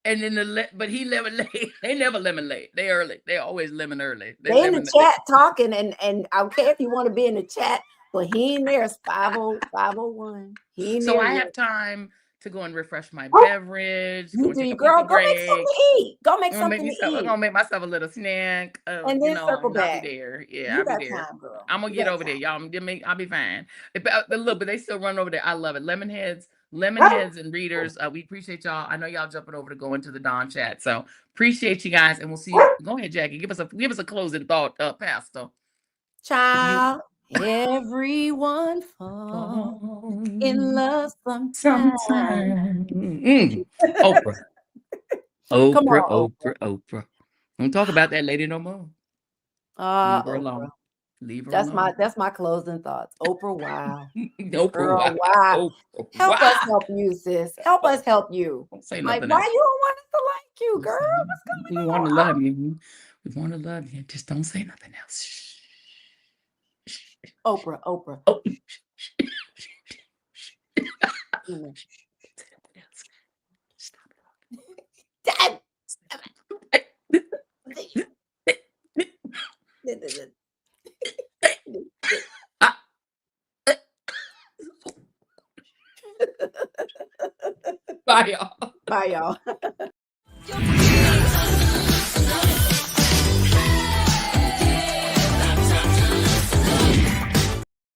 And then but he lemon late. They never lemon late. They early. They always lemon early. They in the chat talking, and I don't care if you want to be in the chat, but he ain't there. It's 5:01. So I have time to go and refresh my beverage. You do, girl. Go make something to eat. Go make something to eat. I'm gonna make myself a little snack. And then circle back. I'll be there. Yeah, I'll be there. Time, girl. I'm gonna get over there, y'all. I'll be fine. Look, but they still run over there. I love it. Lemonheads and readers. We appreciate y'all. I know y'all jumping over to go into the Dawn chat. So appreciate you guys, and we'll see you. Go ahead, Jackie. Give us a closing thought, Pastor. Child, everyone falls in love sometimes. Oprah. Oprah. Don't talk about that lady no more. Leave her alone. Leave her alone. That's my closing thoughts. Oprah, wow. Oprah, wow. Help us help you, sis. Help us help you. Don't say nothing why else. you don't want us to like you, girl? What's going on? We want to love you. We want to love you. Just don't say nothing else. Oprah. Oh. Dad. Bye, y'all. Bye, y'all.